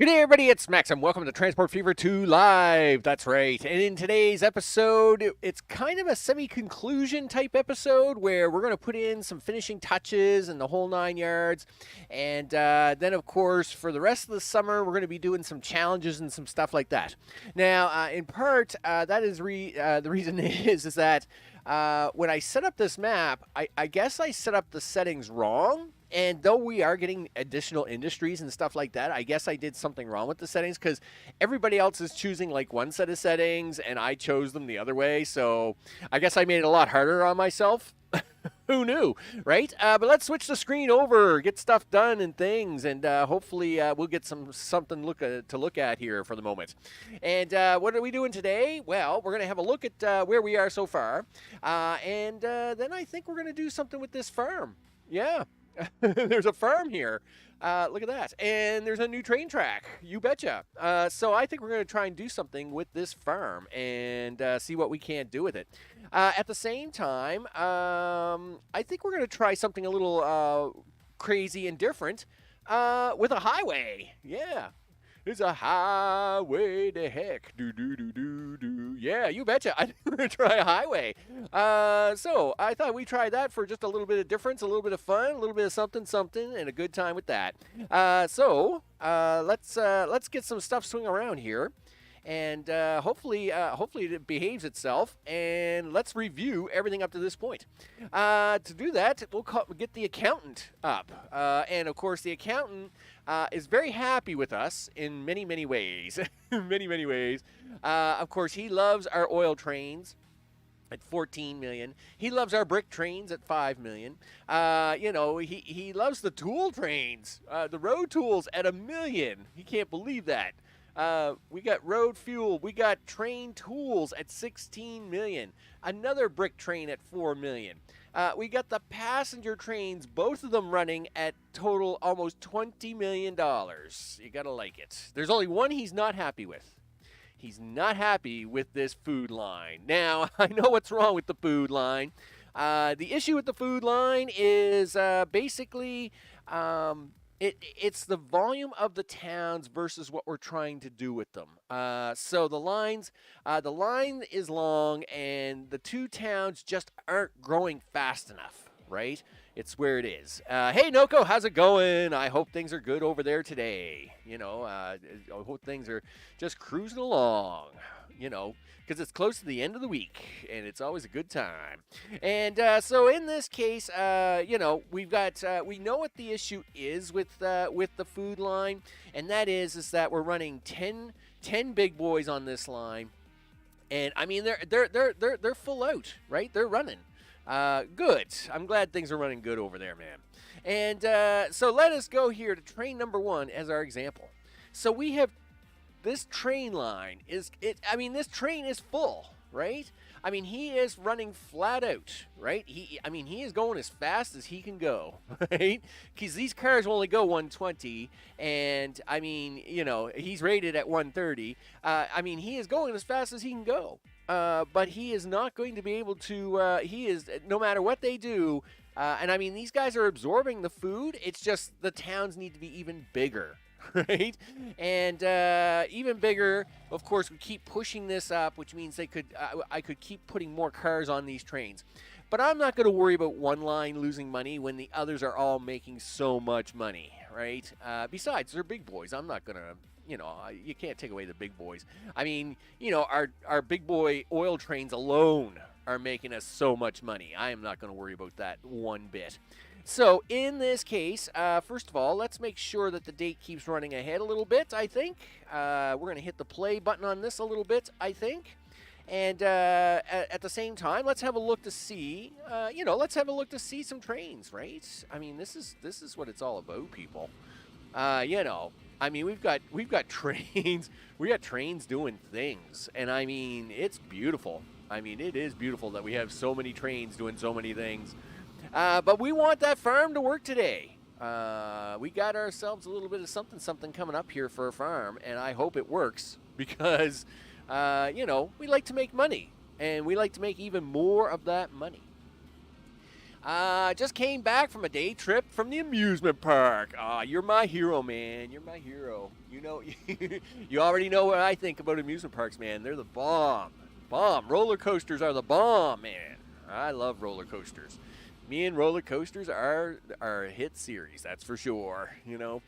Good day, everybody. It's Max, and welcome to Transport Fever 2 Live. That's right. And in today's episode, it's kind of a semi-conclusion type episode where we're going to put in some finishing touches and the whole 9 yards. And then, of course, for the rest of the summer, we're going to be doing some challenges and some stuff like that. Now, in part, that is the reason is that when I set up this map, I guess I set up the settings wrong. And though we are getting additional industries and stuff like that, I guess I did something wrong with the settings because everybody else is choosing like one set of settings and I chose them the other way. So I guess I made it a lot harder on myself. Who knew, right? But let's switch the screen over, get stuff done and things, and hopefully we'll get something to look at here for the moment. And what are we doing today? Well, we're going to have a look at where we are so far, and then I think we're going to do something with this farm. Yeah. There's a farm here. Look at that. And there's a new train track. You betcha. So I think we're going to try and do something with this farm and see what we can do with it. At the same time, I think we're going to try something a little crazy and different with a highway. Yeah. It's a highway to heck. Do, do, do, do, do. Yeah, you betcha. I'm going to try a highway. So I thought we'd try that for just a little bit of difference, a little bit of fun, a little bit of something, and a good time with that. So let's get some stuff swing around here. And hopefully it behaves itself, and let's review everything up to this point. To do that, we'll get the accountant up. And, of course, the accountant is very happy with us in many, many ways. many ways. Of course, he loves our oil trains at 14 million. He loves our brick trains at 5 million. He loves the tool trains, the road tools at 1 million. He can't believe that. We got road fuel. We got train tools at 16 million. Another brick train at 4 million. We got the passenger trains, both of them running at total almost $20 million. You gotta like it. There's only one he's not happy with. He's not happy with this food line. Now, I know what's wrong with the food line. The issue with the food line is basically it's the volume of the towns versus what we're trying to do with them. So the line is long, and the two towns just aren't growing fast enough, right? It's where it is. Hey, Noko, how's it going? I hope things are good over there today. I hope things are just cruising along, because it's close to the end of the week, and it's always a good time. And so in this case, we know what the issue is with the food line, and that is that we're running 10 big boys on this line, and I mean they're full out, right? They're running. Good. I'm glad things are running good over there, man. And so let us go here to train number 1 as our example. So we have this train line this train is full, right? I mean, he is running flat out, right? He is going as fast as he can go, right? Because these cars will only go 120, and he's rated at 130. He is going as fast as he can go. But he is not going to be able to, no matter what they do, these guys are absorbing the food. It's just the towns need to be even bigger, right? And even bigger, of course, we keep pushing this up, which means I could keep putting more cars on these trains. But I'm not going to worry about one line losing money when the others are all making so much money, right? Besides, they're big boys. I'm not going to... you can't take away the big boys. Our big boy oil trains alone are making us so much money. I am not going to worry about that one bit. So in this case, first of all, let's make sure that the date keeps running ahead a little bit, I think. We're going to hit the play button on this a little bit, I think. And at the same time, let's have a look to see, some trains, right? I mean, this is what it's all about, people. We've got trains. We got trains doing things, and it's beautiful. It is beautiful that we have so many trains doing so many things. But we want that farm to work today. We got ourselves a little bit of something coming up here for a farm, and I hope it works because, we like to make money, and we like to make even more of that money. Just came back from a day trip from the amusement park. You're my hero, man. You're my hero. You know, you already know what I think about amusement parks, man. They're the bomb. Bomb. Roller coasters are the bomb, man. I love roller coasters. Me and roller coasters are a hit series, that's for sure. You know.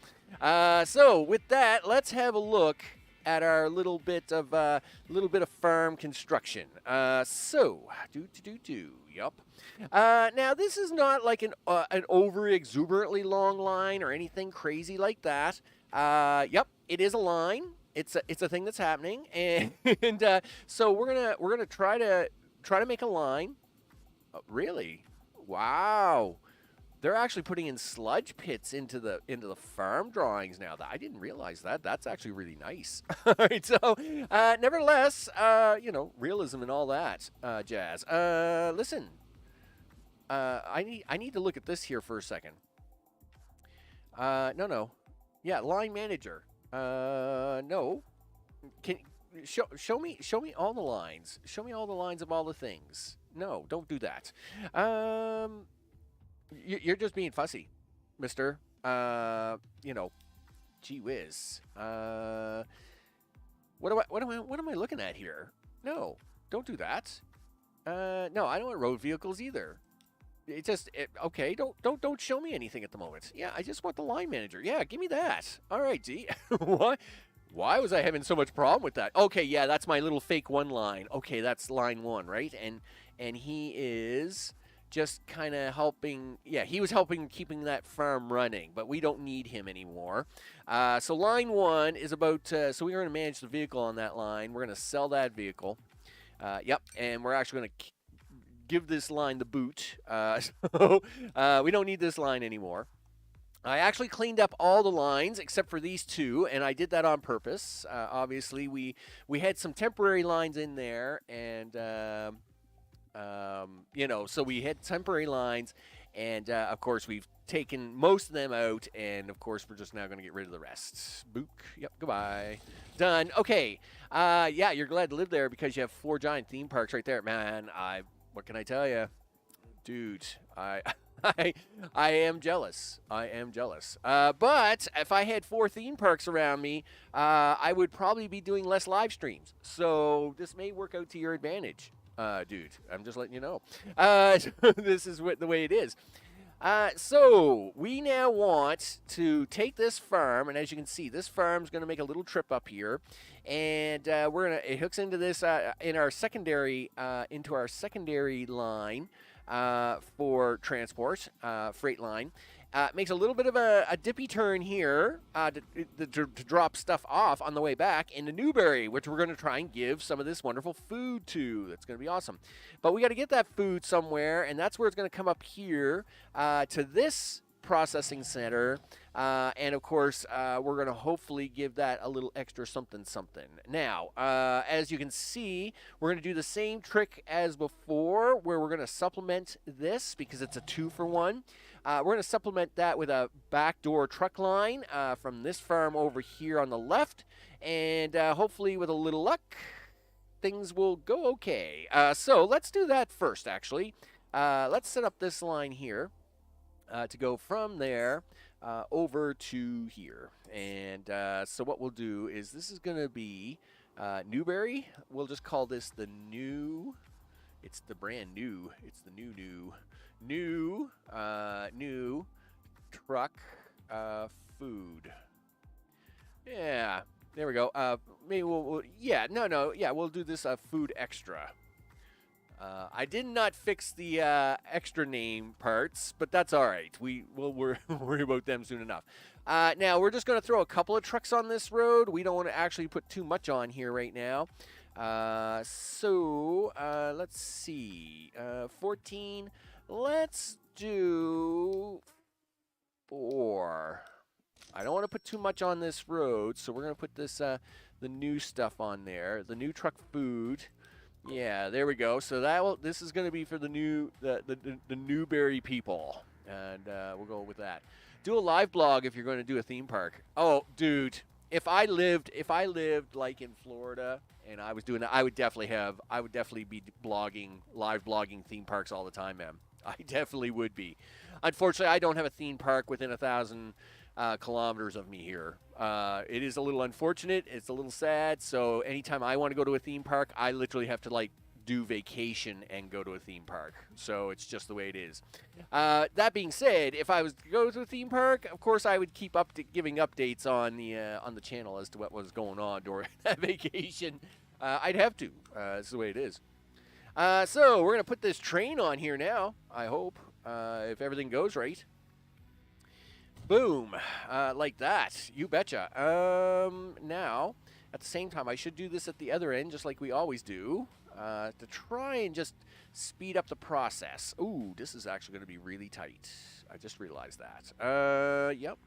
So with that, let's have a look at our little bit of farm construction. Yup. Now this is not like an over exuberantly long line or anything crazy like that. Yep, it is a line. It's a thing that's happening, and so we're gonna try to make a line. Really? Wow. They're actually putting in sludge pits into the farm drawings now. I didn't realize that. That's actually really nice. All right, so nevertheless, realism and all that jazz. Listen, I need to look at this here for a second. No, yeah, line manager. No, can show me all the lines. Show me all the lines of all the things. No, don't do that. You're just being fussy, mister. Gee whiz. What am I looking at here? No, don't do that. No, I don't want road vehicles either. Okay. Don't show me anything at the moment. Yeah, I just want the line manager. Yeah, give me that. All right, G. What? Why was I having so much problem with that? Okay, yeah, that's my little fake one line. Okay, that's line one, right? And he is just kind of helping. Yeah, he was helping keeping that farm running, but we don't need him anymore. So line one is about. So we're going to manage the vehicle on that line. We're going to sell that vehicle. Yep, and we're actually going to give this line the boot. So we don't need this line anymore. I actually cleaned up all the lines except for these two, and I did that on purpose. Obviously, we had some temporary lines in there, and so we had temporary lines, and of course we've taken most of them out, and of course we're just now going to get rid of the rest. Book. Yep. Goodbye. Done. Okay. Yeah, you're glad to live there because you have 4 giant theme parks right there, man. What can I tell you, dude? I am jealous. I am jealous. But if I had 4 theme parks around me, I would probably be doing less live streams. So this may work out to your advantage, dude. I'm just letting you know. This is the way it is. So we now want to take this farm, and as you can see, this farm's going to make a little trip up here, and it hooks into this into our secondary line. For transport, freight line. Makes a little bit of a dippy turn here to drop stuff off on the way back into Newberry, which we're going to try and give some of this wonderful food to. That's going to be awesome. But we got to get that food somewhere, and that's where it's going to come up here to this processing center. And of course, we're going to hopefully give that a little extra something. Now, as you can see, we're going to do the same trick as before, where we're going to supplement this because it's a 2-for-1. We're going to supplement that with a backdoor truck line from this farm over here on the left, and hopefully with a little luck, things will go okay. So let's do that first, actually. Let's set up this line here to go from there over to here. And so what we'll do is this is going to be Newberry. We'll just call this the new. It's the brand new. It's the new truck food. Yeah, there we go. Maybe we'll we'll do this food extra. I did not fix the extra name parts, but that's all right. We'll worry about them soon enough. Now, we're just going to throw a couple of trucks on this road. We don't want to actually put too much on here right now. So let's see. 14. Let's do 4. I don't want to put too much on this road, so we're going to put this the new stuff on there. The new truck food. Yeah, there we go. So this is going to be for the Newberry people, and we'll go with that. Do a live blog if you're going to do a theme park. Oh, dude, if I lived like in Florida and I was doing that, I would definitely be live blogging theme parks all the time, man. I definitely would be. Unfortunately, I don't have a theme park within 1,000 kilometers of me here. It is a little unfortunate. It's a little sad. So anytime I want to go to a theme park, I literally have to like do vacation and go to a theme park. So it's just the way it is. That being said, if I was to go to a theme park, of course I would keep giving updates on the channel as to what was going on during that vacation. I'd have to. That's the way it is. So we're gonna put this train on here now. I hope if everything goes right. Boom, like that. You betcha. Now, at the same time, I should do this at the other end, just like we always do, to try and just speed up the process. Ooh, this is actually going to be really tight. I just realized that. Yep.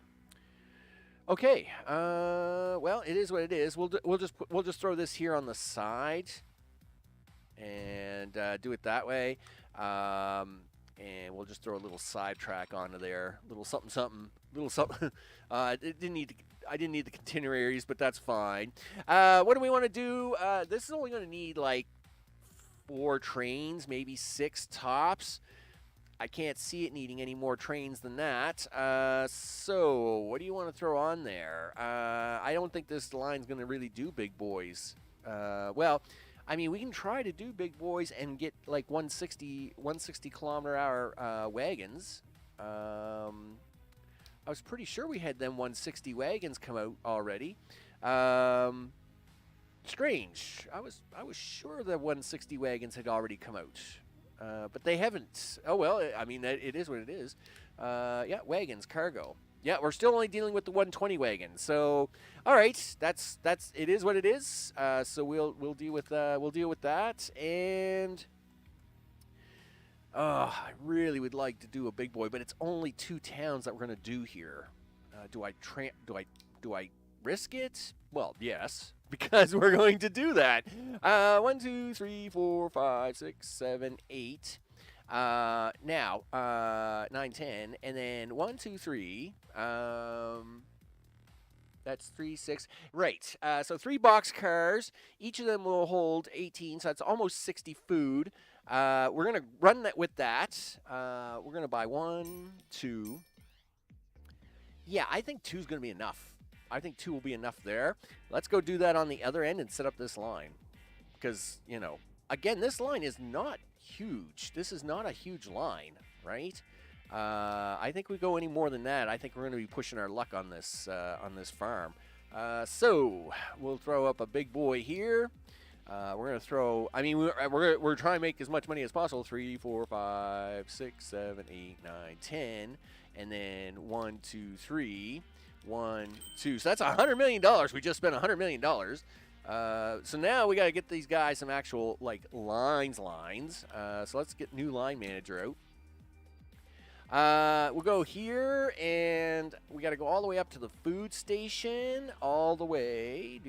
Okay. Well, it is what it is. We'll just throw this here on the side, and do it that way. And we'll just throw a little sidetrack onto there, little something. It didn't need I didn't need the containeraries, but that's fine. What do we want to do? This is only going to need like 4 trains, maybe 6 tops. I can't see it needing any more trains than that. So what do you want to throw on there? I don't think this line's going to really do big boys. Well, I mean, we can try to do big boys and get like 160 kilometer-hour wagons. I was pretty sure we had them 160 wagons come out already. Strange. I was sure the 160 wagons had already come out, but they haven't. Oh well. I mean, it is what it is. Yeah, wagons, cargo. Yeah, we're still only dealing with the 120 wagon. So, all right, that's it is what it is. So we'll deal with that. And I really would like to do a big boy, but it's only 2 towns that we're gonna do here. Do I risk it? Well, yes, because we're going to do that. 1, 2, 3, 4, 5, 6, 7, 8. Now, 9, 10, and then 1, 2, 3. That's 3, 6. Right. So 3 box cars. Each of them will hold 18, so that's almost 60 food. We're gonna run that with that. We're gonna buy 1, 2. Yeah, I think 2 is gonna be enough. I think 2 will be enough there. Let's go do that on the other end and set up this line, because again, this line is not huge. This is not a huge line, right? I think we go any more than that, I think we're going to be pushing our luck on this farm. So we'll throw up a big boy here. We're going to throw. I mean, we're trying to make as much money as possible. 3, 4, 5, 6, 7, 8, 9, 10, and then 1, 2, 3. 1, 2. So that's $100 million. We just spent $100 million. So now we got to get these guys some actual like lines. So let's get new line manager out. We'll go here, and we got to go all the way up to the food station, all the way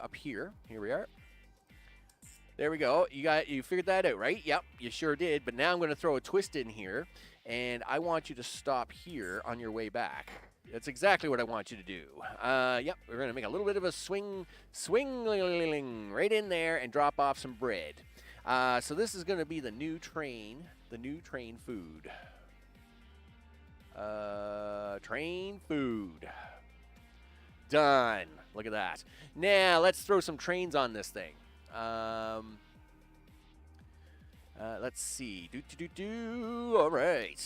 up here. Here we are. There we go. You figured that out, right? Yep, you sure did. But now I'm going to throw a twist in here, and I want you to stop here on your way back. That's exactly what I want you to do. Yep, we're going to make a little bit of a swing right in there and drop off some bread. So this is going to be the new train food. Train food. Done. Look at that. Now, let's throw some trains on this thing. Let's see. All right.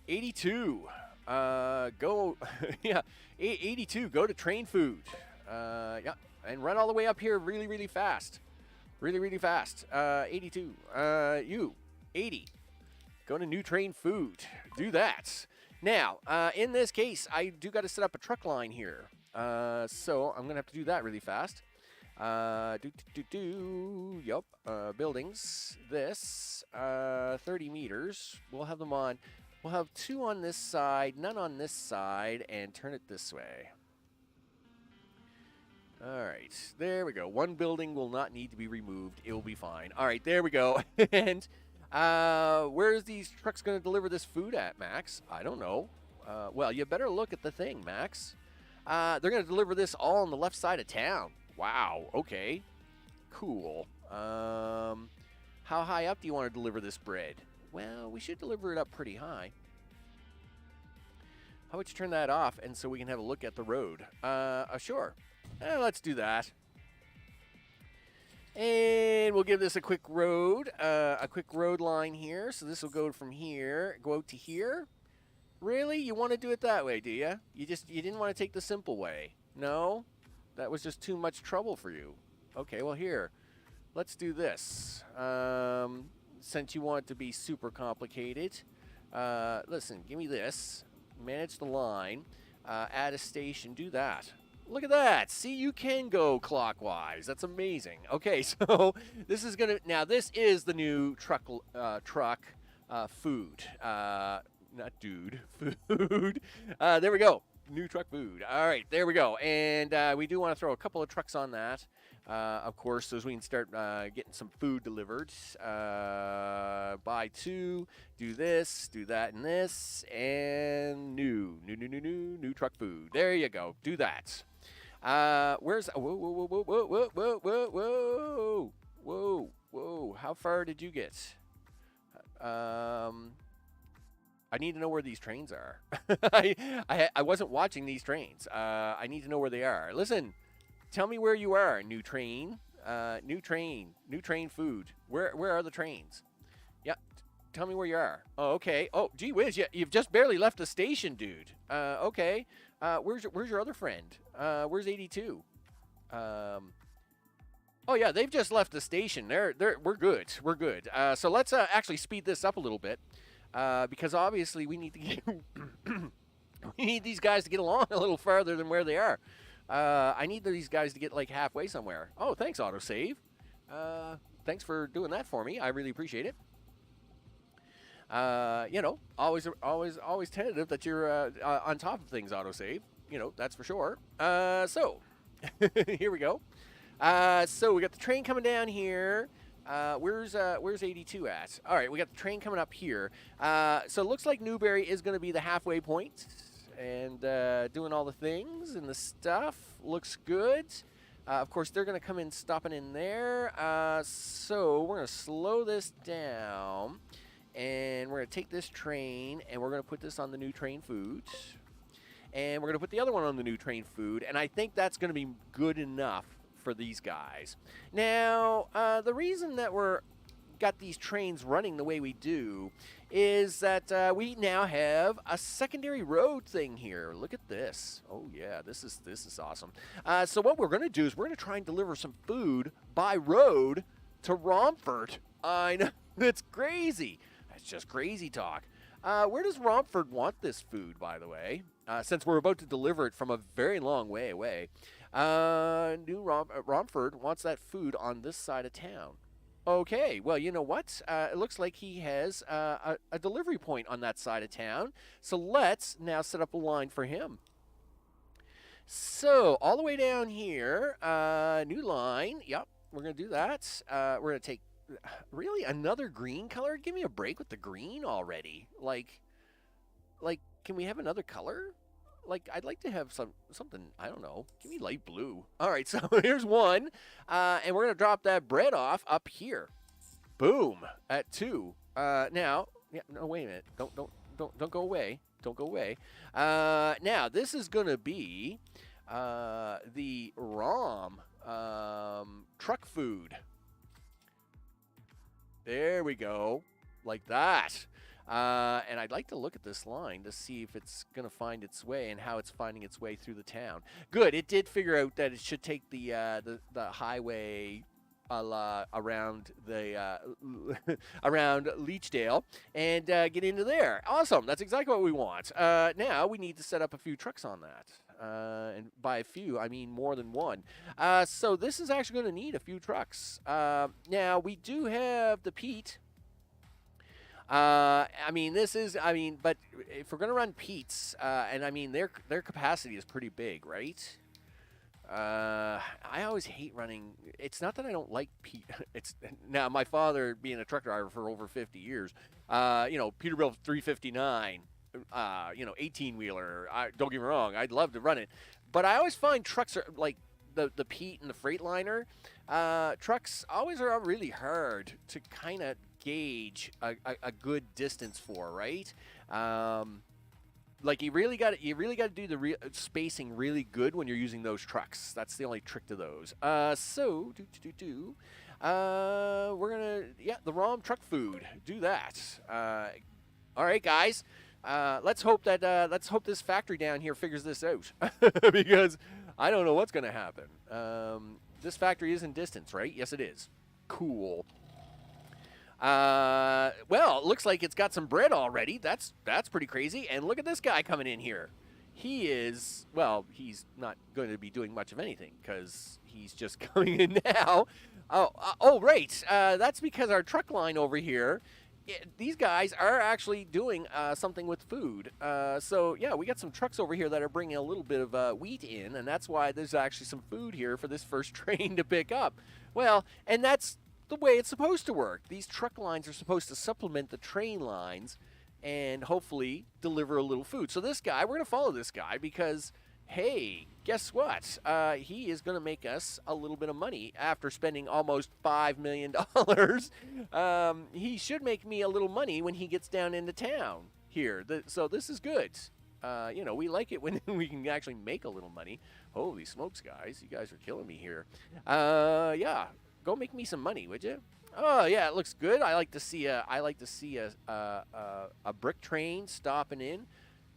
82. Go. Yeah. 82. Go to train food. Yeah. And run all the way up here really, really fast. Really fast. 82. You. 80. Go to new train food. Do that. Now, in this case, I do got to set up a truck line here. So I'm going to have to do that really fast. Yup. Buildings. This. 30 meters. We'll have them on. We'll have 2 on this side, none on this side, and turn it this way. All right. There we go. 1 building will not need to be removed. It will be fine. All right. There we go. And where's these trucks going to deliver this food at, Max? I don't know. Well, you better look at the thing, Max. They're going to deliver this all on the left side of town. Wow. Okay. Cool. How high up do you want to deliver this bread? Well, we should deliver it up pretty high. How about you turn that off and so we can have a look at the road? Sure. Let's do that. And we'll give this a quick road line here. So this will go from here, go out to here. Really? You want to do it that way, do you? You didn't want to take the simple way. No? That was just too much trouble for you. Okay, well here. Let's do this. Since you want it to be super complicated. Listen, give me this. Manage the line. Add a station. Do that. Look at that. See, you can go clockwise. That's amazing. Okay, so this is going to... Now, this is the new truck food. Not dude. Food. There we go. New truck food. All right, there we go. And we do want to throw a couple of trucks on that, of course, so as we can start getting some food delivered. Buy 2, do this, do that and this, and new truck food. There you go. Do that. Where's... Whoa. How far did you get? I need to know where these trains are. I wasn't watching these trains. I need to know where they are. Listen, tell me where you are. New train food. Where are the trains? Yeah, tell me where you are. Oh, okay. Oh, gee whiz, you've just barely left the station, dude. Okay. Where's your other friend? Where's 82? Oh yeah, they've just left the station. We're good. We're good. So let's actually speed this up a little bit. Because obviously we need to get we need these guys to get along a little farther than where they are. I need these guys to get like halfway somewhere. Oh, thanks, autosave. Thanks for doing that for me. I really appreciate it. You know, always tentative that you're on top of things, autosave. You know, that's for sure. So here we go. So we got the train coming down here. Where's 82 at? All right, we got the train coming up here. So it looks like Newberry is going to be the halfway point, and doing all the things and the stuff. Looks good. Of course, they're going to come in stopping in there. So we're going to slow this down, and we're going to take this train, and we're going to put this on the new train food. And we're going to put the other one on the new train food, and I think that's going to be good enough for these guys. Now, the reason that we're got these trains running the way we do is that we now have a secondary road thing here. Look at this. Oh yeah, this is awesome. So what we're going to do is we're going to try and deliver some food by road to Romford. I know, that's crazy. That's just crazy talk. Where does Romford want this food, by the way? Since we're about to deliver it from a very long way away. Romford wants that food on this side of town. Okay, well, you know what? It looks like he has a delivery point on that side of town. So let's now set up a line for him. So all the way down here, new line. Yep, we're going to do that. We're going to take really another green color. Give me a break with the green already. Like, can we have another color? Like, I'd like to have something, I don't know. Give me light blue. All right, so here's one. And we're going to drop that bread off up here. Boom. At 2. Now, yeah, no, wait a minute. Don't go away. Don't go away. Now, this is going to be the ROM truck food. There we go. Like that. And I'd like to look at this line to see if it's going to find its way and how it's finding its way through the town. Good. It did figure out that it should take the highway around the around Leechdale and get into there. Awesome. That's exactly what we want. Now we need to set up a few trucks on that. And by a few, I mean more than one. So this is actually going to need a few trucks. Now we do have the Pete. But if we're gonna run Pete's, and I mean their capacity is pretty big, right? I always hate running. It's not that I don't like Pete. It's now my father being a truck driver for over 50 years. Peterbilt 359. 18-wheeler. Don't get me wrong. I'd love to run it, but I always find trucks are like the Pete and the Freightliner. Trucks always are really hard to kind of gauge a good distance for, right? Like you really got to do the spacing really good when you're using those trucks. That's the only trick to those. So we're gonna the ROM truck food. Do that. All right, guys. Let's hope this factory down here figures this out because I don't know what's gonna happen. This factory is in distance, right? Yes, it is. Cool. Well, it looks like it's got some bread already. That's pretty crazy. And look at this guy coming in here. He's not going to be doing much of anything because he's just coming in now. Right. That's because our truck line over here, these guys are actually doing something with food. So, yeah, we got some trucks over here that are bringing a little bit of wheat in, and that's why there's actually some food here for this first train to pick up. Well, and that's the way it's supposed to work. These truck lines are supposed to supplement the train lines and hopefully deliver a little food. So this guy, we're going to follow this guy because, hey, guess what? He is going to make us a little bit of money after spending almost $5 million. He should make me a little money when he gets down into town here. So this is good. We like it when we can actually make a little money. Holy smokes, guys. You guys are killing me here. Yeah. Go make me some money, would you? Oh yeah, it looks good. I like to see a brick train stopping in.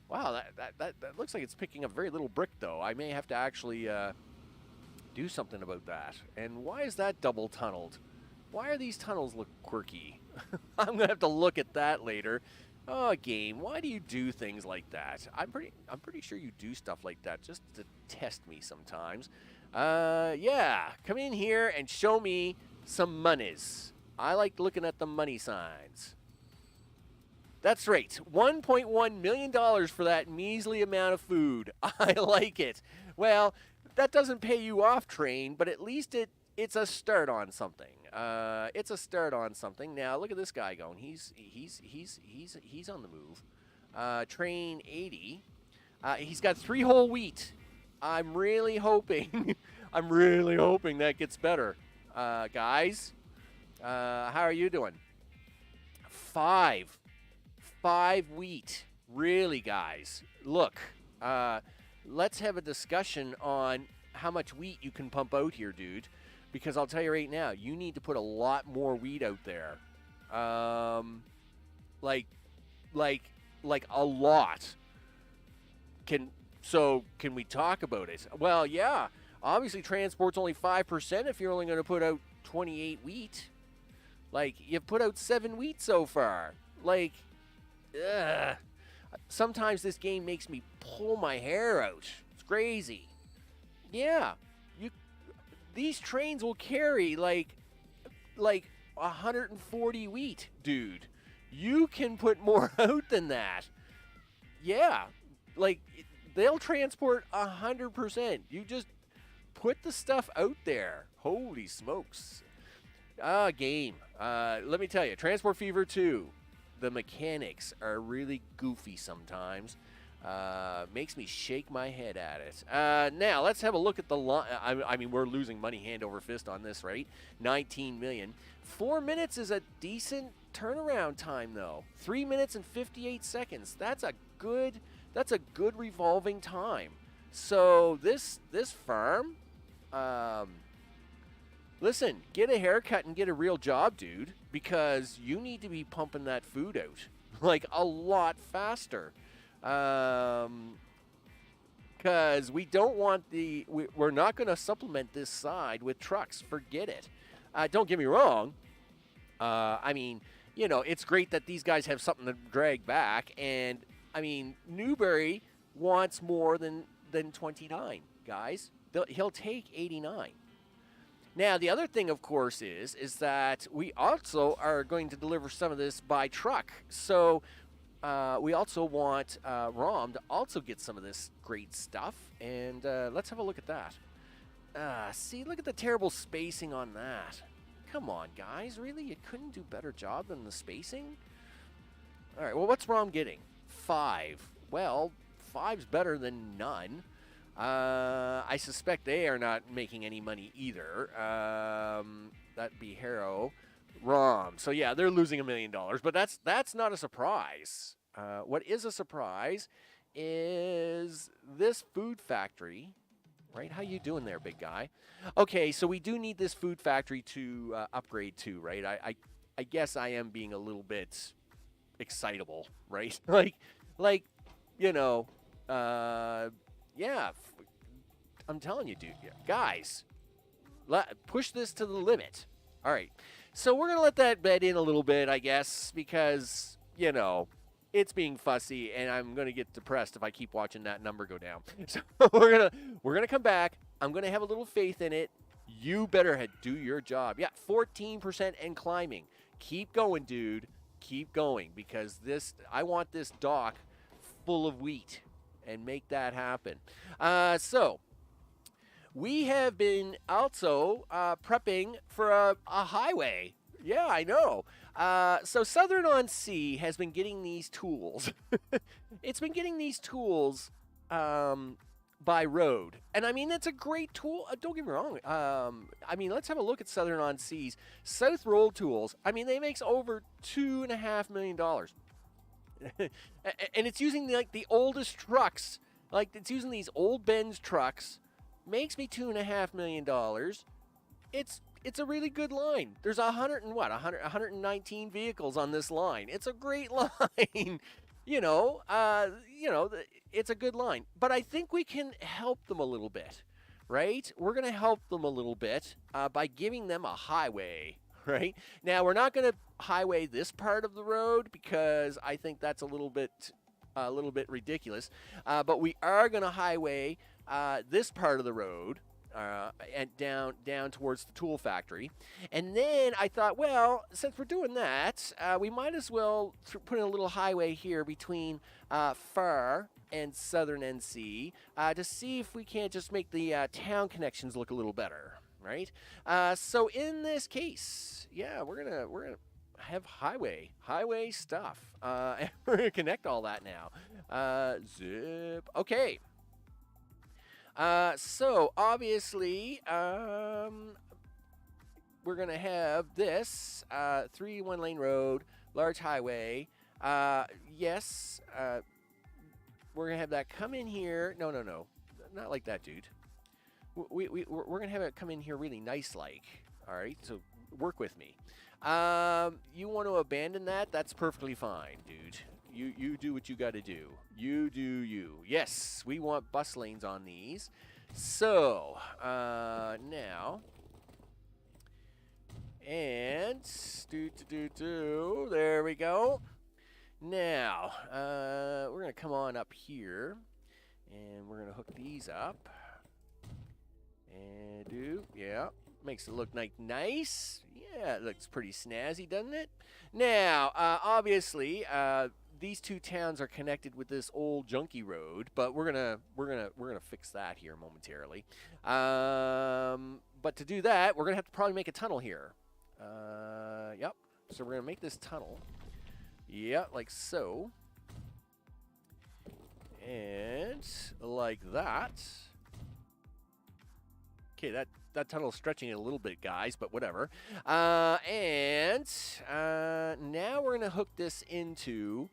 Wow, that looks like it's picking up very little brick though. I may have to actually do something about that. And why is that double tunneled? Why are these tunnels look quirky? I'm gonna have to look at that later. Oh, game, why do you do things like that? I'm pretty sure you do stuff like that just to test me sometimes. Yeah, come in here and show me some monies. I like looking at the money signs. That's right, $1.1 million for that measly amount of food. I like it. Well, that doesn't pay you off, train, but at least it's a start on something. It's a start on something. Now look at this guy going. He's on the move. Train 80. He's got 3 whole wheat. I'm really hoping that gets better. Guys, how are you doing? 5 wheat. Really, guys? Look, let's have a discussion on how much wheat you can pump out here, dude. Because I'll tell you right now, you need to put a lot more wheat out there. Like a lot. Can we talk about it? Well, yeah. Obviously, transport's only 5% if you're only going to put out 28 wheat. Like, you've put out 7 wheat so far. Like, ugh. Sometimes this game makes me pull my hair out. It's crazy. Yeah. These trains will carry, like 140 wheat, dude. You can put more out than that. Yeah. Like, they'll transport 100%. You just put the stuff out there. Holy smokes. Game. Let me tell you, Transport Fever 2, the mechanics are really goofy sometimes. Makes me shake my head at it. Now, let's have a look at the line. I mean, we're losing money hand over fist on this, right? 19 million. 4 minutes is a decent turnaround time, though. 3 minutes and 58 seconds. That's a good revolving time. So this farm, listen, get a haircut and get a real job, dude, because you need to be pumping that food out like a lot faster. Because we don't want we're not going to supplement this side with trucks. Forget it. Don't get me wrong. I mean, it's great that these guys have something to drag back, and I mean, Newberry wants more than 29, guys. He'll take 89. Now, the other thing, of course, is that we also are going to deliver some of this by truck. So we also want ROM to also get some of this great stuff. And let's have a look at that. See, look at the terrible spacing on that. Come on, guys. Really? You couldn't do a better job than the spacing? All right, well, what's ROM getting? 5. Well, 5's better than none. I suspect they are not making any money either. That'd be Harrow. ROM. So yeah, they're losing $1 million, but that's not a surprise. What is a surprise is this food factory, right? How you doing there, big guy? Okay, so we do need this food factory to upgrade to, right? I guess I am being a little bit excitable, right? like, you know, yeah. I'm telling you, dude, guys, push this to the limit. All right, so we're gonna let that bed in a little bit, I guess, because it's being fussy, and I'm gonna get depressed if I keep watching that number go down. So we're gonna come back. I'm gonna have a little faith in it. You better do your job. Yeah, 14% and climbing. Keep going, dude. Keep going, because I want this dock full of wheat, and make that happen. So we have been also prepping for a highway. Yeah, I know. So Southern-on-Sea has been getting these tools. It's been getting these tools by road. And I mean, that's a great tool. Don't get me wrong. I mean, let's have a look at Southern-on-Sea's South Roll Tools. I mean, they makes over $2.5 million. And it's using the oldest trucks. Like, it's using these old Benz trucks. Makes me $2.5 million. It's a really good line. There's 119 vehicles on this line. It's a great line. It's a good line. But I think we can help them a little bit, right? We're going to help them a little bit by giving them a highway, right? Now, we're not going to highway this part of the road because I think that's a little bit ridiculous. But we are going to highway this part of the road and down towards the tool factory. And then I thought, well, since we're doing that, we might as well put in a little highway here between Far and Southern NC to see if we can't just make the town connections look a little better, right? So in this case, yeah, we're gonna have highway stuff. And we're gonna connect all that now. Zip. Okay. So obviously, we're gonna have this 3 one-lane road, large highway. Yes, we're gonna have that come in here. No, not like that, dude. We're gonna have it come in here really nice, like. All right, so work with me. You want to abandon that? That's perfectly fine, dude. You do what you got to do. You do you. Yes, we want bus lanes on these. So, now, and there we go. Now, we're going to come on up here, and we're going to hook these up. And yeah, makes it look nice. Yeah, it looks pretty snazzy, doesn't it? Now, obviously, these two towns are connected with this old junky road, but we're gonna fix that here momentarily. But to do that, we're gonna have to probably make a tunnel here. Yep. So we're gonna make this tunnel. Yeah, like so. And like that. Okay, that tunnel's stretching it a little bit, guys, but whatever. And now we're going to hook this into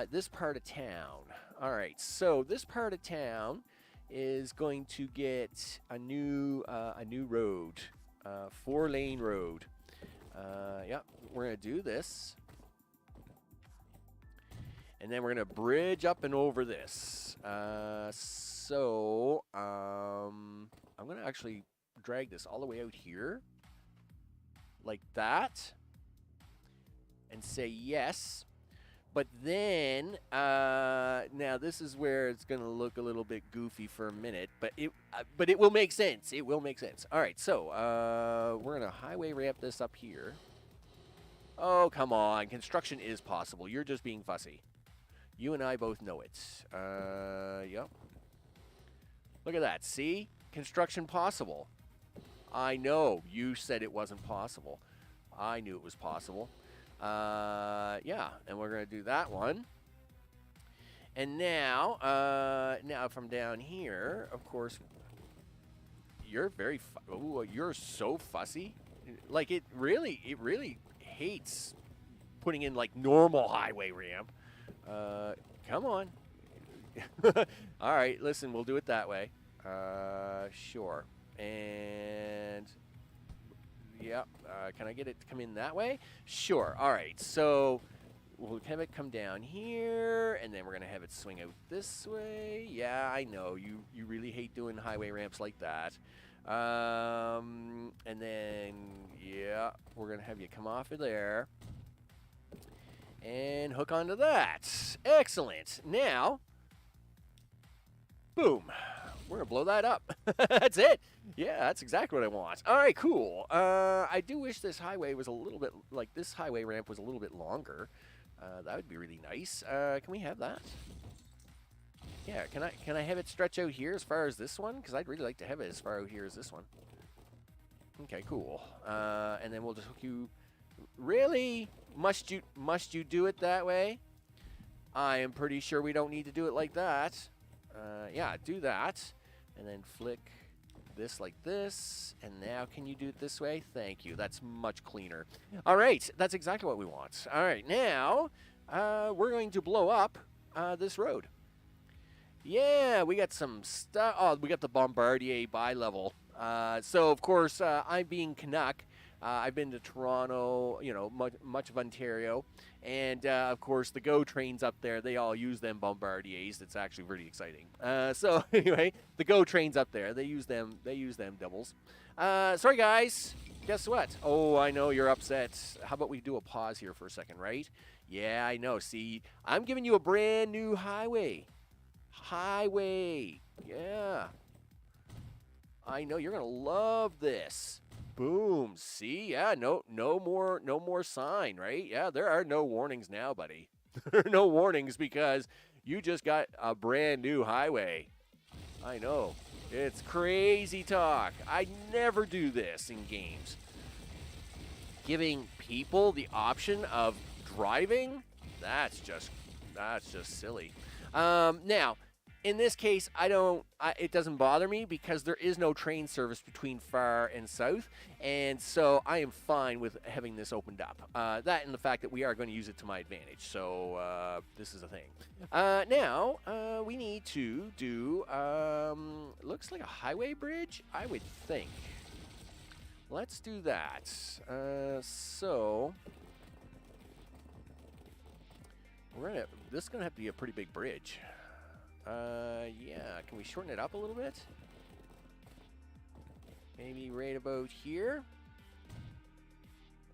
this part of town. All right, so this part of town is going to get a new road, 4-lane road. Yep, we're going to do this. And then we're going to bridge up and over this. So I'm going to actually drag this all the way out here. Like that. And say yes. But then, now this is where it's going to look a little bit goofy for a minute. But it will make sense. It will make sense. All right, so we're going to highway ramp this up here. Oh, come on. Construction is possible. You're just being fussy. You and I both know it. Yep. Look at that. See? Construction possible. I know. You said it wasn't possible. I knew it was possible. Yeah. And we're going to do that one. And now, now from down here, of course, you're very, you're so fussy. Like it really hates putting in like normal highway ramp. Come on. All right, listen, we'll do it that way. Sure. And yeah, can I get it to come in that way? Sure. All right, so we'll have it come down here, and then we're gonna have it swing out this way. Yeah, I know you really hate doing highway ramps like that. And then yeah, we're gonna have you come off of there and hook onto that. Excellent. Now, boom. We're going to blow that up. That's it. Yeah, that's exactly what I want. All right, cool. I do wish this highway was a little bit, like this highway ramp was a little bit longer. That would be really nice. Can we have that? Yeah, can I have it stretch out here as far as this one? Because I'd really like to have it as far out here as this one. Okay, cool. And then we'll just hook you. Really? Must you do it that way? I am pretty sure we don't need to do it like that. Yeah, do that. And then flick this like this. And now can you do it this way? Thank you. That's much cleaner. All right, that's exactly what we want. All right, now we're going to blow up this road. Yeah, we got some stuff. Oh, we got the Bombardier bi-level. So, of course, I'm being Canuck. I've been to Toronto, you know, much of Ontario. And, of course, the GO trains up there, they all use them Bombardiers. It's actually pretty exciting. So, anyway, the GO trains up there, they use them doubles. Sorry, guys. Guess what? Oh, I know you're upset. How about we do a pause here for a second, right? Yeah, I know. See, I'm giving you a brand new highway. Yeah. I know you're gonna love this. Boom. See? Yeah, no more sign, right? Yeah, there are no warnings now, buddy. There are no warnings because you just got a brand new highway. I know. It's crazy talk. I never do this in games. Giving people the option of driving? That's just silly. Now, in this case, it doesn't bother me because there is no train service between far and south, and so I am fine with having this opened up. That and the fact that we are going to use it to my advantage, so this is a thing. Now, we need to do, looks like a highway bridge, I would think. Let's do that. So, this is going to have to be a pretty big bridge. Yeah, can we shorten it up a little bit? Maybe right about here.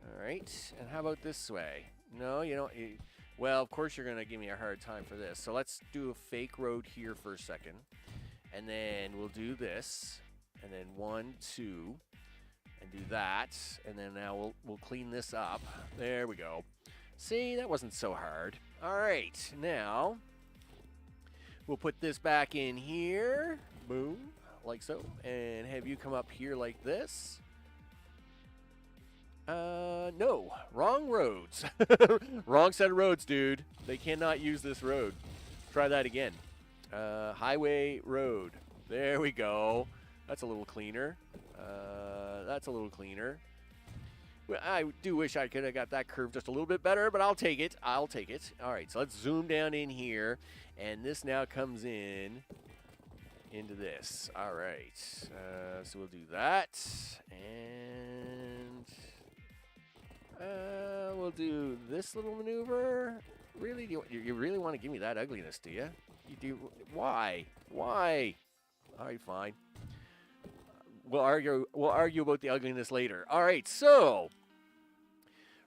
All right, and how about this way? No, you don't. Well, of course you're gonna give me a hard time for this. So let's do a fake road here for a second, and then we'll do this, and then 1, 2, and do that, and then now we'll clean this up. There we go. See, that wasn't so hard. All right, now. We'll put this back in here, boom, like so, and have you come up here like this. No, wrong roads. Wrong set of roads, dude. They cannot use this road. Try that again. Highway road. There we go. That's a little cleaner. That's a little cleaner. Well, I do wish I could have got that curve just a little bit better, but I'll take it. I'll take it. All right, so let's zoom down in here, and this now comes in into this. All right, so we'll do that, and we'll do this little maneuver. Really, you really want to give me that ugliness, do you? You do? Why? Why? All right, fine. We'll argue about the ugliness later. All right, so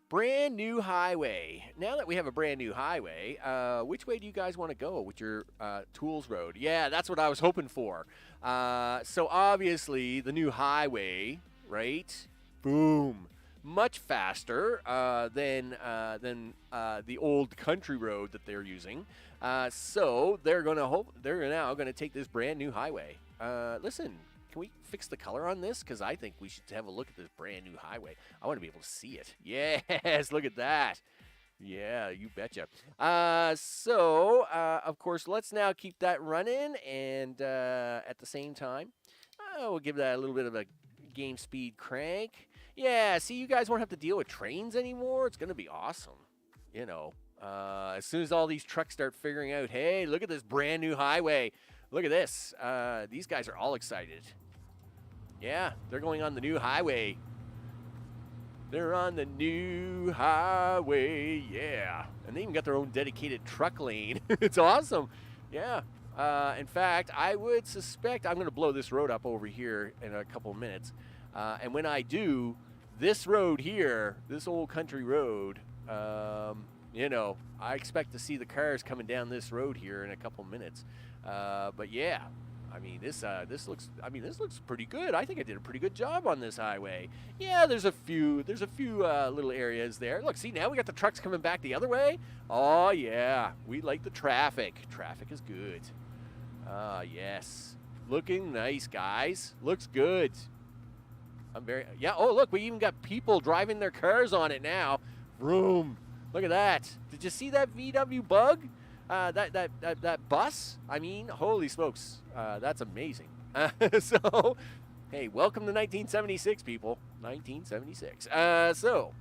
brand new highway. Now that we have a brand new highway, which way do you guys want to go with your tools road? Yeah, that's what I was hoping for. So obviously the new highway, right? Boom, much faster than the old country road that they're using. So they're now gonna take this brand new highway. Listen. Can we fix the color on this? Because I think we should have a look at this brand new highway. I want to be able to see it. Yes, look at that. Yeah, you betcha. So, of course, let's now keep that running. And at the same time, we'll give that a little bit of a game speed crank. Yeah, see, you guys won't have to deal with trains anymore. It's going to be awesome. You know, as soon as all these trucks start figuring out, hey, look at this brand new highway. Look at this. These guys are all excited. Yeah, they're going on the new highway. They're on the new highway, yeah. And they even got their own dedicated truck lane. It's awesome. Yeah. In fact, I would suspect I'm going to blow this road up over here in a couple of minutes. And when I do, this road here, this old country road, you know, I expect to see the cars coming down this road here in a couple of minutes. But yeah, I mean, this looks pretty good. I think I did a pretty good job on this highway. Yeah, there's a few little areas there. Look, see, now we got the trucks coming back the other way. Oh yeah, we like the traffic. Traffic is good. Yes, looking nice, guys. Looks good. Yeah. Oh, look, we even got people driving their cars on it now. Vroom. Look at that. Did you see that VW Bug? That bus, I mean, holy smokes, that's amazing. So, hey, welcome to 1976, people. 1976. So,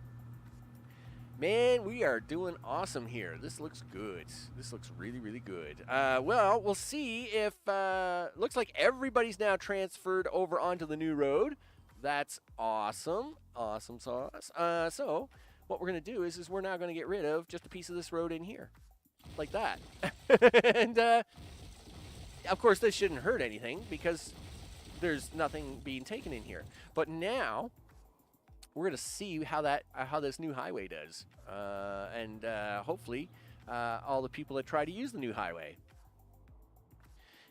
man, we are doing awesome here. This looks good. This looks really, really good. Well, we'll see if, looks like everybody's now transferred over onto the new road. That's awesome. Awesome sauce. So, what we're going to do is we're now going to get rid of just a piece of this road in here. Like that. And, of course, this shouldn't hurt anything because there's nothing being taken in here. But now, we're going to see how this new highway does. And hopefully, all the people that try to use the new highway.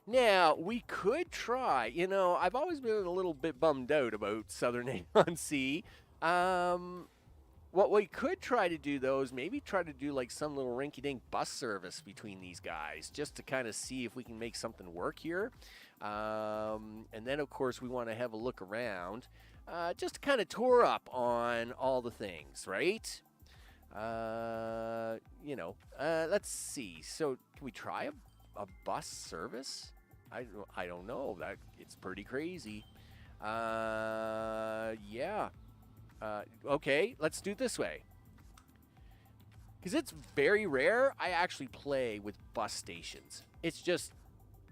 Now, we could try, you know, I've always been a little bit bummed out about Southern Avon-Sea. What we could try to do, though, is maybe try to do like some little rinky-dink bus service between these guys, just to kind of see if we can make something work here. And then, of course, we want to have a look around, just to kind of tour up on all the things, right? You know, let's see. So, can we try a bus service? I don't know. It's pretty crazy. Yeah. Okay, let's do it this way. Because it's very rare I actually play with bus stations. It's just,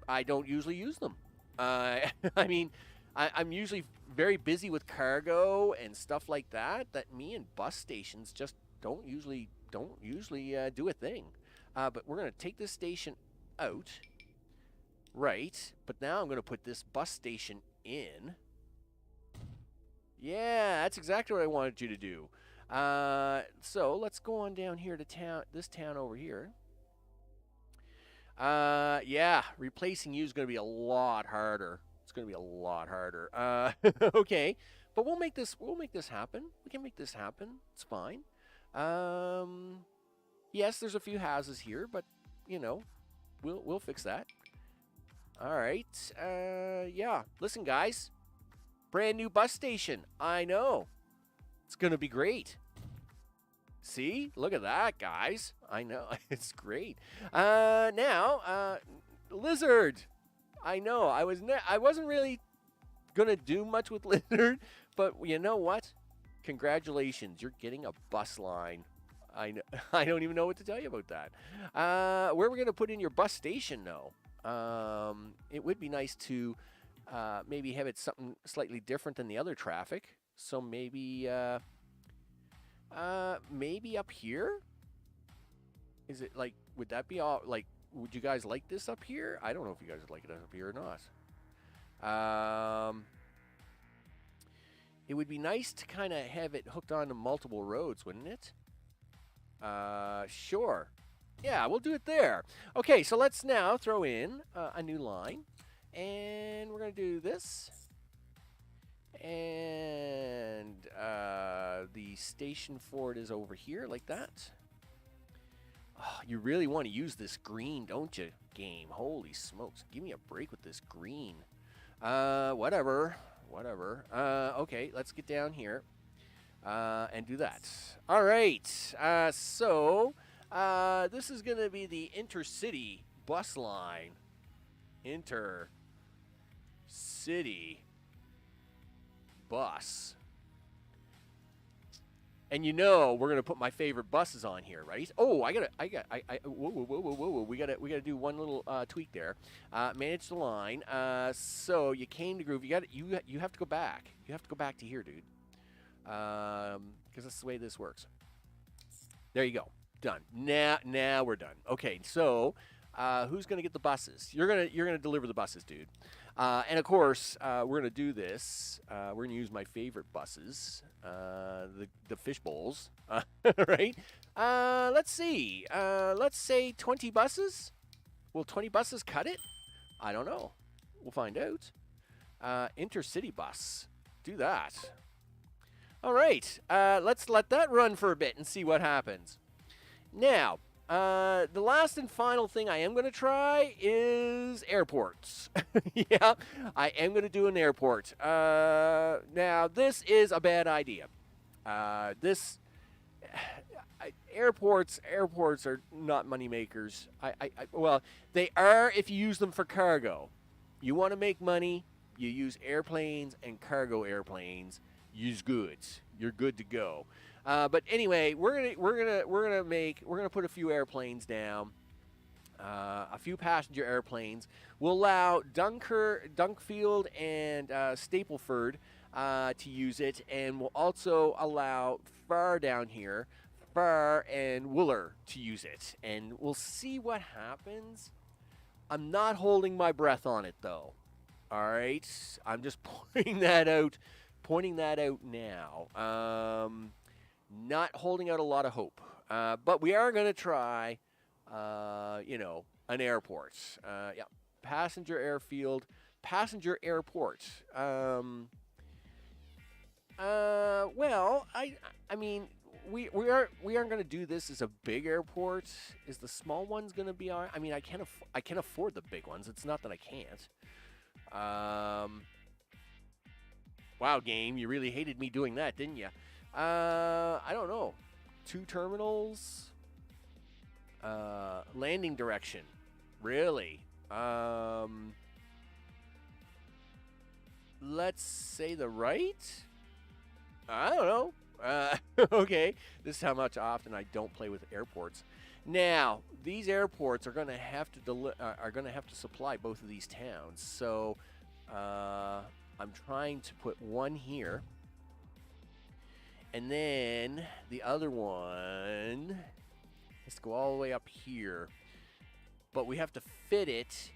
I don't usually use them. I mean, I'm usually very busy with cargo and stuff like that, that me and bus stations just don't usually do a thing. But we're going to take this station out. Right, but now I'm going to put this bus station in. Yeah, that's exactly what I wanted you to do. So let's go on down here to this town over here. Yeah, replacing you is going to be a lot harder. It's going to be a lot harder. Okay, but we'll make this happen. We can make this happen. It's fine. Yes, there's a few houses here, but you know, we'll fix that. All right. Yeah. Listen, guys. Brand new bus station. I know. It's going to be great. See? Look at that, guys. I know. It's great. Now, Lizard. I know. I wasn't really going to do much with Lizard, but you know what? Congratulations. You're getting a bus line. I know. I don't even know what to tell you about that. Where are we going to put in your bus station, though? It would be nice to maybe have it something slightly different than the other traffic. So maybe maybe up here? Is it like, would that be all, like, would you guys like this up here? I don't know if you guys would like it up here or not. It would be nice to kind of have it hooked onto multiple roads, wouldn't it? Sure. Yeah, we'll do it there. Okay, so let's now throw in a new line. And we're going to do this. And the station for it is over here, like that. Oh, you really want to use this green, don't you, game? Holy smokes. Give me a break with this green. Whatever. Okay, let's get down here and do that. All right. So this is going to be the intercity bus line. Intercity bus. And you know we're gonna put my favorite buses on here, right? Oh, whoa, whoa, whoa, whoa, whoa, whoa. We gotta do one little tweak there. Manage the line. So you came to groove. You have to go back. You have to go back to here, dude. Because that's the way this works. There you go. Done. Now we're done. Okay, so who's gonna get the buses? You're gonna deliver the buses, dude. And of course, we're gonna do this. We're gonna use my favorite buses, the fish bowls, right? Let's see. Let's say 20 buses. Will 20 buses cut it? I don't know. We'll find out. Intercity bus. Do that. All right. Let's let that run for a bit and see what happens. Now, the last and final thing I am going to try is airports. Yeah, I am going to do an airport. Now, this is a bad idea. Airports are not money makers. Well, they are if you use them for cargo. You want to make money, you use airplanes and cargo airplanes. Use goods. You're good to go. But anyway, we're gonna put a few airplanes down, a few passenger airplanes. We'll allow Dunkfield and Stapleford to use it, and we'll also allow Far down here, Far and Wooler to use it, and we'll see what happens. I'm not holding my breath on it though. All right, I'm just pointing that out now. Not holding out a lot of hope, but we are going to try, an airport. Yeah, passenger airfield, passenger airport. Well, I mean, we aren't going to do this as a big airport. Is the small ones going to be our? I mean, I can afford the big ones. It's not that I can't. Wow, game, you really hated me doing that, didn't you? I don't know. 2 terminals. Landing direction. Really? Let's say the right? I don't know. Okay. This is how much often I don't play with airports. Now, these airports are going to have to supply both of these towns. So, I'm trying to put one here. And then the other one has to go all the way up here. But we have to fit it.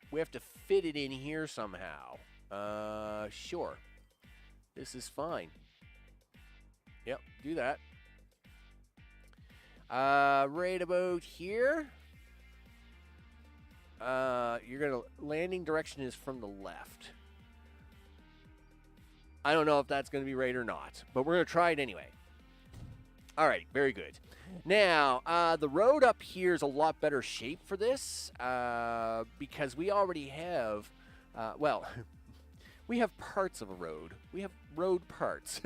We have to fit it in here somehow. Sure. This is fine. Yep, do that. Right about here. Landing direction is from the left. I don't know if that's going to be right or not, but we're going to try it anyway. All right, very good. Now, the road up here is a lot better shape for this because we already have, we have parts of a road. We have road parts.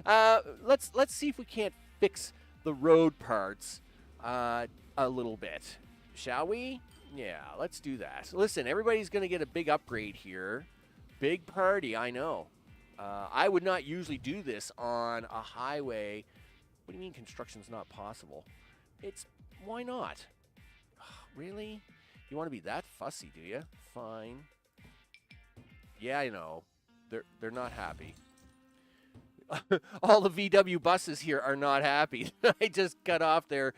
Let's see if we can't fix the road parts a little bit, shall we? Yeah, let's do that. Listen, everybody's going to get a big upgrade here. Big party, I know. I would not usually do this on a highway. What do you mean construction's not possible? Why not? Really? You want to be that fussy, do you? Fine. Yeah, I know. They're not happy. All the VW buses here are not happy. I just cut off their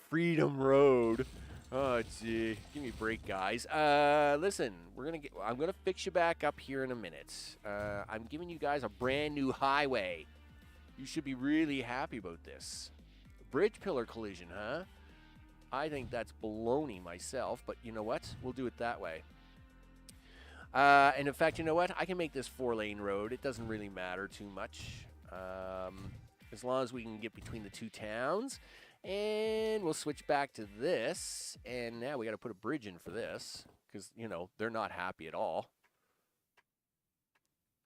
Freedom Road. Oh, gee. Give me a break, guys. Listen, I'm gonna fix you back up here in a minute. I'm giving you guys a brand new highway. You should be really happy about this. Bridge pillar collision, huh? I think that's baloney myself, but you know what? We'll do it that way. And in fact, you know what? I can make this 4-lane road. It doesn't really matter too much. As long as we can get between the two towns. And we'll switch back to this. And now we got to put a bridge in for this. Because, they're not happy at all.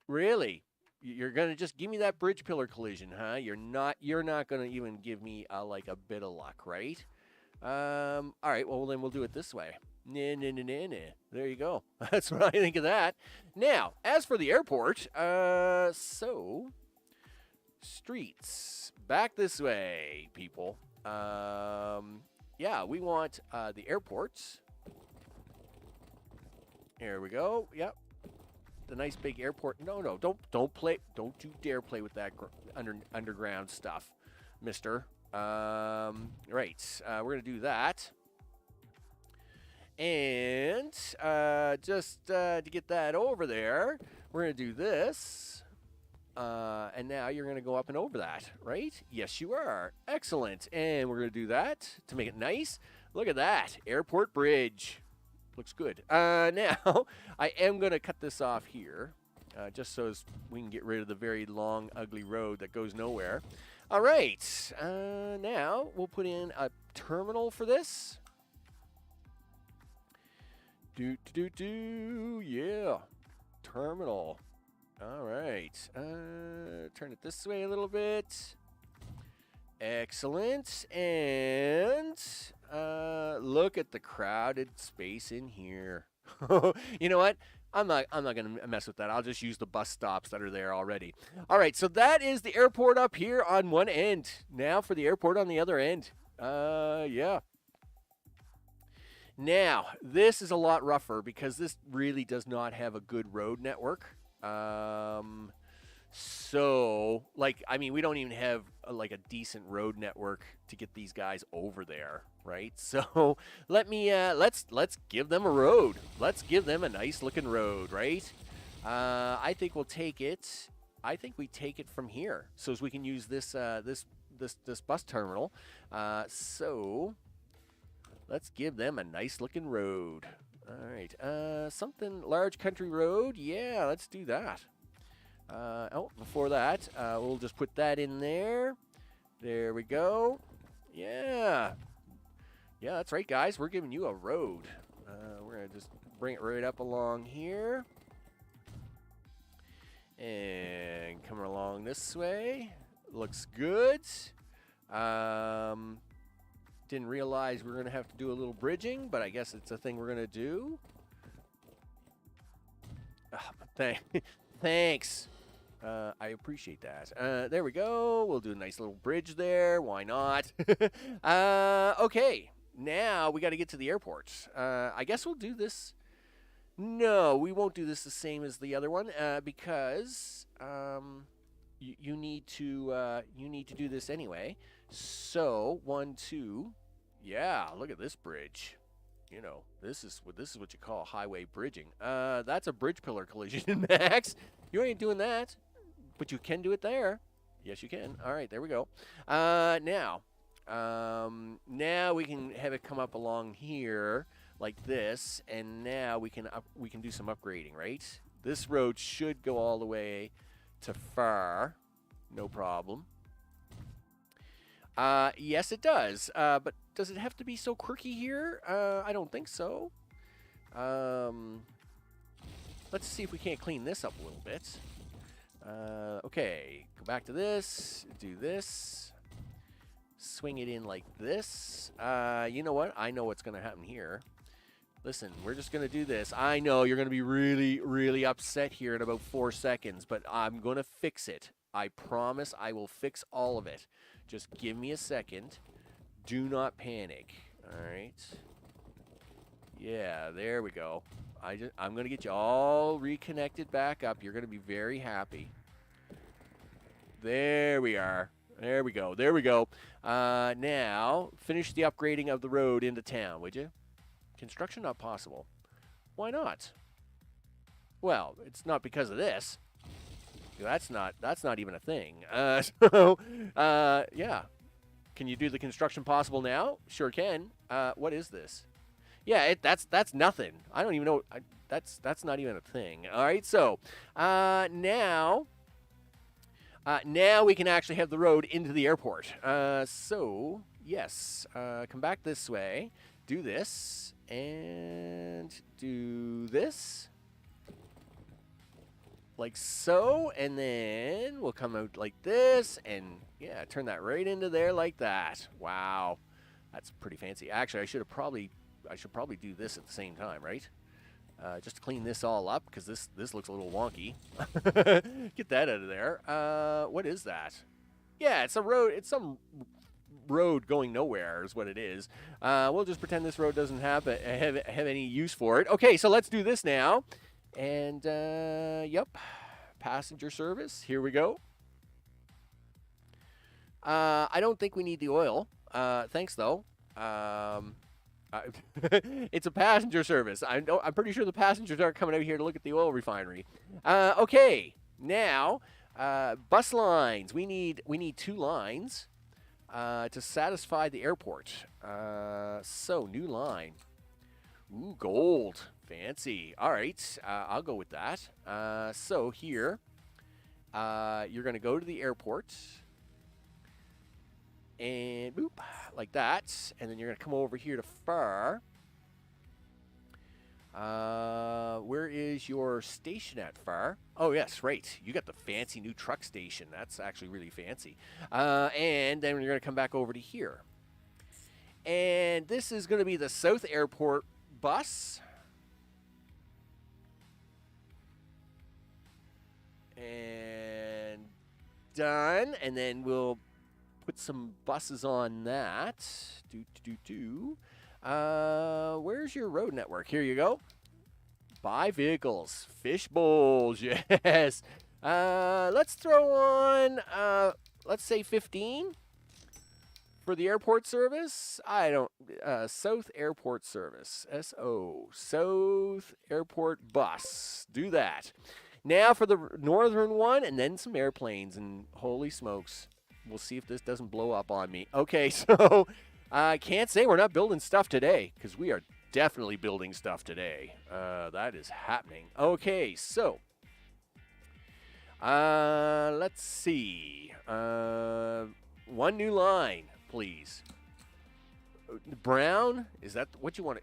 Really? You're going to just give me that bridge pillar collision, huh? You're not going to even give me a bit of luck, right? All right, well, then we'll do it this way. Nah. There you go. That's what I think of that. Now, as for the airport, so streets, back this way, people. Yeah, we want the airports. There we go. Yep. The nice big airport. No, don't you dare play with that underground stuff, mister. Right. We're going to do that. And just to get that over there, we're going to do this. And now you're going to go up and over that, right? Yes, you are. Excellent. And we're going to do that to make it nice. Look at that. Airport bridge. Looks good. Now, I am going to cut this off here, just so as we can get rid of the very long, ugly road that goes nowhere. All right. Now, we'll put in a terminal for this. Yeah. Terminal. All right. Turn it this way a little bit. Excellent. And look at the crowded space in here. You know what? I'm not going to mess with that. I'll just use the bus stops that are there already. All right, so that is the airport up here on one end. Now for the airport on the other end. Yeah. Now, this is a lot rougher because this really does not have a good road network. So, like, I mean, we don't even have like a decent road network to get these guys over there, right? So, let me let's give them a road. Let's give them a nice looking road, right? I think we'll take it. I think we take it from here, so as we can use this this bus terminal. So, let's give them a nice looking road. All right, something large country road. Yeah, let's do that. Oh, before that, we'll just put that in there. There we go. Yeah. Yeah, that's right, guys. We're giving you a road. We're going to just bring it right up along here. And come along this way. Looks good. Didn't realize we were going to have to do a little bridging, but I guess it's a thing we're going to do. Thanks. I appreciate that. There we go. We'll do a nice little bridge there. Why not? Okay. Now we got to get to the airport. I guess we'll do this. No, we won't do this the same as the other one because you need to do this anyway. So 1, 2. Yeah, look at this bridge. You know, this is what you call highway bridging. That's a bridge pillar collision, Max. You ain't doing that, but you can do it there. Yes, you can. All right, there we go. Now we can have it come up along here like this, and now we can do some upgrading, right? This road should go all the way to far, no problem. Yes, it does. But does it have to be so quirky here? I don't think so. Let's see if we can't clean this up a little bit. Okay, go back to this, do this, swing it in like this. You know what? I know what's going to happen here. Listen, we're just going to do this. I know you're going to be really, really upset here in about 4 seconds, but I'm going to fix it. I promise I will fix all of it. Just give me a second. Do not panic. All right. Yeah, there we go. I'm going to get you all reconnected back up. You're going to be very happy. There we are. There we go. There we go. Now, finish the upgrading of the road into town, would you? Construction not possible. Why not? Well, it's not because of this. That's not even a thing. Yeah. Can you do the construction possible now? Sure can. What is this? Yeah, that's nothing. I don't even know. That's not even a thing. All right, so now we can actually have the road into the airport. So yes, come back this way. Do this and do this. Like so, and then we'll come out like this, and yeah, turn that right into there like that. Wow, that's pretty fancy. Actually, I should probably do this at the same time, right? Just to clean this all up, because this looks a little wonky. Get that out of there. What is that? Yeah, it's a road. It's some road going nowhere is what it is. We'll just pretend this road doesn't have any use for it. Okay, so let's do this now. And, yep, passenger service. Here we go. I don't think we need the oil. Thanks, though. It's a passenger service. I'm pretty sure the passengers aren't coming out here to look at the oil refinery. Okay, now bus lines. We need 2 lines to satisfy the airport. So new line. Ooh, gold, fancy. All right, I'll go with that. So here, you're going to go to the airport. And boop, like that. And then you're going to come over here to far. Where is your station at, far? Oh, yes, right. You got the fancy new truck station. That's actually really fancy. And then you're going to come back over to here. And this is going to be the South Airport bus. And done. And then we'll put some buses on that. Where's your road network? Here you go. Buy vehicles. Fish bowls. Yes. Let's throw on, let's say 15 for the airport service. I don't, South Airport Service. S-O. South Airport Bus. Do that. Now for the northern one, and then some airplanes, and holy smokes. We'll see if this doesn't blow up on me. Okay, so I can't say we're not building stuff today, because we are definitely building stuff today. That is happening. Okay, so let's see. 1 new line, please. Brown, is that what you want?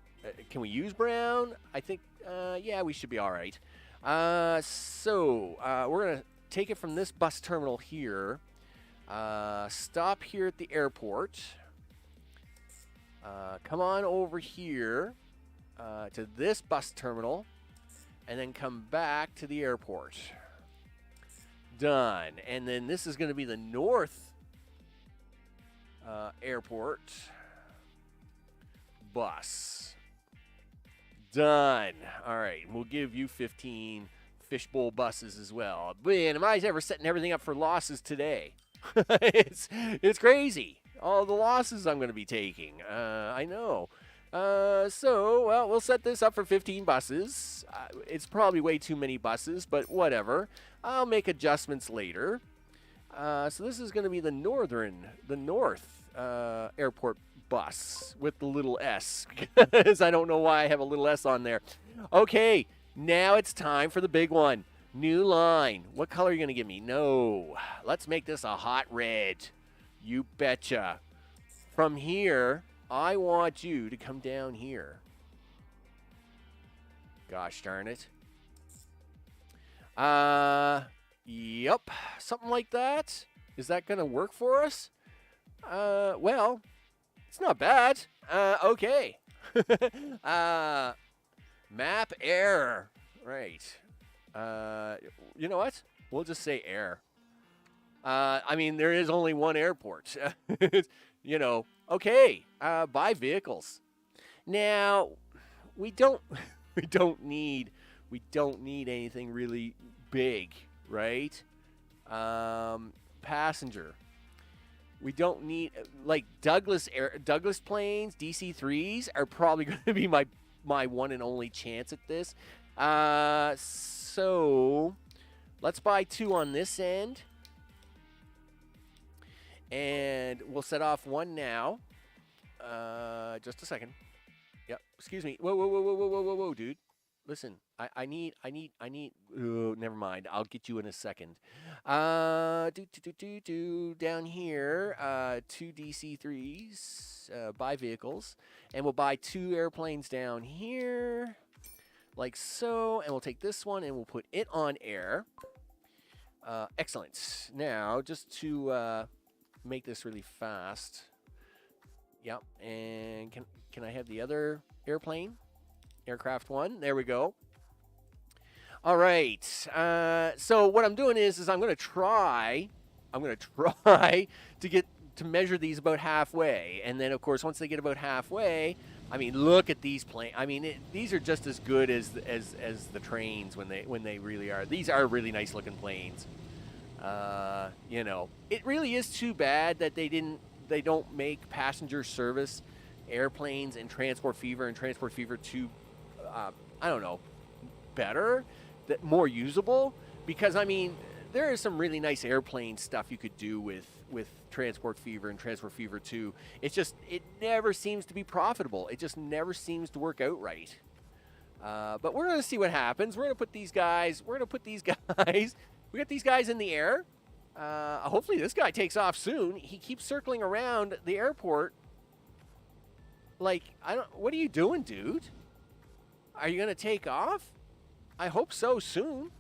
Can we use brown? I think, yeah, we should be all right. So we're going to take it from this bus terminal here. Stop here at the airport. Come on over here to this bus terminal, and then come back to the airport. Done. And then this is going to be the North Airport bus. Done. All right, we'll give you 15 fishbowl buses as well. Man, am I ever setting everything up for losses today? It's crazy. All the losses I'm going to be taking. I know. So, well, we'll set this up for 15 buses. It's probably way too many buses, but whatever. I'll make adjustments later. So this is going to be the North Airport bus with the little S. Because I don't know why I have a little S on there. Okay, now it's time for the big one. New line. What color are you going to give me? No. Let's make this a hot red. You betcha. From here, I want you to come down here. Gosh darn it. Yep. Something like that. Is that going to work for us? Well, it's not bad. Okay. Map error. Right. You know what? We'll just say air. I mean, there is only one airport. You know. Okay. Buy vehicles. Now, we don't need anything really big, right? Passenger. We don't need, like, Douglas planes, DC-3s are probably going to be my one and only chance at this. So let's buy 2 on this end. And we'll set off 1 now. Just a second. Yep. Excuse me. Whoa, dude. Listen, I need. Oh, never mind. I'll get you in a second. Down here, 2 DC-3s, buy vehicles, and we'll buy 2 airplanes down here, like so. And we'll take this one and we'll put it on air. Excellent. Now, just to make this really fast. Yep. And can I have the other airplane? Aircraft 1. There we go. All right. So what I'm doing is I'm going to try I'm gonna try to measure these about halfway, and then of course once they get about halfway, I mean, look at these planes. I mean, these are just as good as the trains when they really are. These are really nice looking planes. You know, it really is too bad that they don't make passenger service airplanes in Transport Fever and Transport Fever 2. I don't know, better, that more usable, because I mean, there is some really nice airplane stuff you could do with Transport Fever and Transport Fever 2. It's just, it never seems to be profitable. It just never seems to work out right. But we're going to see what happens. We're going to put these guys, we got these guys in the air. Hopefully this guy takes off soon. He keeps circling around the airport. Like, what are you doing, dude? Are you going to take off? I hope so soon.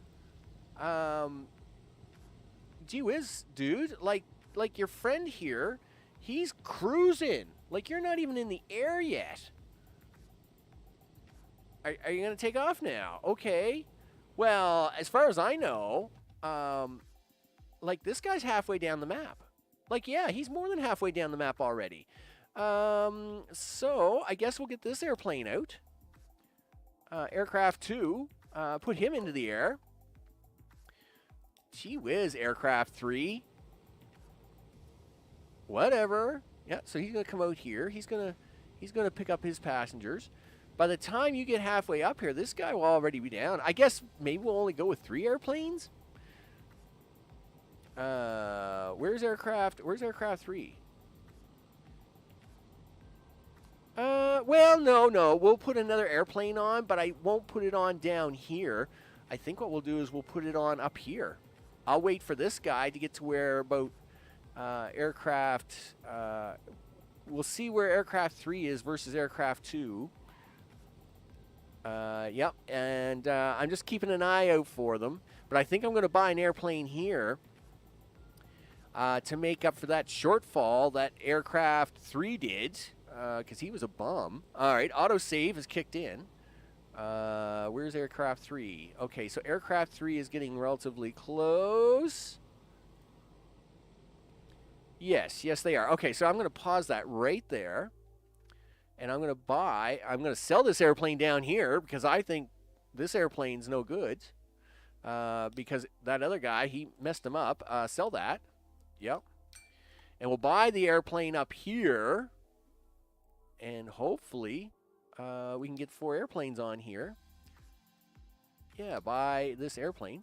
Gee whiz, dude. Like your friend here, he's cruising. Like, you're not even in the air yet. Are you going to take off now? Okay. Well, as far as I know, like, this guy's halfway down the map. Like, yeah, he's more than halfway down the map already. So I guess we'll get this airplane out. Aircraft 2, put him into the air. Gee whiz, Aircraft 3. Whatever. Yeah, so he's gonna come out here. He's gonna pick up his passengers. By the time you get halfway up here, this guy will already be down. I guess maybe we'll only go with 3 airplanes. Where's Aircraft 3? Well, no. We'll put another airplane on, but I won't put it on down here. I think what we'll do is we'll put it on up here. I'll wait for this guy to get to where about Aircraft... we'll see where Aircraft 3 is versus Aircraft 2. Yep, and I'm just keeping an eye out for them. But I think I'm going to buy an airplane here to make up for that shortfall that Aircraft 3 did, because he was a bum. All right, autosave is kicked in. Where's Aircraft 3? Okay, so Aircraft 3 is getting relatively close. Yes, they are. Okay, so I'm going to pause that right there. And I'm going to sell this airplane down here because I think this airplane's no good. Because that other guy, he messed him up. Sell that. Yep. And we'll buy the airplane up here. And hopefully we can get 4 airplanes on here. Yeah, buy this airplane.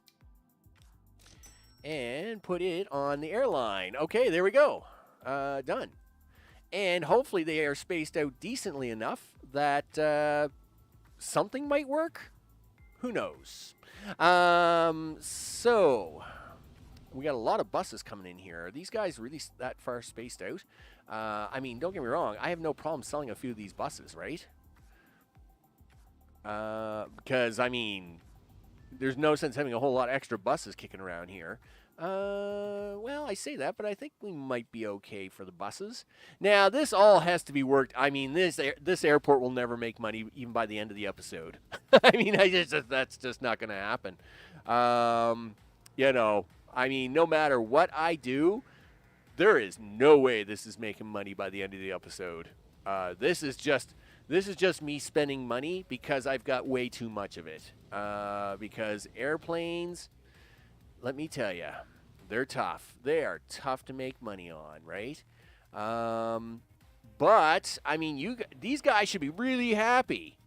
And put it on the airline. Okay, there we go. Done. And hopefully they are spaced out decently enough that something might work. Who knows? So we got a lot of buses coming in here. Are these guys really that far spaced out? I mean, don't get me wrong. I have no problem selling a few of these buses, right? Because, I mean, there's no sense having a whole lot of extra buses kicking around here. Well, I say that, but I think we might be okay for the buses. Now, this all has to be worked. I mean, this airport will never make money even by the end of the episode. I mean, that's just not going to happen. You know, I mean, no matter what I do, there is no way this is making money by the end of the episode. This is just me spending money because I've got way too much of it. Because airplanes, let me tell you, they're tough. They are tough to make money on, right? But I mean, these guys should be really happy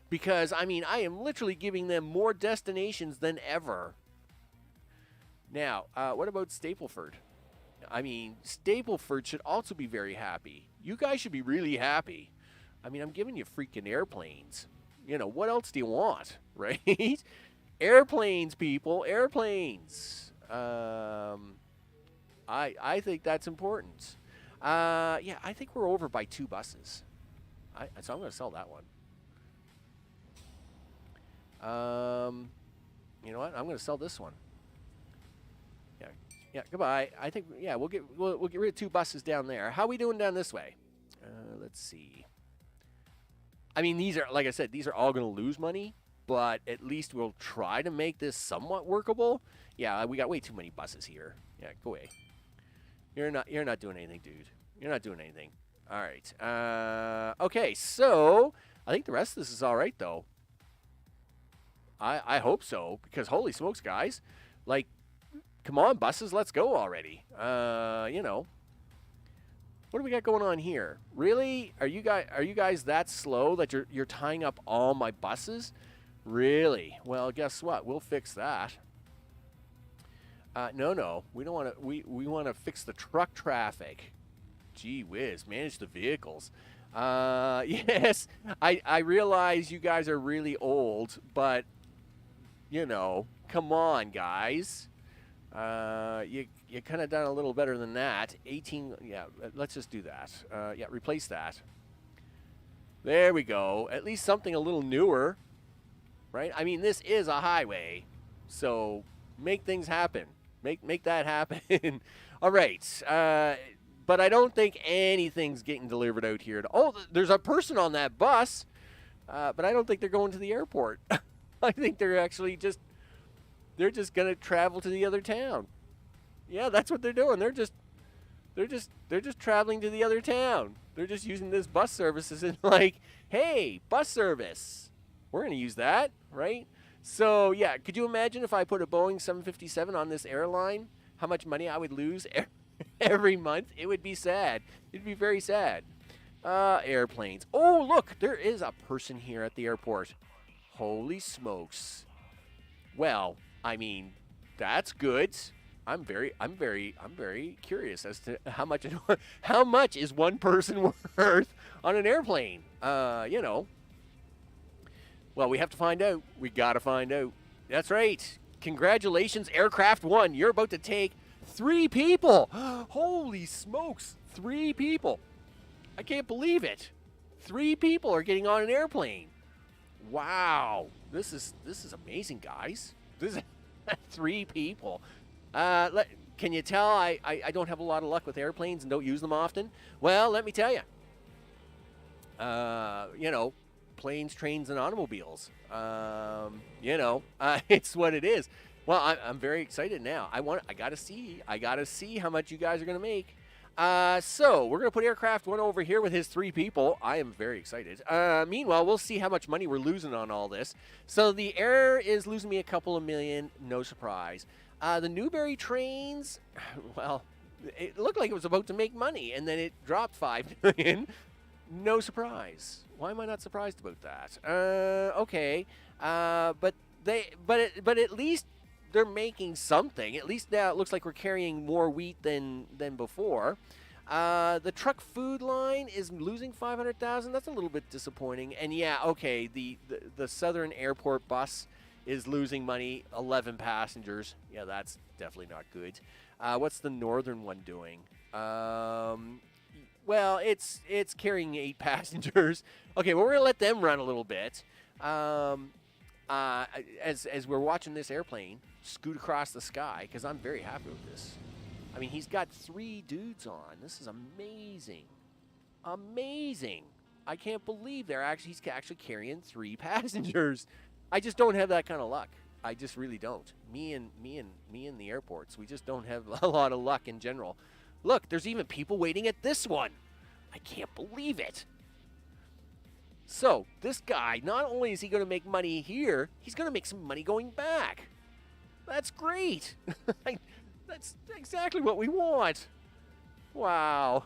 because I mean, I am literally giving them more destinations than ever. Now, what about Stapleford? I mean, Stapleford should also be very happy. You guys should be really happy. I mean, I'm giving you freaking airplanes. You know, what else do you want, right? Airplanes, people, airplanes. I think that's important. Yeah, I think we're over by 2 buses. So I'm going to sell that one. You know what? I'm going to sell this one. Yeah, goodbye. I think we'll get rid of 2 buses down there. How are we doing down this way? Let's see. I mean, these are, like I said, these are all going to lose money, but at least we'll try to make this somewhat workable. Yeah, we got way too many buses here. Yeah, go away. You're not doing anything, dude. You're not doing anything. All right. Okay, so I think the rest of this is all right, though. I hope so, because holy smokes, guys. Like, come on, buses, let's go already. You know. What do we got going on here? Really? Are you guys that slow that you're tying up all my buses? Really? Well, guess what? We'll fix that. No. We don't want to. We want to fix the truck traffic. Gee whiz, manage the vehicles. Yes, I realize you guys are really old, but you know, come on, guys. You kind of done a little better than that. 18. Yeah, let's just do that. Yeah, replace that. There we go. At least something a little newer, right? I mean, this is a highway, so make things happen. Make that happen. All right. But I don't think anything's getting delivered out here. Oh, there's a person on that bus, but I don't think they're going to the airport. I think they're actually just gonna travel to the other town. Yeah, that's what they're doing. They're just traveling to the other town. They're just using this bus services and like, hey, bus service. We're gonna use that, right? So yeah, could you imagine if I put a Boeing 757 on this airline? How much money I would lose every month? It would be sad. It'd be very sad. Airplanes. Oh, look, there is a person here at the airport. Holy smokes. Well, I mean, that's good. I'm very curious as to how much is one person worth on an airplane. You know. Well, we have to find out. We gotta find out. That's right. Congratulations, Aircraft One. You're about to take 3 people. Holy smokes, 3 people. I can't believe it. 3 people are getting on an airplane. Wow, this is amazing, guys. This is 3 people. Can you tell I don't have a lot of luck with airplanes and don't use them often? Well, let me tell you. You know, planes, trains, and automobiles. You know, it's what it is. Well, I'm very excited now. I gotta see how much you guys are gonna make. So we're gonna put Aircraft One over here with his 3 people. I am very excited. Meanwhile, we'll see how much money we're losing on all this. So the air is losing me a couple of million. No surprise. The Newberry trains, well, it looked like it was about to make money, and then it dropped 5 million. No surprise. Why am I not surprised about that? Okay. But at least they're making something. At least now it looks like we're carrying more wheat than before. The truck food line is losing 500,000. That's a little bit disappointing. And yeah, okay, the Southern Airport bus is losing money, 11 passengers. Yeah, that's definitely not good. What's the Northern one doing? Well, it's carrying 8 passengers. Okay, well, we're going to let them run a little bit. As we're watching this airplane scoot across the sky, because I'm very happy with this. I mean, he's got 3 dudes on. This is amazing. Amazing. I can't believe he's actually carrying 3 passengers. I just don't have that kind of luck. I just really don't. Me and the airports, we just don't have a lot of luck in general. Look, there's even people waiting at this one. I can't believe it. So, this guy, not only is he going to make money here, he's going to make some money going back. That's great. That's exactly what we want. Wow.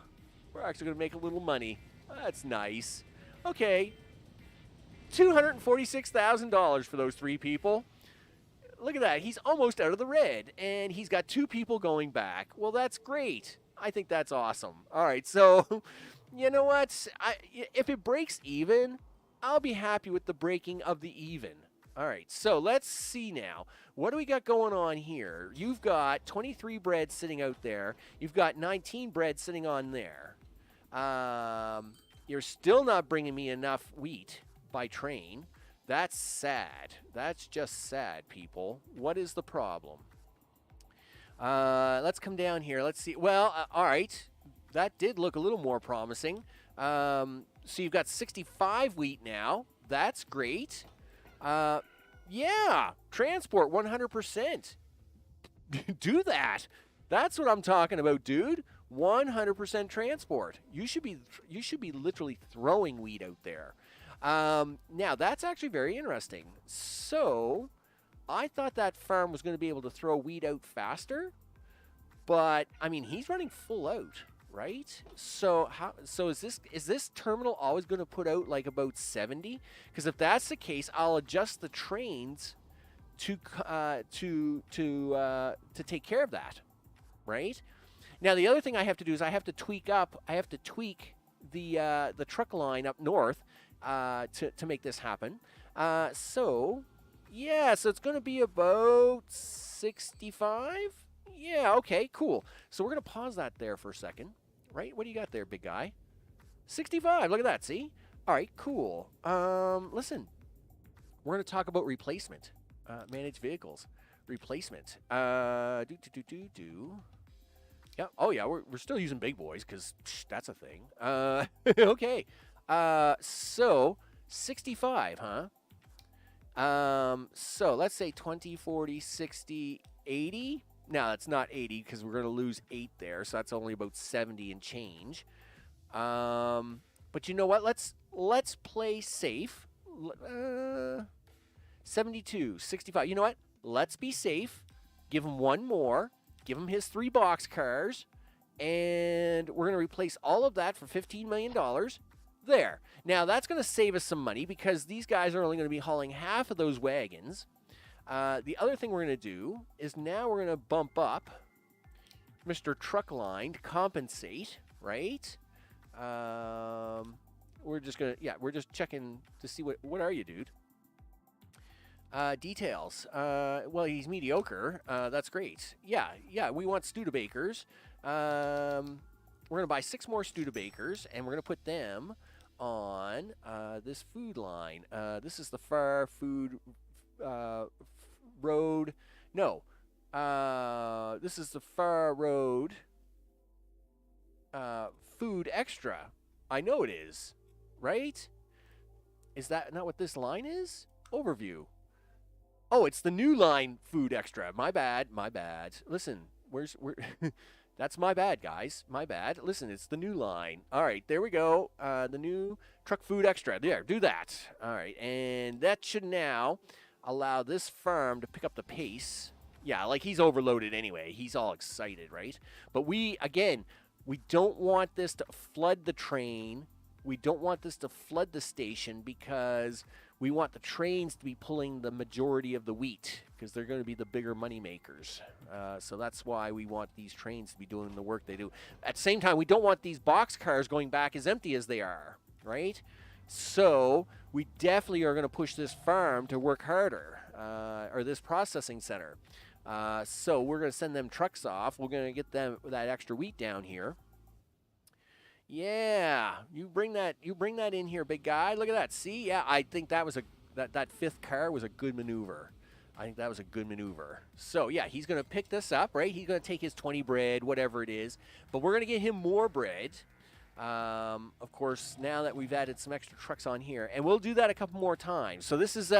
We're actually going to make a little money. That's nice. Okay. $246,000 for those 3 people. Look at that. He's almost out of the red, and he's got 2 people going back. Well, that's great. I think that's awesome. All right, so you know what? If it breaks even, I'll be happy with the breaking of the even. All right, so let's see now. What do we got going on here? You've got 23 bread sitting out there. You've got 19 bread sitting on there. You're still not bringing me enough wheat by train. That's sad. That's just sad, people. What is the problem? Let's come down here. Let's see. Well, all right. That did look a little more promising. So you've got 65 wheat now. That's great. Yeah. Transport 100%. Do that. That's what I'm talking about, dude. 100% transport. You should be literally throwing wheat out there. Now that's actually very interesting. So I thought that farm was going to be able to throw wheat out faster, but I mean he's running full out, right? So is this terminal always going to put out like about 70? Because if that's the case, I'll adjust the trains to take care of that, right? Now the other thing I have to do is I have to tweak the truck line up north to make this happen. So it's going to be about 65. Yeah, okay, cool. So we're going to pause that there for a second, right? What do you got there, big guy? 65. Look at that. See? All right, cool. Listen, we're going to talk about replacement. Managed vehicles replacement. Yeah. Oh yeah. We're still using big boys because that's a thing. Okay. So 65, huh? So let's say 20, 40, 60, 80. No, that's not 80 because we're going to lose 8 there. So that's only about 70 and change. But you know what? Let's play safe. 72, 65. You know what? Let's be safe. Give him one more. Give him his 3 boxcars. And we're going to replace all of that for $15 million. There. Now, that's going to save us some money because these guys are only going to be hauling half of those wagons. The other thing we're going to do is now we're going to bump up Mr. Truckline to compensate, right? We're just checking to see what are you, dude? Details. Well, he's mediocre. That's great. Yeah, we want Studebakers. We're going to buy 6 more Studebakers, and we're going to put them on this food line. This is the Far Food Road. No. This is the Far Road Food Extra. I know it is, right? Is that not what this line is? Overview. Oh, it's the new line Food Extra. My bad. Listen, that's my bad, guys. My bad. Listen, it's the new line. All right, there we go. The new Truck Food Extra. There, do that. All right, and that should now allow this farm to pick up the pace. Yeah, like he's overloaded anyway. He's all excited, right? But we don't want this to flood the train. We don't want this to flood the station because we want the trains to be pulling the majority of the wheat because they're going to be the bigger money makers. So that's why we want these trains to be doing the work they do. At the same time, we don't want these boxcars going back as empty as they are, right? So we definitely are going to push this farm to work harder, or this processing center. So we're going to send them trucks off. We're going to get them that extra wheat down here. Yeah, you bring that in here, big guy. Look at that. See, yeah, I think that was that 5th car was a good maneuver. I think that was a good maneuver. So yeah, he's gonna pick this up, right? He's gonna take his 20 bread, whatever it is, but we're gonna get him more bread. Of course, now that we've added some extra trucks on here, and we'll do that a couple more times. So this is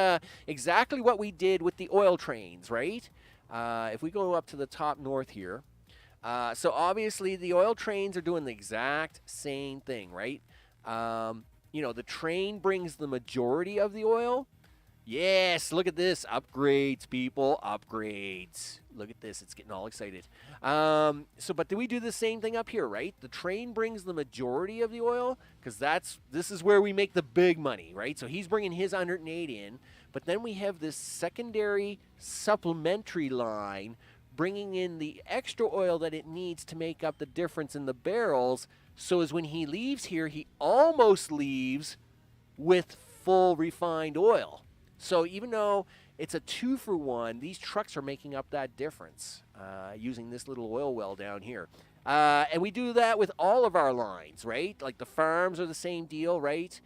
exactly what we did with the oil trains, right? If we go up to the top north here. So obviously the oil trains are doing the exact same thing, right? The train brings the majority of the oil. Yes, look at this. Upgrades, people. Upgrades. Look at this. It's getting all excited. But do we do the same thing up here, right? The train brings the majority of the oil because this is where we make the big money, right? So he's bringing his 108 in. But then we have this secondary supplementary line bringing in the extra oil that it needs to make up the difference in the barrels, so as when he leaves here, he almost leaves with full refined oil. So even though it's a 2-for-1, these trucks are making up that difference using this little oil well down here. And we do that with all of our lines, right? Like the farms are the same deal, right?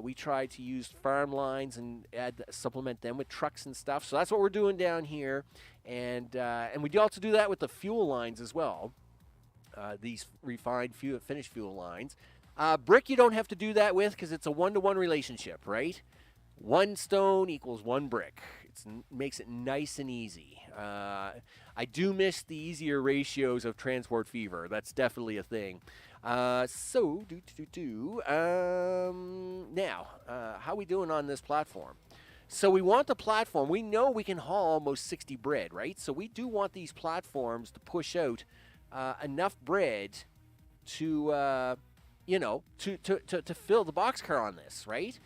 We try to use farm lines and supplement them with trucks and stuff. So that's what we're doing down here. And we also do that with the fuel lines as well. These refined finished fuel lines. Brick you don't have to do that with because it's a 1-to-1 relationship, right? 1 stone equals 1 brick. makes it nice and easy. I do miss the easier ratios of Transport Fever. That's definitely a thing. Now, how we doing on this platform? So we want the platform. We know we can haul almost 60 bread, right? So we do want these platforms to push out enough bread to, to fill the boxcar on this, right?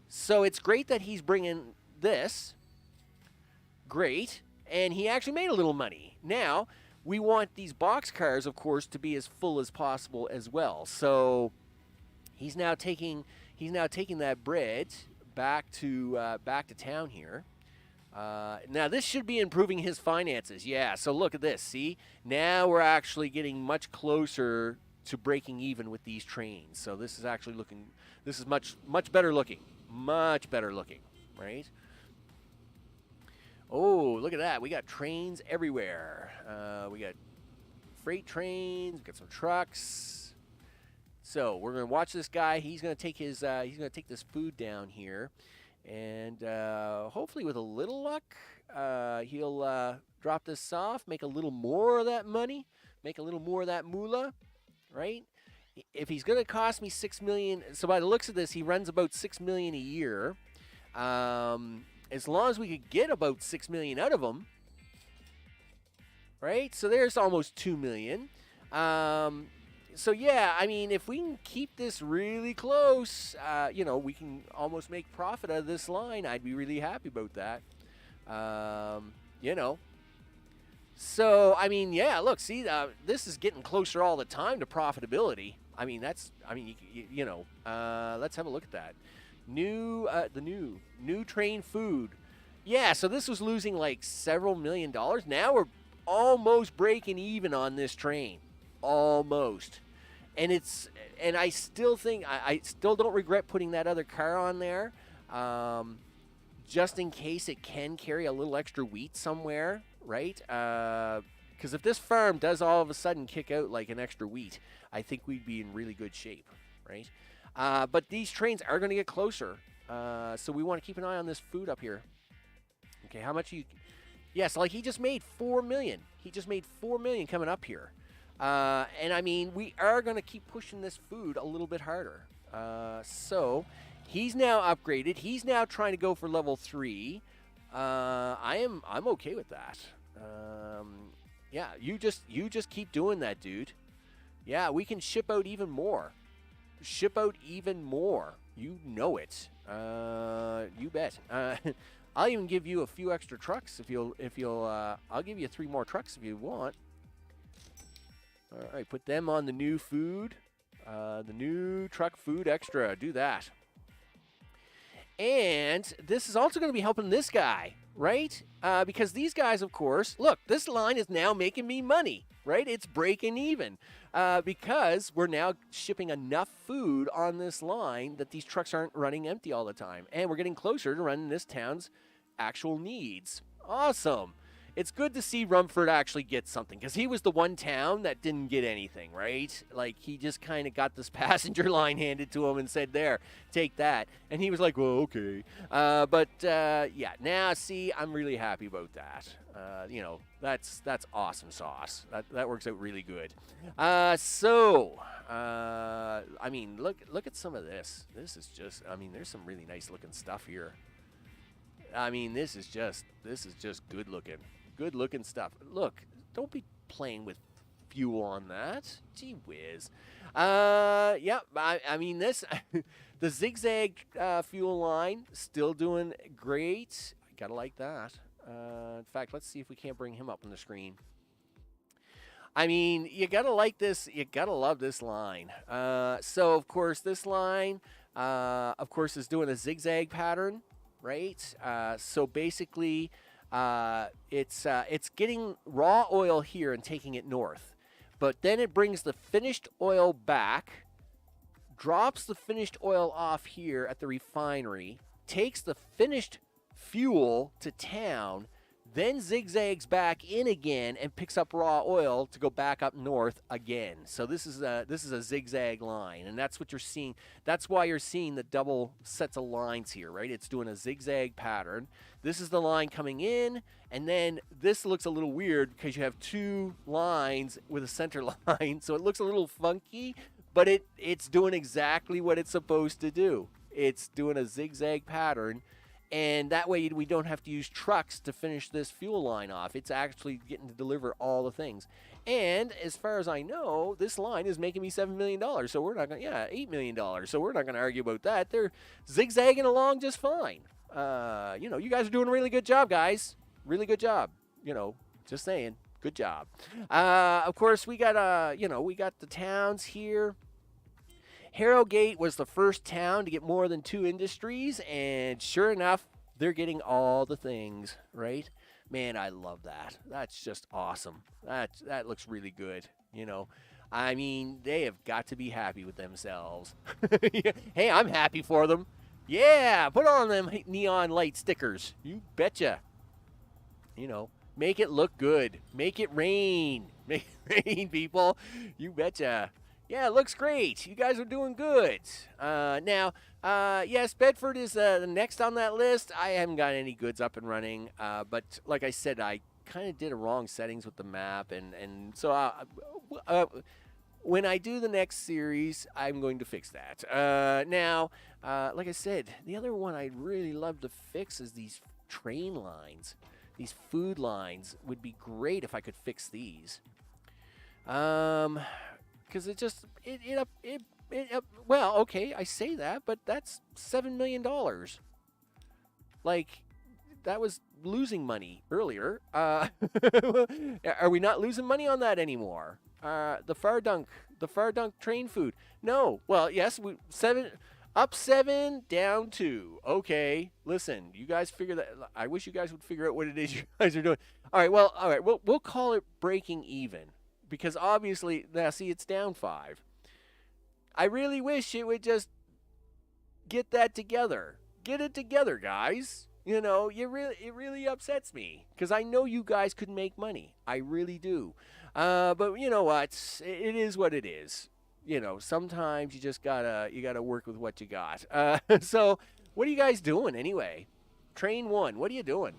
So it's great that he's bringing this. Great. And he actually made a little money. Now, we want these boxcars, of course, to be as full as possible as well. So he's now taking that bread back to town here. Now this should be improving his finances. Yeah. So look at this. See, now we're actually getting much closer to breaking even with these trains. So this is actually looking. This is much better looking. Much better looking, right? Oh, look at that. We got trains everywhere. We got freight trains. We got some trucks. So we're gonna watch this guy. He's gonna take his. He's gonna take this food down here, and hopefully with a little luck, he'll drop this off, make a little more of that money, make a little more of that moolah, right? If he's gonna cost me $6 million, so by the looks of this, he runs about $6 million a year. As long as we could get about $6 million out of him, right? So there's almost $2 million. So yeah, I mean, if we can keep this really close, we can almost make profit out of this line. I'd be really happy about that. So I mean, yeah. Look, see, this is getting closer all the time to profitability. I mean, let's have a look at that. The new train food. Yeah, so this was losing like several $1 million. Now we're almost breaking even on this train. Almost. And I still think, I still don't regret putting that other car on there, just in case it can carry a little extra wheat somewhere, right? Because if this farm does all of a sudden kick out like an extra wheat, I think we'd be in really good shape, right? But these trains are going to get closer, so we want to keep an eye on this food up here. Okay, how much Yes, like he just made $4 million. He just made $4 million coming up here. And I mean, we are going to keep pushing this food a little bit harder. So he's now upgraded. He's now trying to go for level 3. I'm okay with that. Yeah, you just keep doing that, dude. Yeah, we can ship out even more. Ship out even more. You know it. You bet. I'll even give you a few extra trucks if you'll I'll give you 3 more trucks if you want. All right, put them on the new food. The new truck food extra. Do that. And this is also going to be helping this guy, right? Because these guys, of course, look, this line is now making me money, right? It's breaking even because we're now shipping enough food on this line that these trucks aren't running empty all the time. And we're getting closer to running this town's actual needs. Awesome. It's good to see Rumford actually get something, because he was the one town that didn't get anything, right? Like, he just kind of got this passenger line handed to him and said, there, take that. And he was like, well, okay. Yeah, now, see, I'm really happy about that. That's awesome sauce. That works out really good. I mean, look at some of this. This is just, I mean, there's some really nice looking stuff here. I mean, this is just good looking. Good looking stuff. Look, don't be playing with fuel on that. Gee whiz. Yeah, I mean, this, the zigzag fuel line, still doing great. I gotta like that. In fact, let's see if we can't bring him up on the screen. I mean, you gotta like this. You gotta love this line. So, of course, this line, of course, is doing a zigzag pattern, right? So basically, it's getting raw oil here and taking it north, but then it brings the finished oil back, drops the finished oil off here at the refinery, takes the finished fuel to town, then zigzags back in again and picks up raw oil to go back up north again. So this is a zigzag line, and that's what you're seeing. That's why you're seeing the double sets of lines here, right? It's doing a zigzag pattern. This is the line coming in, and then this looks a little weird because you have two lines with a center line, so it looks a little funky, but it's doing exactly what it's supposed to do. It's doing a zigzag pattern. And that way we don't have to use trucks to finish this fuel line off. It's actually getting to deliver all the things. And as far as I know, this line is making me $7 million. So we're not going to, $8 million. So we're not going to argue about that. They're zigzagging along just fine. You guys are doing a really good job, guys. Really good job. Just saying. Good job. Of course, we got the towns here. Harrogate was the first town to get more than 2 industries, and sure enough, they're getting all the things, right? Man, I love that. That's just awesome. That looks really good, I mean, they have got to be happy with themselves. Hey, I'm happy for them. Yeah, put on them neon light stickers. You betcha. Make it look good. Make it rain. Make it rain, people. You betcha. Yeah, it looks great. You guys are doing good. Now, yes, Bedford is the next on that list. I haven't got any goods up and running, but like I said, I kind of did a wrong settings with the map, and so when I do the next series, I'm going to fix that. Now, like I said, the other one I'd really love to fix is these train lines. These food lines would be great if I could fix these. Because well, okay, I say that, but that's $7 million. Like, that was losing money earlier. Are we not losing money on that anymore? The Far Dunk train food. No. Well, yes, up 7, down 2. Okay, listen, you guys figure that. I wish you guys would figure out what it is you guys are doing. All right, we'll call it breaking even. Because obviously, now see, it's down 5. I really wish it would just get that together. Get it together, guys. It really upsets me. Because I know you guys could make money. I really do. But you know what? It is what it is. Sometimes you just gotta work with what you got. So, what are you guys doing anyway? Train 1, what are you doing?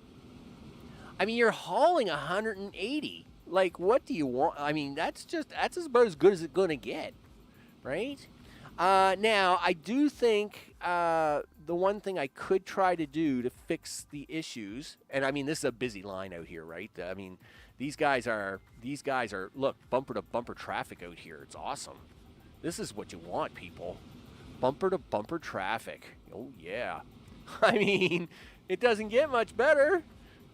I mean, you're hauling 180. Like, what do you want? I mean, that's about as good as it's going to get, right? Now, I do think the one thing I could try to do to fix the issues, and I mean, this is a busy line out here, right? I mean, these guys are, look, bumper to bumper traffic out here. It's awesome. This is what you want, people. Bumper to bumper traffic. Oh, yeah. I mean, it doesn't get much better.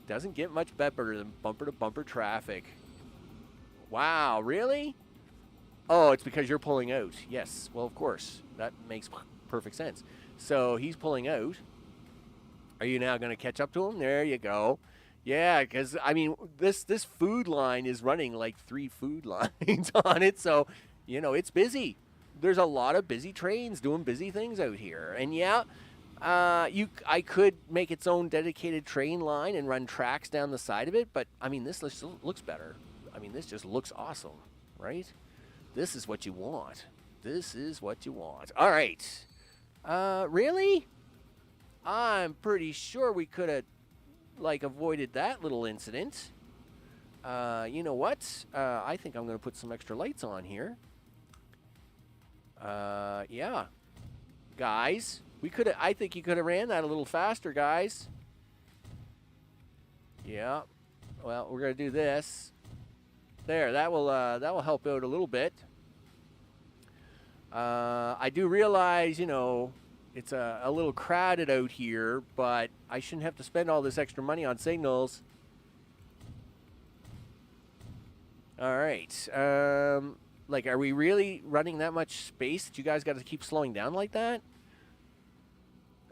Doesn't get much better than bumper to bumper traffic. Wow, really? Oh, it's because you're pulling out. Yes, well, of course. That makes perfect sense. So he's pulling out. Are you now going to catch up to him? There you go. Yeah, because, I mean, this food line is running like 3 food lines on it. So, it's busy. There's a lot of busy trains doing busy things out here. And, yeah, I could make its own dedicated train line and run tracks down the side of it. But, I mean, this looks better. I mean, this just looks awesome, right? This is what you want. This is what you want. All right. Really? I'm pretty sure we could have, avoided that little incident. You know what? I think I'm going to put some extra lights on here. Yeah. Guys, I think you could have ran that a little faster, guys. Yeah. Well, we're going to do this. There, that will help out a little bit. I do realize, it's a little crowded out here, but I shouldn't have to spend all this extra money on signals. All right. Are we really running that much space that you guys got to keep slowing down like that?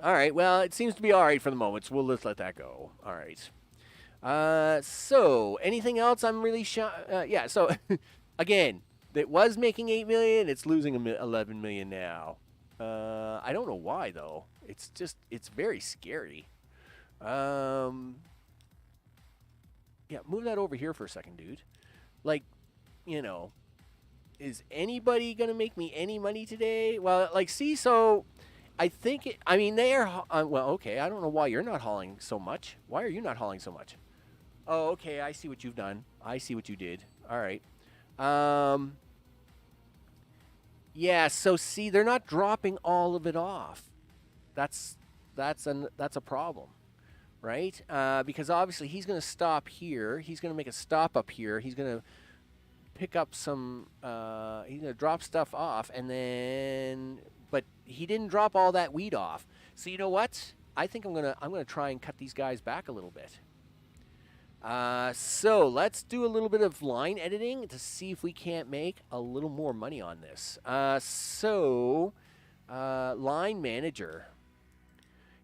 All right. Well, it seems to be all right for the moment, so we'll just let that go. All right. So anything else I'm really yeah, so again, it was making 8 million, it's losing 11 million now. I don't know why though. It's very scary. Yeah, move that over here for a second, dude. Like, you know, is anybody going to make me any money today? Well, like, see, so I think, I mean, they are, well, okay, I don't know why you're not hauling so much. Why are you not hauling so much? Oh, okay, I see what you've done. I see what you did. All right. Yeah, so see, they're not dropping all of it off. That's a problem, right? Because obviously he's going to stop here. He's going to make a stop up here. He's going to pick up some. He's going to drop stuff off, and then, but he didn't drop all that wheat off. So you know what? I think I'm gonna try and cut these guys back a little bit. So let's do a little bit of line editing to see if we can't make a little more money on this. Line manager.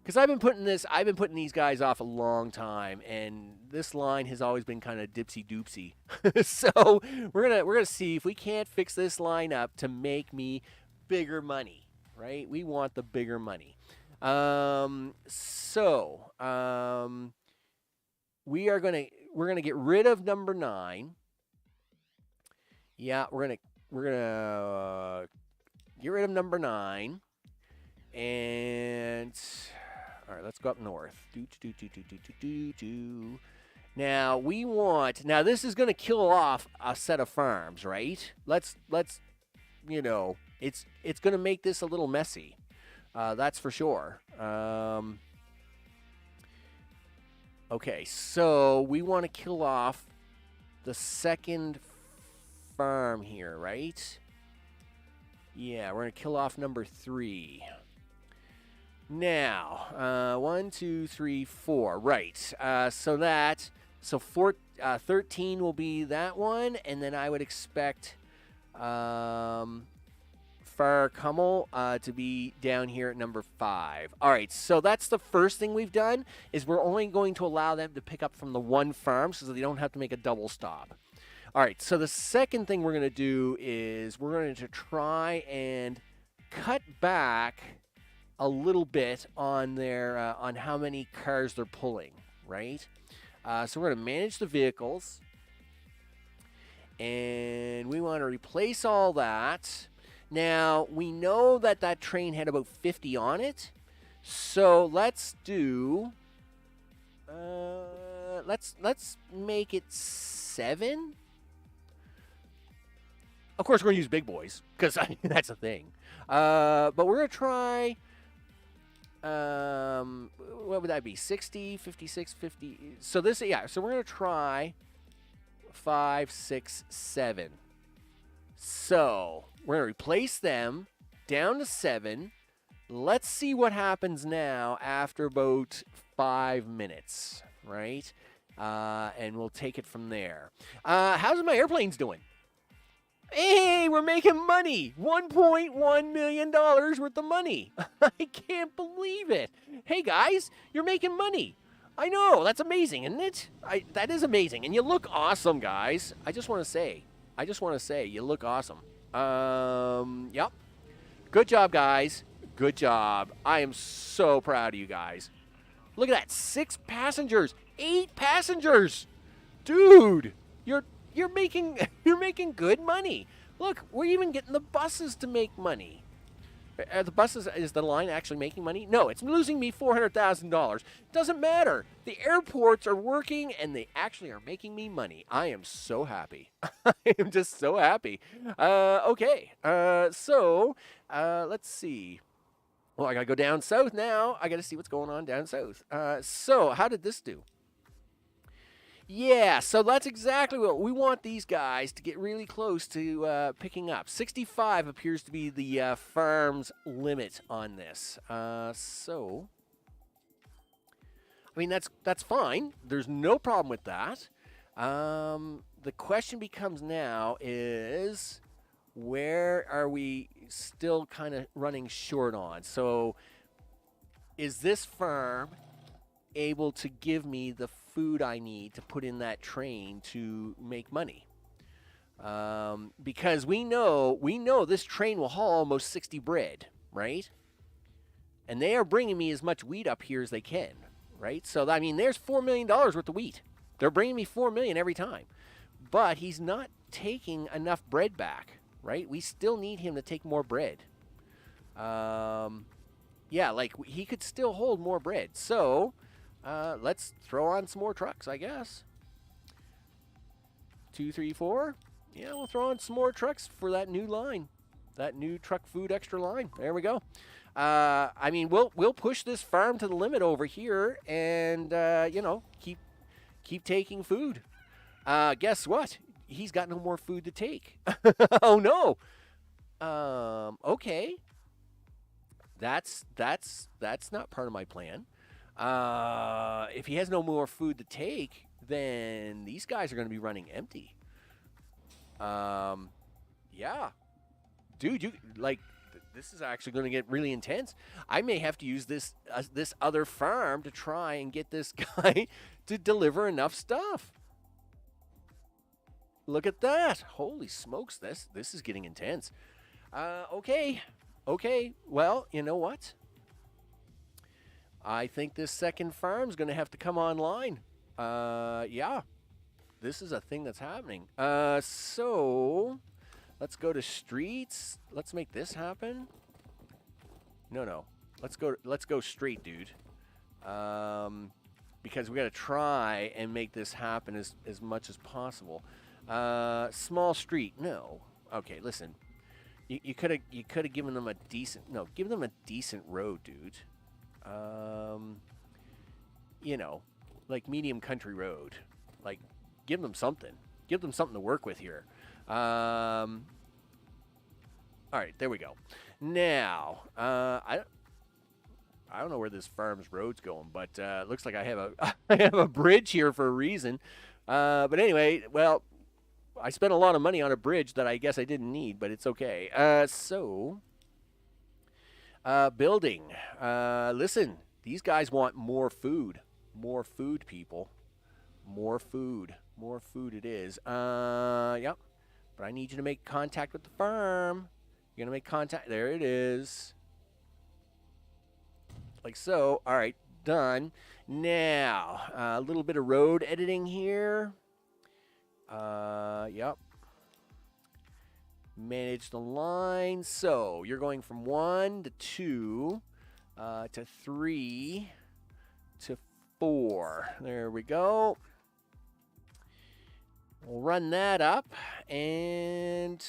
Because I've been putting these guys off a long time, and this line has always been kind of dipsy doopsy. So we're gonna see if we can't fix this line up to make me bigger money, right? We want the bigger money. We're gonna get rid of number 9. Yeah, we're gonna get rid of number 9, and all right, let's go up north. Now we want. Now this is gonna kill off a set of farms, right? Let's it's gonna make this a little messy. That's for sure. Okay, so we want to kill off the second farm here, right? Yeah, we're going to kill off number 3. Now, 1, 2, 3, 4. Right. So 13 will be that one, and then I would expect Far Kummel to be down here at number 5. All right, so that's the first thing we've done, is we're only going to allow them to pick up from the one farm so that they don't have to make a double stop. All right, so the second thing we're going to do is we're going to try and cut back a little bit on their on how many cars they're pulling, right? So we're going to manage the vehicles, and we want to replace all that. Now, we know that train had about 50 on it, so let's do, let's make it 7. Of course, we're going to use big boys, because that's a thing. But we're going to try, what would that be, 60, 56, 50? So this, yeah, so we're going to try 5, 6, 7. So we're going to replace them down to 7. Let's see what happens now after about 5 minutes, right? And we'll take it from there. How's my airplanes doing? Hey, we're making money. $1.1 million worth of money. I can't believe it. Hey, guys, you're making money. I know. That's amazing, isn't it? That is amazing. And you look awesome, guys. I just want to say, you look awesome. Yep. Good job, guys. Good job. I am so proud of you guys. Look at that. 6 passengers. 8 passengers. Dude, you're making good money. Look, we're even getting the buses to make money. Are the buses, is the line actually making money? No, it's losing me $400,000. Doesn't matter. The airports are working, and they actually are making me money. I am so happy. I am just so happy. Okay. Let's see. Well, I got to go down south now. I got to see what's going on down south. So how did this do? Yeah, so that's exactly what we want these guys to get really close to picking up. 65 appears to be the farm's limit on this. I mean, that's fine. There's no problem with that. The question becomes now is, where are we still kind of running short on? So is this farm able to give me the food I need to put in that train to make money? Because we know this train will haul almost 60 bread, right? And they are bringing me as much wheat up here as they can, right? So, I mean, there's $4 million worth of wheat. They're bringing me 4 million every time. But he's not taking enough bread back, right? We still need him to take more bread. Yeah, like he could still hold more bread. So let's throw on some more trucks, I guess. 2, 3, 4. Yeah, we'll throw on some more trucks for that new line, that new truck food extra line. There we go. I mean, we'll push this farm to the limit over here, and you know, keep taking food. Guess what? He's got no more food to take. Oh no. Okay. That's not part of my plan. If he has no more food to take, then these guys are going to be running empty. Yeah, dude, you like this is actually going to get really intense. I may have to use this other farm to try and get this guy to deliver enough stuff. Look at that! Holy smokes, this is getting intense. Okay. Well, you know what? I think this second farm's going to have to come online. Yeah. This is a thing that's happening. So let's go to streets. Let's make this happen. No. Let's go straight, dude. Because we got to try and make this happen as much as possible. Small street. No. Okay, listen. You could have given them a decent give them a decent road, dude. You know, like medium country road. Like give them something. Give them something to work with here. All right, there we go. Now, I don't know where this farm's road's going, but looks like I have a bridge here for a reason. But anyway, well, I spent a lot of money on a bridge that I guess I didn't need, but it's okay. Building. Listen, these guys want more food. More food, people. More food. More food it is. Yep. But I need you to make contact with the farm. You're going to make contact. There it is. Like so. All right, done. Now, a little bit of road editing here. Yep. Manage the line. So you're going from 1 to 2 to 3 to 4. There we go. We'll run that up, and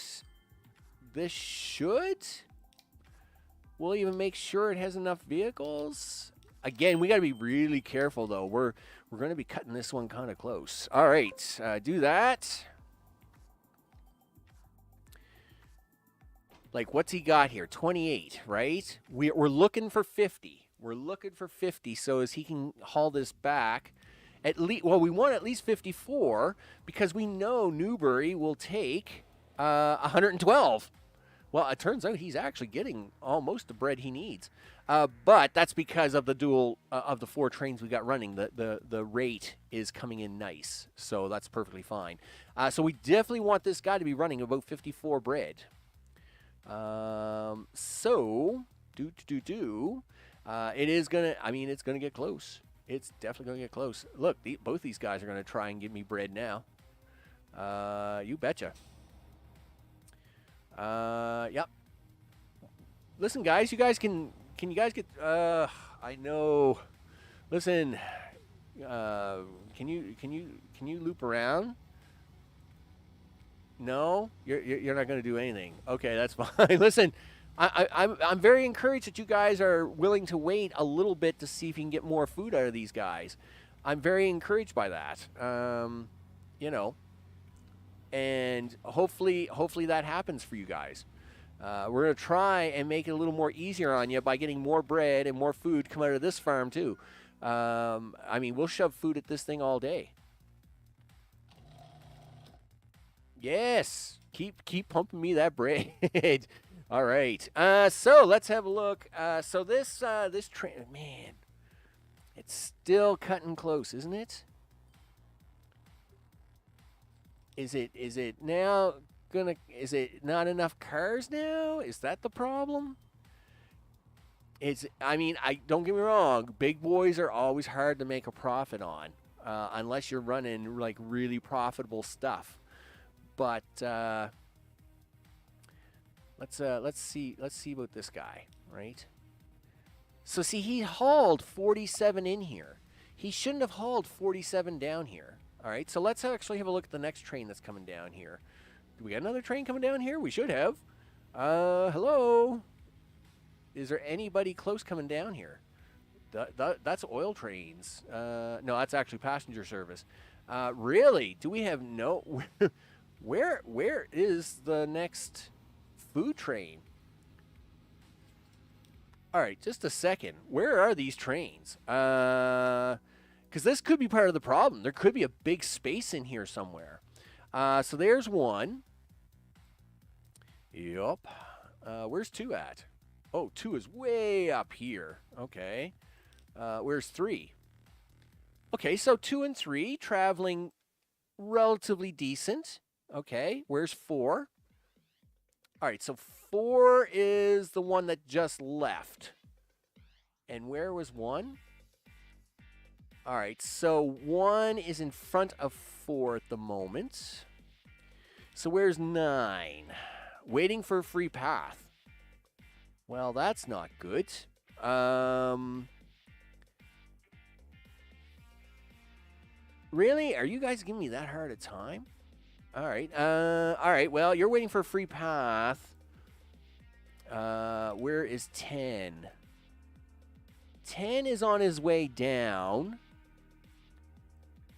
this should. We'll even make sure it has enough vehicles. Again, we got to be really careful, though. We're going to be cutting this one kind of close. All right, do that. Like, what's he got here? 28, right? We're looking for 50. We're looking for 50 so as he can haul this back. At least, well, we want at least 54 because we know Newbury will take 112. Well, it turns out he's actually getting almost the bread he needs. But that's because of the dual of the 4 trains we got running. The rate is coming in nice, so that's perfectly fine. So we definitely want this guy to be running about 54 bread. So it is gonna. I mean, it's gonna get close. It's definitely gonna get close. Look, both these guys are gonna try and give me bread now. You betcha. Yep. Listen, guys, you guys can you guys get? I know. Listen. Can you loop around? No, you're not going to do anything. Okay, that's fine. Listen, I'm very encouraged that you guys are willing to wait a little bit to see if you can get more food out of these guys. I'm very encouraged by that. You know, and hopefully that happens for you guys. We're going to try and make it a little more easier on you by getting more bread and more food come out of this farm too. I mean, we'll shove food at this thing all day. Yes, keep pumping me that bread. All right. So let's have a look. So this train, man, it's still cutting close, isn't it? Is it now gonna? Is it not enough cars now? Is that the problem? I mean, don't get me wrong. Big boys are always hard to make a profit on. unless you're running like really profitable stuff. But let's see about this guy, right? So see, he hauled 47 in here. He shouldn't have hauled 47 down here. All right, so let's actually have a look at the next train that's coming down here. Do we got another train coming down here? We should have. Hello? Is there anybody close coming down here? That's oil trains. No, that's actually passenger service. Really? Do we have no... Where is the next food train? All right, just a second. Where are these trains? Because this could be part of the problem. There could be a big space in here somewhere. So there's one. Yup. Where's 2 at? Oh, 2 is way up here. Okay. Where's 3? Okay, so 2 and 3 traveling relatively decent. Okay, where's 4? All right, so 4 is the one that just left. And where was 1? All right, so 1 is in front of 4 at the moment. So where's 9? Waiting for a free path. Well, that's not good. Really? Are you guys giving me that hard a time? All right. All right. Well, you're waiting for a free path. Where is 10? 10 is on his way down.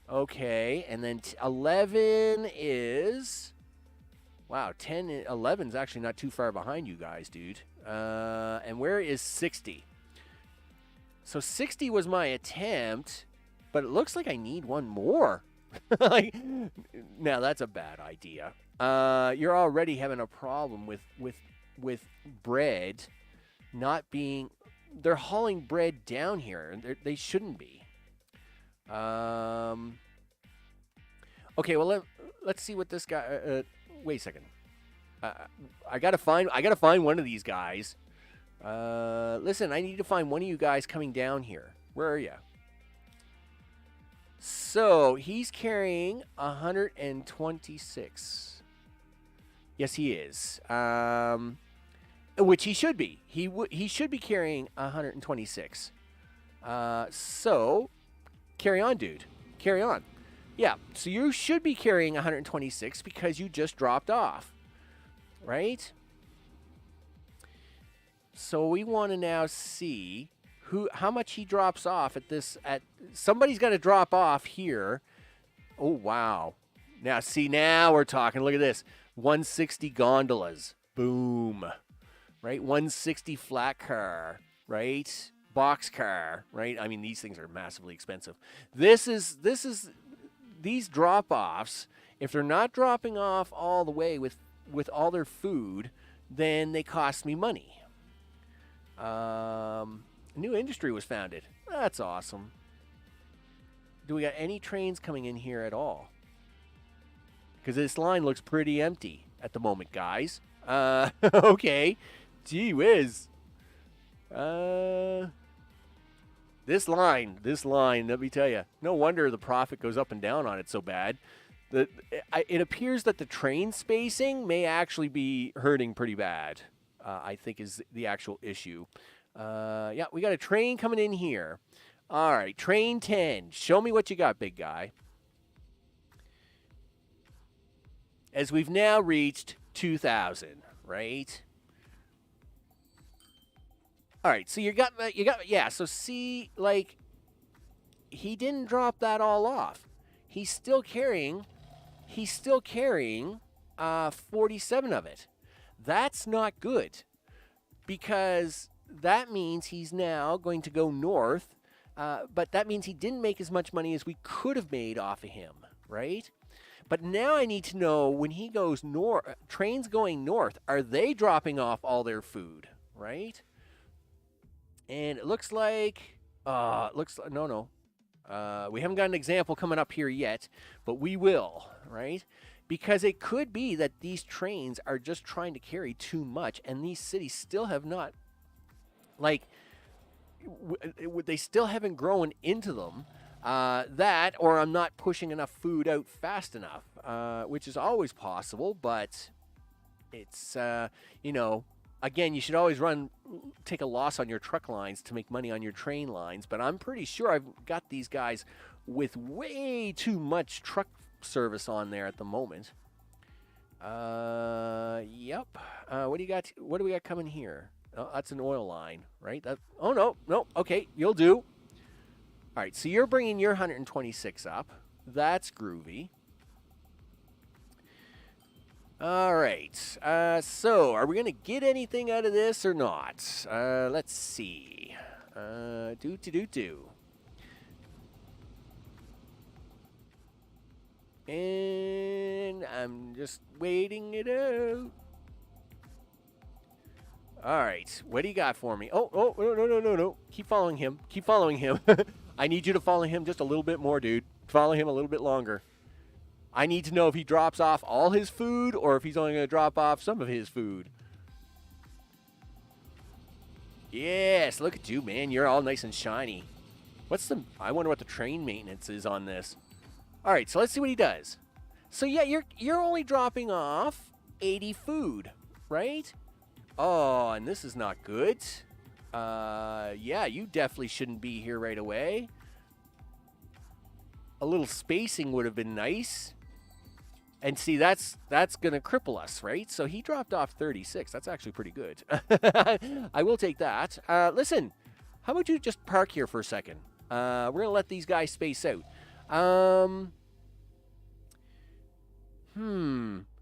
Okay. And then 11 is... Wow, 10, 11 is actually not too far behind you guys, dude. And where is 60? So 60 was my attempt, but it looks like I need one more. Like, now that's a bad idea. You're already having a problem with bread not being... They're hauling bread down here, and they shouldn't be. Okay, well let's see what this guy. Wait a second. I gotta find one of these guys. Listen, I need to find one of you guys coming down here. Where are you? So he's carrying 126. Yes, he is. Which he should be. He should be carrying 126. So carry on, dude. Carry on. Yeah, so you should be carrying 126 because you just dropped off, right? So we want to now see how much he drops off at this. Somebody's got to drop off here. Oh, wow. Now, see, now we're talking. Look at this. 160 gondolas. Boom. Right? 160 flat car. Right? Box car. Right? I mean, these things are massively expensive. These drop-offs, if they're not dropping off all the way with all their food, then they cost me money. A new industry was founded. That's awesome. Do we got any trains coming in here at all? Because this line looks pretty empty at the moment, guys. Okay. Gee whiz. This line, let me tell you, no wonder the profit goes up and down on it so bad. It appears that the train spacing may actually be hurting pretty bad, I think is the actual issue. Yeah, we got a train coming in here. All right, train 10. Show me what you got, big guy. As we've now reached 2,000, right? All right, so you got, yeah, so see, like, he didn't drop that all off. He's still carrying 47 of it. That's not good because that means he's now going to go north, but that means he didn't make as much money as we could have made off of him, right? But now I need to know when he goes north, trains going north, are they dropping off all their food, right? And it looks like, no. We haven't got an example coming up here yet, but we will, right? Because it could be that these trains are just trying to carry too much, and these cities still have not, like, they still haven't grown into them. That, or I'm not pushing enough food out fast enough, which is always possible, but it's, again, you should always take a loss on your truck lines to make money on your train lines, but I'm pretty sure I've got these guys with way too much truck service on there at the moment. Yep. What do you got? What do we got coming here? Oh, that's an oil line, right? Oh, no. Okay, you'll do. All right, so you're bringing your 126 up. That's groovy. All right. So are we going to get anything out of this or not? Let's see. Do. And I'm just waiting it out. All right. What do you got for me? Oh, no. Keep following him. I need you to follow him just a little bit more, dude. Follow him a little bit longer. I need to know if he drops off all his food or if he's only going to drop off some of his food. Yes, look at you, man. You're all nice and shiny. I wonder what the train maintenance is on this. All right, so let's see what he does. So yeah, you're only dropping off 80 food, right? Oh, and this is not good. Yeah, you definitely shouldn't be here right away. A little spacing would have been nice. And see, that's going to cripple us, right? So he dropped off 36. That's actually pretty good. I will take that. Listen, how about you just park here for a second? We're going to let these guys space out.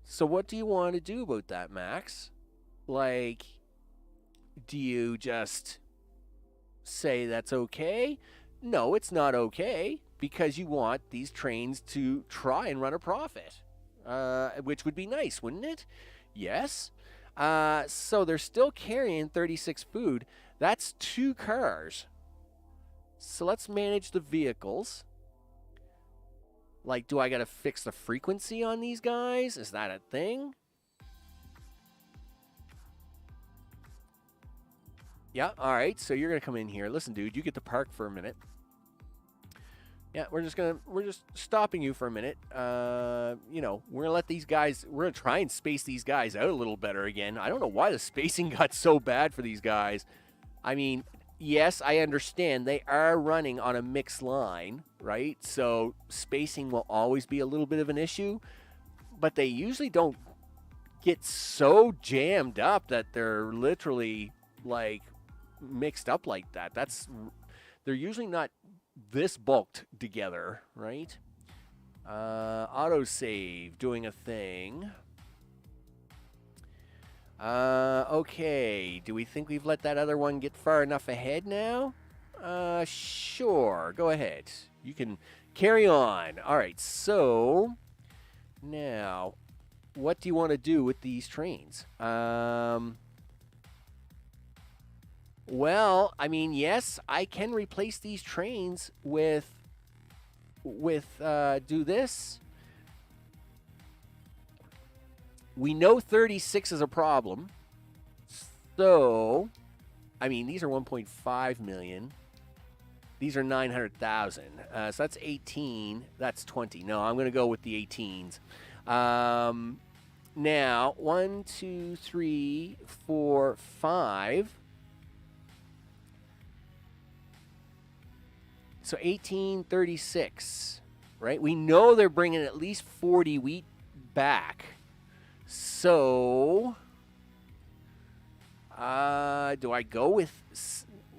So what do you want to do about that, Max? Like, do you just say that's okay? No, it's not okay, because you want these trains to try and run a profit, which would be nice, wouldn't it? Yes. So they're still carrying 36 food. That's 2 cars. So let's manage the vehicles. Like, do I got to fix the frequency on these guys? Is that a thing? Yeah, all right. So you're going to come in here. Listen, dude, you get to park for a minute. Yeah, we're just stopping you for a minute. We're going to let these guys, we're going to try and space these guys out a little better again. I don't know why the spacing got so bad for these guys. I mean, yes, I understand they are running on a mixed line, right? So spacing will always be a little bit of an issue, but they usually don't get so jammed up that they're literally like mixed up like that. They're usually not this bulked together, right? Autosave doing a thing. Okay. Do we think we've let that other one get far enough ahead now? Sure. Go ahead. You can carry on. All right. So now, what do you want to do with these trains? Well, I mean, yes, I can replace these trains with do this. We know 36 is a problem. So, I mean, these are 1.5 million. These are 900,000. So that's 18. That's 20. No, I'm going to go with the 18s. Now, 1, 2, 3, 4, 5. So 1836, right? We know they're bringing at least 40 wheat back. So, do I go with?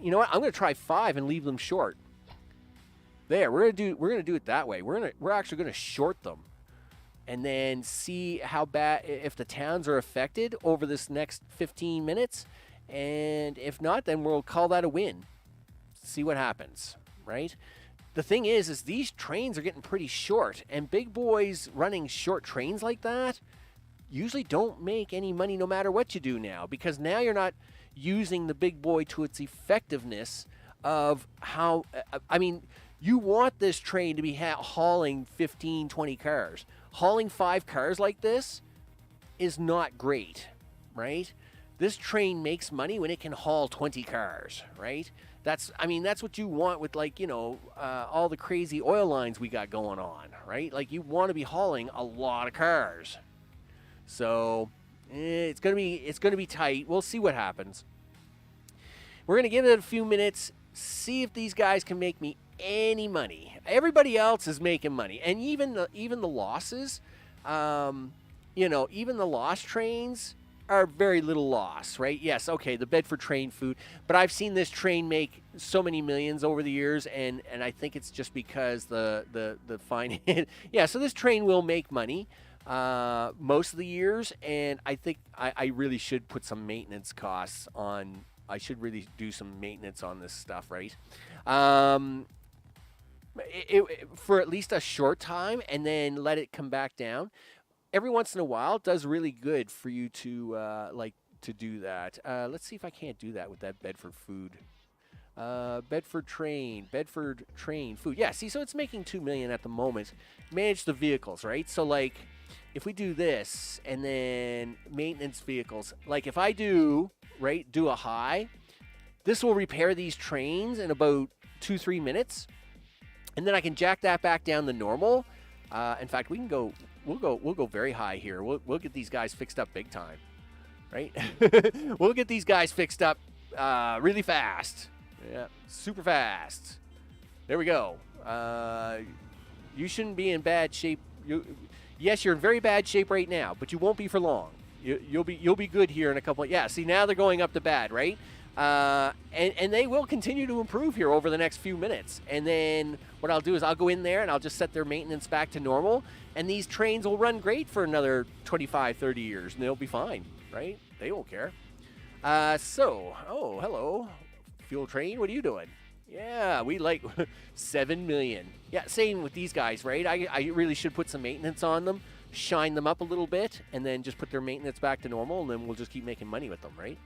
You know what? I'm going to try 5 and leave them short. There, we're gonna do it that way. We're actually going to short them, and then see how bad if the towns are affected over this next 15 minutes, and if not, then we'll call that a win. See what happens. Right? The thing is these trains are getting pretty short, and big boys running short trains like that usually don't make any money no matter what you do now, because now you're not using the big boy to its effectiveness of how, I mean, you want this train to be hauling 15, 20 cars. Hauling 5 cars like this is not great, right? This train makes money when it can haul 20 cars, right? That's what you want with, like, all the crazy oil lines we got going on, right? Like, you want to be hauling a lot of cars. So it's gonna be tight. We'll see what happens. We're gonna give it a few minutes, see if these guys can make me any money. Everybody else is making money, and even the losses, even the lost trains are very little loss, right? Yes, okay, the Bedford train food, but I've seen this train make so many millions over the years, and I think it's just because the fine. Yeah, so this train will make money most of the years, and I think I really should put some maintenance costs on. I should really do some maintenance on this stuff, right? For at least a short time, and then let it come back down. Every once in a while, it does really good for you to to do that. Let's see if I can't do that with that Bedford food. Bedford train food. Yeah, see, so it's making $2 million at the moment. Manage the vehicles, right? So, like, if we do this and then maintenance vehicles, like if I do a high, this will repair these trains in about 2-3 minutes, and then I can jack that back down to normal. In fact, we'll go very high here. We'll get these guys fixed up big time, right? We'll get these guys fixed up really fast. Yeah, super fast. There we go. You shouldn't be in bad shape. Yes, you're in very bad shape right now, but you won't be for long. You'll be good here in a couple. Yeah, see, now they're going up to bad, right? And they will continue to improve here over the next few minutes. And then what I'll do is I'll go in there and I'll just set their maintenance back to normal. And these trains will run great for another 25, 30 years, and they'll be fine, right? They won't care. Oh, hello, fuel train. What are you doing? Yeah, we like 7 million. Yeah, same with these guys, right? I really should put some maintenance on them, shine them up a little bit, and then just put their maintenance back to normal, and then we'll just keep making money with them, right?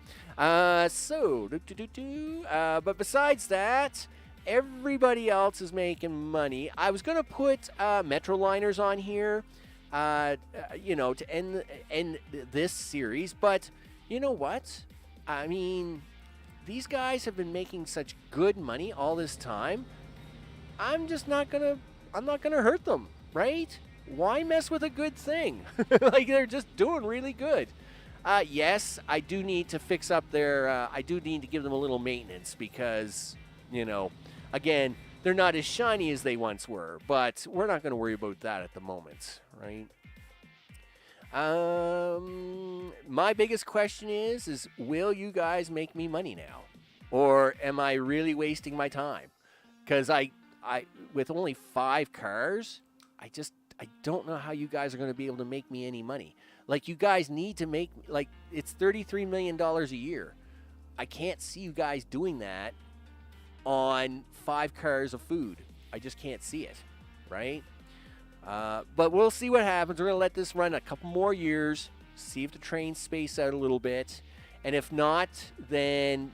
But besides that, everybody else is making money. I was going to put Metroliners on here, to end this series, but you know what? I mean, these guys have been making such good money all this time. I'm not gonna hurt them, right? Why mess with a good thing? Like, they're just doing really good. Yes, I do need to fix up their. I do need to give them a little maintenance because, again, they're not as shiny as they once were. But we're not going to worry about that at the moment, right? My biggest question is will you guys make me money now? Or am I really wasting my time? Because I with only 5 cars, I don't know how you guys are going to be able to make me any money. Like, you guys need to make, like, it's $33 million a year. I can't see you guys doing that on 5 cars of food. I just can't see it, right? But we'll see what happens. We're going to let this run a couple more years, see if the trains space out a little bit. And if not, then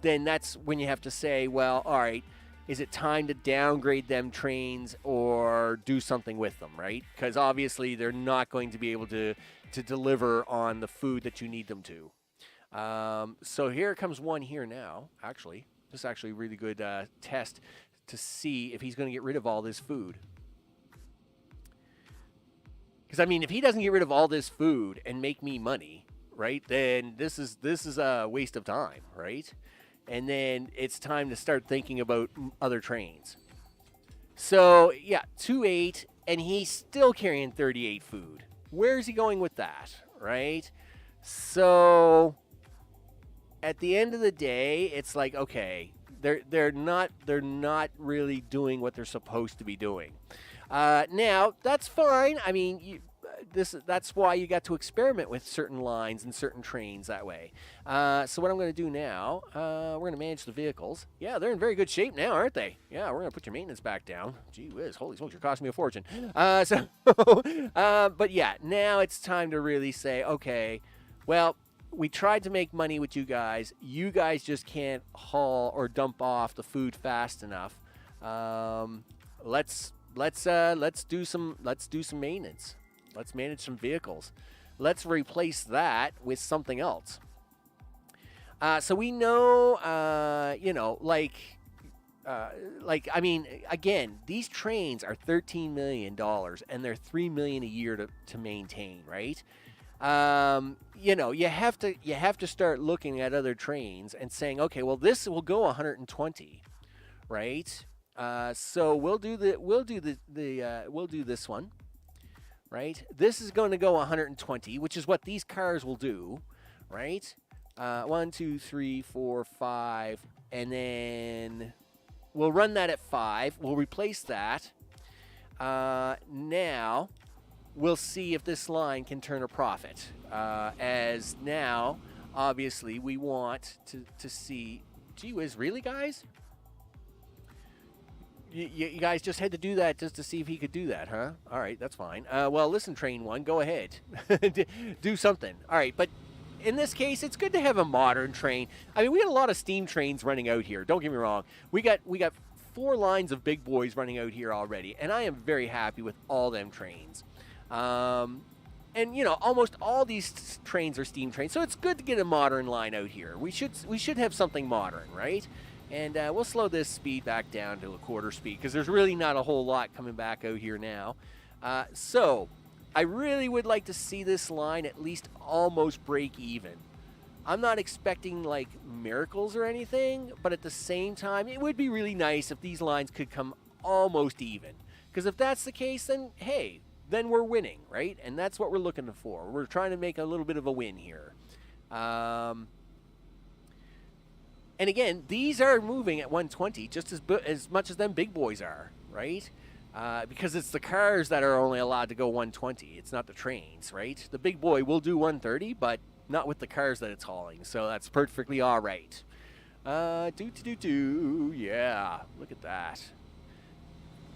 that's when you have to say, well, all right, is it time to downgrade them trains or do something with them, right? Because obviously they're not going to be able to deliver on the food that you need them to. So here comes one here now, actually. This is actually a really good test to see if he's going to get rid of all this food. Because, I mean, if he doesn't get rid of all this food and make me money, right, then this is a waste of time, right? And then it's time to start thinking about other trains. So, yeah, 2.8, and he's still carrying 38 food. Where's he going with that, right? So, at the end of the day, it's like, okay, they're not really doing what they're supposed to be doing. Now, that's fine. I mean, that's why you got to experiment with certain lines and certain trains that way. So what I'm going to do now, we're going to manage the vehicles. Yeah, they're in very good shape now, aren't they? Yeah, we're going to put your maintenance back down. Gee whiz, holy smokes, you're costing me a fortune. But yeah, now it's time to really say, okay, well, we tried to make money with you guys. You guys just can't haul or dump off the food fast enough. Let's do some maintenance. Let's manage some vehicles. Let's replace that with something else. So we know, I mean, again, these trains are $13 million, and they're $3 million a year to maintain, right? You have to start looking at other trains and saying, okay, well, this will go 120, right? So we'll do this one, right? This is going to go 120, which is what these cars will do, right? 1, 2, 3, 4, 5, and then we'll run that at 5. We'll replace that. Now we'll see if this line can turn a profit. As now, obviously, we want to see. Gee whiz, really, guys? You guys just had to do that just to see if he could do that, huh? All right, that's fine. Well, listen, Train 1, go ahead. Do something. All right, but in this case, it's good to have a modern train. I mean, we got a lot of steam trains running out here. Don't get me wrong. We got 4 lines of big boys running out here already, and I am very happy with all them trains. And almost all these trains are steam trains, so it's good to get a modern line out here. We should have something modern, right? And we'll slow this speed back down to a quarter speed because there's really not a whole lot coming back out here now. So I really would like to see this line at least almost break even. I'm not expecting like miracles or anything, but at the same time, it would be really nice if these lines could come almost even. Because if that's the case, then hey, then we're winning, right? And that's what we're looking for. We're trying to make a little bit of a win here. And again, these are moving at 120 just as much as them big boys are, right? Because it's the cars that are only allowed to go 120. It's not the trains, right? The big boy will do 130, but not with the cars that it's hauling. So that's perfectly all right. Yeah, look at that.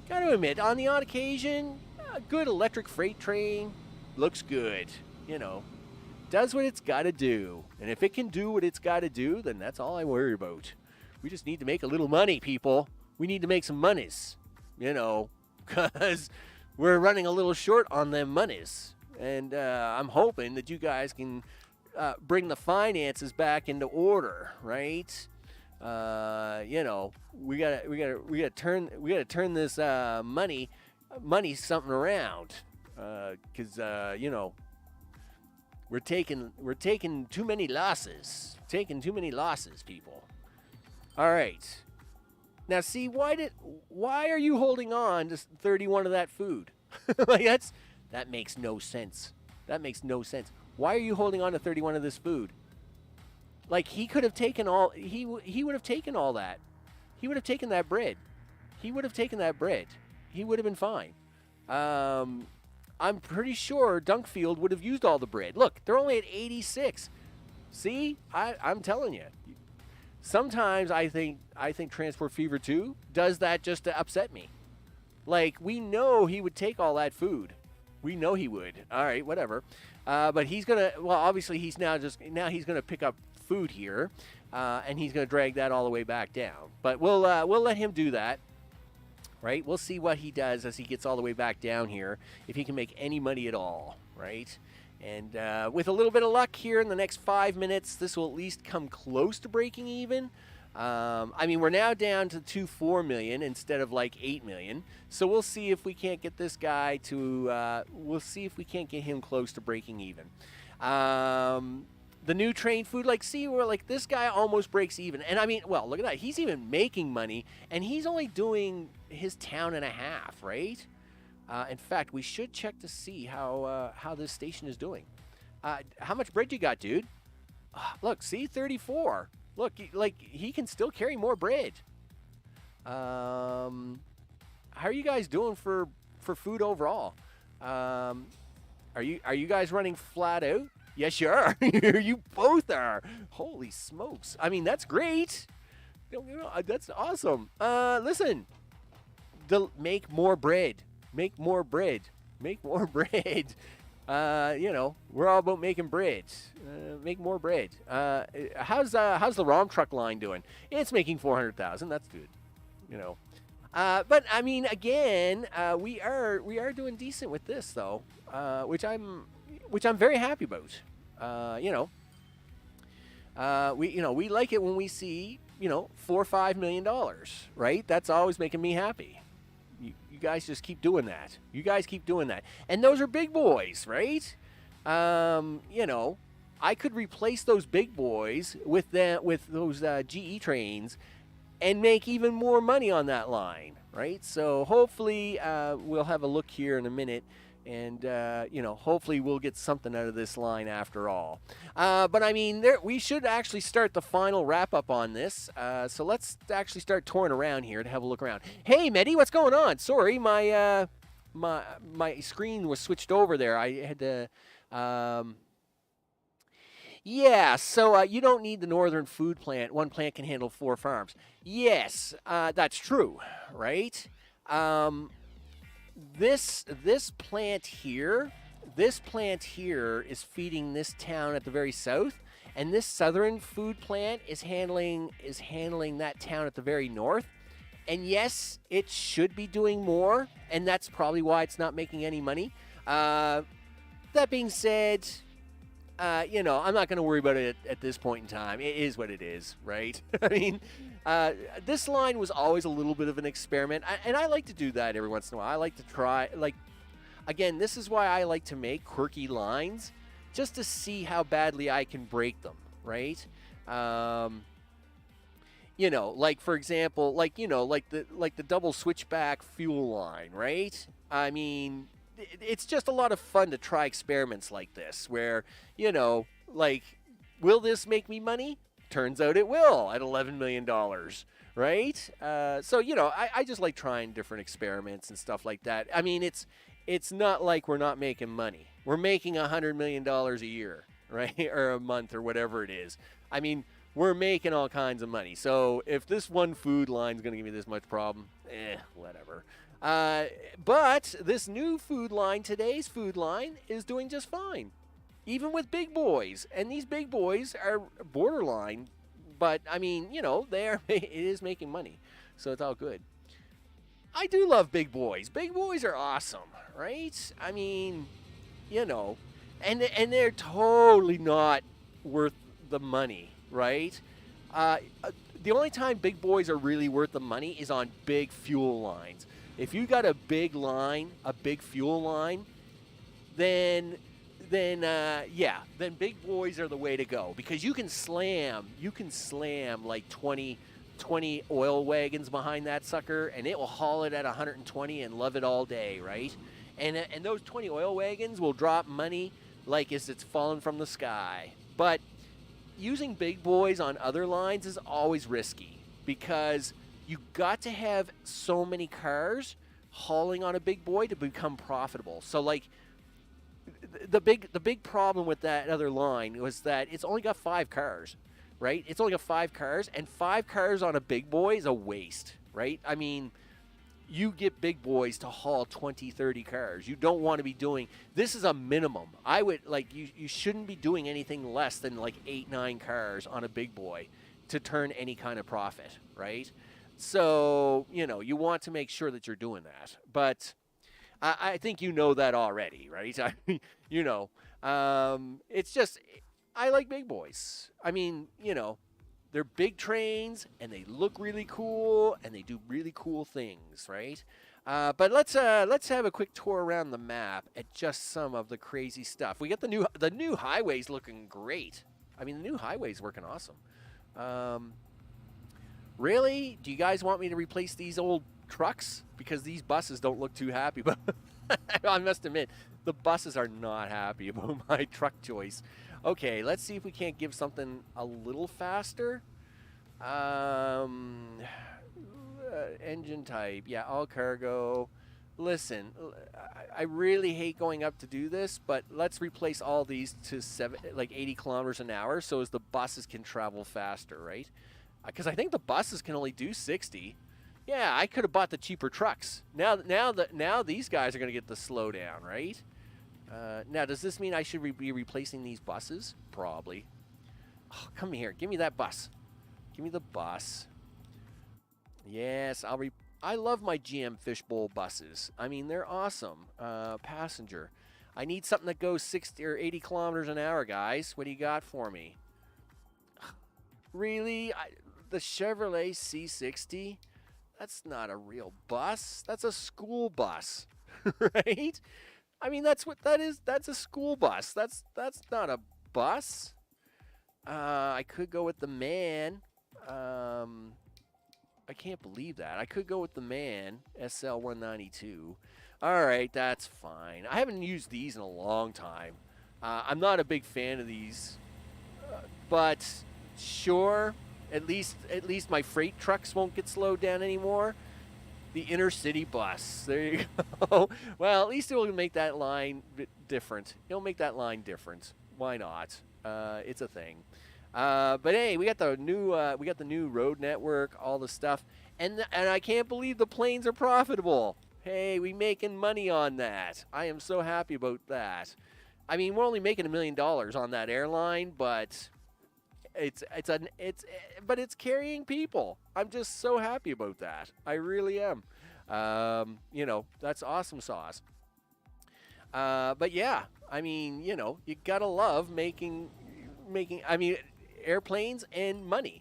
Got to admit, on the odd occasion, a good electric freight train looks good, does what it's got to do. And if it can do what it's got to do, then that's all I worry about. We just need to make a little money, people. We need to make some monies, because we're running a little short on them monies. And I'm hoping that you guys can bring the finances back into order, right? We gotta turn this money something around, because we're taking too many losses. People. All right. Now, see, why are you holding on to 31 of that food? That makes no sense. Why are you holding on to 31 of this food? Like, he could have taken all. He would have taken all that. He would have taken that bread. He would have been fine. I'm pretty sure Dunkfield would have used all the bread. Look, they're only at 86. See? I'm telling you. Sometimes I think Transport Fever 2 does that just to upset me. Like, we know he would take all that food. We know he would. All right, whatever. But he's going to, well, obviously he's now he's going to pick up food here, and he's going to drag that all the way back down. But we'll let him do that. Right? We'll see what he does as he gets all the way back down here, if he can make any money at all, right? And with a little bit of luck here in the next 5 minutes, this will at least come close to breaking even. I mean, we're now down to 2.4 million instead of like 8 million. So we'll see if we can't get this guy to, we'll see if we can't get him close to breaking even. The new train food, we're like, this guy almost breaks even. And I mean, well, look at that. He's even making money, and he's only doing his town and a half, right? In fact, we should check to see how this station is doing. How much bread you got, dude? Look, see, 34. Look, he can still carry more bread. How are you guys doing for food overall? Are you guys running flat out? Yes, you are. You both are. Holy smokes. I mean, that's great. That's awesome. Listen. Make more bread. Make more bread. We're all about making bread. Make more bread. How's the ROM truck line doing? It's making 400,000. That's good. But I mean, again, we are doing decent with this though, which I'm very happy about. We like it when we see, $4 or $5 million, right? That's always making me happy. You guys just keep doing that. You guys keep doing that. And those are big boys, right? I could replace those big boys with those GE trains and make even more money on that line, right? So hopefully we'll have a look here in a minute, and hopefully we'll get something out of this line after all. But I mean, we should actually start the final wrap up on this. So let's actually start touring around here to have a look around. Hey, Medi, what's going on? Sorry, my screen was switched over there. I had to. Yeah, so you don't need the northern food plant. One plant can handle 4 farms. Yes, that's true, right? This plant here is feeding this town at the very south, and this southern food plant is handling that town at the very north. And yes, it should be doing more, and that's probably why it's not making any money. That being said, I'm not going to worry about it at this point in time. It is what it is, right? I mean, this line was always a little bit of an experiment, and I like to do that every once in a while. I like to try, again, this is why I like to make quirky lines, just to see how badly I can break them, right? For example, the double switchback fuel line, right? I mean, it's just a lot of fun to try experiments like this where, will this make me money? Turns out it will at $11 million, right? I just like trying different experiments and stuff like that. I mean, it's not like we're not making money. We're making $100 million a year, right? Or a month or whatever it is. I mean, we're making all kinds of money. So if this one food line is going to give me this much problem, whatever. But this new food line, today's food line, is doing just fine, even with big boys. And these big boys are borderline, but I mean, it is making money, so it's all good. I do love big boys. Big boys are awesome, right? I mean, and they're totally not worth the money, right? The only time big boys are really worth the money is on big fuel lines. If you got a big line, a big fuel line, then big boys are the way to go, because you can slam like 20 oil wagons behind that sucker, and it will haul it at 120 and love it all day, right? And those 20 oil wagons will drop money like as it's falling from the sky. But using big boys on other lines is always risky, because you got to have so many cars hauling on a big boy to become profitable. So the big problem with that other line was that it's only got 5 cars, right? It's only got 5 cars, and 5 cars on a big boy is a waste, right? I mean, you get big boys to haul 20, 30 cars. You don't want to be doing, this is a minimum. I would, you shouldn't be doing anything less than 8, 9 cars on a big boy to turn any kind of profit, right? So, you want to make sure that you're doing that. But I think you know that already, right? It's just, I like big boys. I mean, they're big trains, and they look really cool, and they do really cool things, right? But let's have a quick tour around the map at just some of the crazy stuff. We got the new highways looking great. I mean, the new highway's working awesome. Really? Do you guys want me to replace these old trucks? Because these buses don't look too happy. But I must admit, the buses are not happy about my truck choice. Okay, let's see if we can't give something a little faster. Engine type. Yeah, all cargo. Listen, I really hate going up to do this, but let's replace all these to 80 kilometers an hour so as the buses can travel faster, right? Because I think the buses can only do 60. Yeah, I could have bought the cheaper trucks. Now these guys are going to get the slowdown, right? Now, does this mean I should be replacing these buses? Probably. Oh, come here. Give me that bus. Give me the bus. Yes, I love my GM Fishbowl buses. I mean, they're awesome. Passenger. I need something that goes 60 or 80 kilometers an hour, guys. What do you got for me? Really? The Chevrolet C60? That's not a real bus. That's a school bus, right? I mean, that's what that is. That's a school bus. That's not a bus. I could go with the man. I can't believe that. I could go with the man, SL192. All right, that's fine. I haven't used these in a long time. I'm not a big fan of these, but sure. At least my freight trucks won't get slowed down anymore. The inner city bus. There you go. Well, at least it will make that line different. It'll make that line different. Why not? It's a thing. But hey, we got the new road network, all the stuff, and I can't believe the planes are profitable. Hey, we making money on that. I am so happy about that. I mean, we're only making $1 million on that airline, but it's carrying people. I'm just so happy about that. I really am. That's awesome sauce. But yeah, I mean, you gotta love making. I mean, airplanes and money.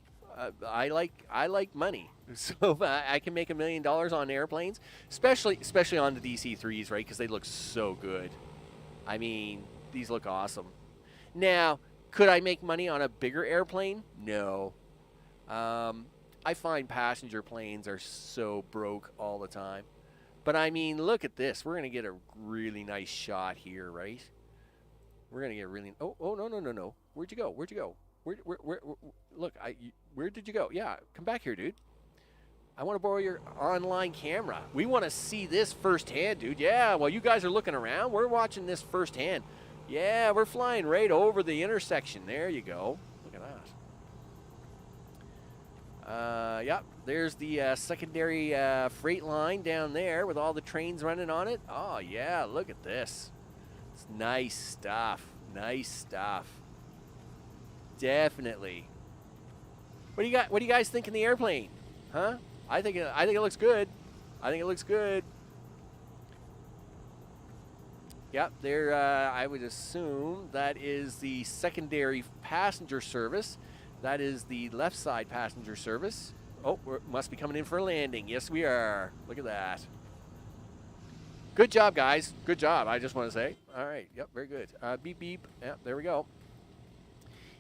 I like money. So if I can make $1 million on airplanes, especially on the DC-3s, right? Because they look so good. I mean, these look awesome. Now, could I make money on a bigger airplane? No. I find passenger planes are so broke all the time. But I mean, look at this. We're gonna get a really nice shot here, right? We're gonna get really. Oh no. Where'd you go? Where look, where did you go? Yeah, come back here, dude. I want to borrow your online camera. We want to see this firsthand, dude. Yeah, while you guys are looking around, we're watching this firsthand. Yeah, we're flying right over the intersection. There you go. Look at that. Yep, there's the secondary freight line down there with all the trains running on it. Oh, yeah, look at this. It's nice stuff. Nice stuff. Definitely. What do you guys think in the airplane? Huh? I think it looks good. I think it looks good. Yep, there. I would assume that is the secondary passenger service. That is the left side passenger service. Oh, we must be coming in for a landing. Yes, we are. Look at that. Good job, guys. Good job. I just want to say. All right. Yep. Very good. Beep beep. Yep. There we go.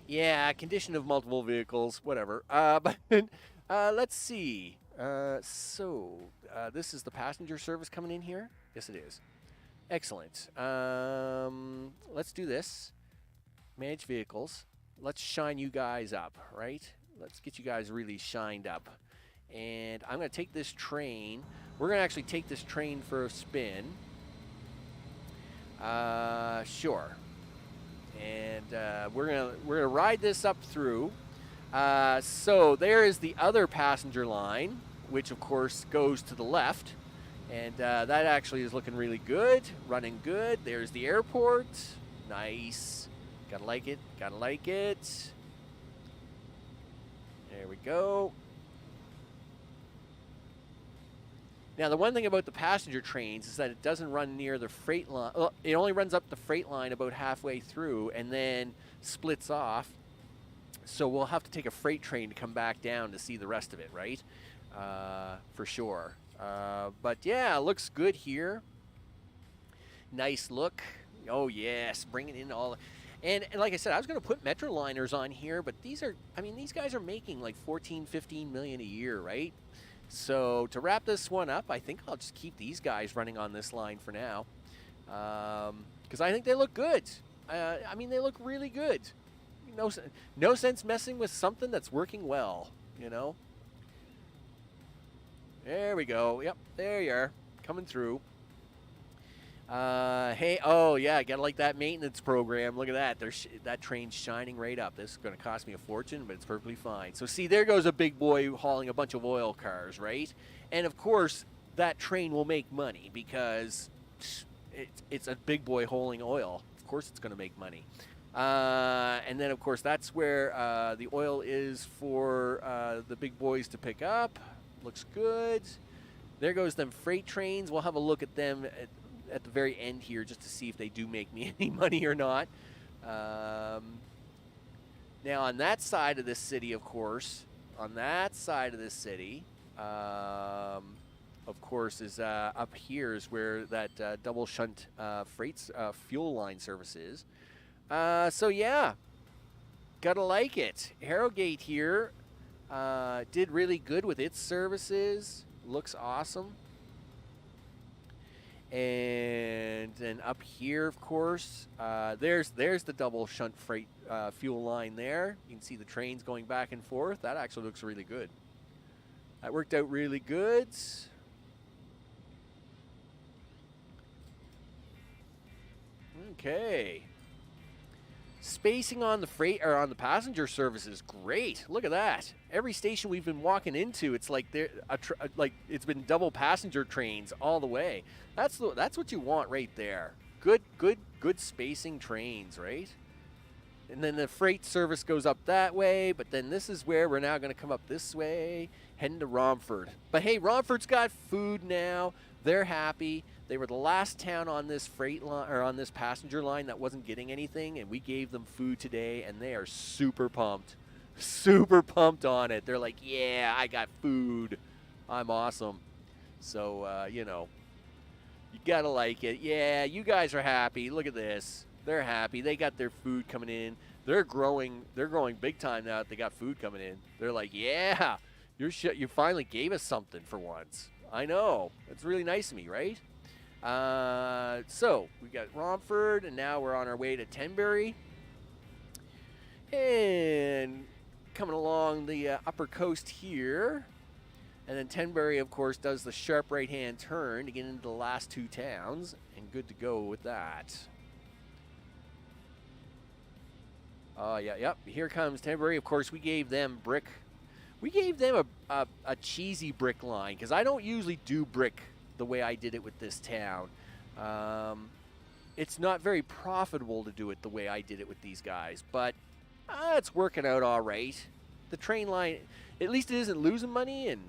Yeah. Condition of multiple vehicles. Whatever. But let's see. This is the passenger service coming in here. Yes, it is. Excellent. Let's do this. Manage vehicles. Let's shine you guys up, right? Let's get you guys really shined up. And I'm going to take this train. We're going to actually take this train for a spin. Sure. And we're gonna ride this up through. So there is the other passenger line, which of course goes to the left. And that actually is looking really good, running good. There's the airport. Nice. Gotta like it. Gotta like it. There we go. Now, the one thing about the passenger trains is that it doesn't run near the freight line. Well, it only runs up the freight line about halfway through and then splits off. So we'll have to take a freight train to come back down to see the rest of it, right? For sure. But yeah, looks good here. Nice look. Oh yes, bringing in all. And like I said, I was going to put Metroliners on here, but these guys are making like 14, 15 million a year, right? So to wrap this one up, I think I'll just keep these guys running on this line for now, because I think they look good. I mean, they look really good. No sense messing with something that's working well, you know. There we go. Yep, there you are, coming through. Hey, oh yeah, gotta like that maintenance program. Look at that. That train's shining right up. This is going to cost me a fortune, but it's perfectly fine. So see, there goes a big boy hauling a bunch of oil cars, right? And of course, that train will make money because it's a big boy hauling oil. Of course, it's going to make money. And then, of course, that's where the oil is for the big boys to pick up. Looks good. There goes them freight trains. We'll have a look at them at the very end here just to see if they do make me any money or not. Now, on that side of this city, of course, on that side of this city, of course, is up here is where that double shunt freight fuel line service is. So yeah, gotta like it. Harrogate here did really good with its services. Looks awesome. And then up here, of course, there's the double shunt freight fuel line there. You can see the trains going back and forth. That actually looks really good. That worked out really good. Okay. Spacing on the freight or on the passenger service is great. Look at that. Every station we've been walking into, it's like like it's been double passenger trains all the way. That's what you want right there. Good spacing trains, right? And then the freight service goes up that way, but then this is where we're now going to come up this way, heading to Romford. But hey, Romford's got food now. They're happy. They were the last town on this freight line or on this passenger line that wasn't getting anything, and we gave them food today, and they are super pumped. Super pumped on it. They're like, yeah, I got food. I'm awesome. So, you know, you got to like it. Yeah, you guys are happy. Look at this. They're happy. They got their food coming in. They're growing big time now that they got food coming in. They're like, yeah, you finally gave us something for once. I know. It's really nice of me, right? So we got Romford, and now we're on our way to Tenbury. And coming along the upper coast here. And then Tenbury, of course, does the sharp right-hand turn to get into the last two towns. And good to go with that. Oh, yeah, yep. Here comes Tenbury. Of course, we gave them brick. We gave them a cheesy brick line because I don't usually do brick the way I did it with this town. It's not very profitable to do it the way I did it with these guys, but it's working out all right. The train line, at least it isn't losing money, and,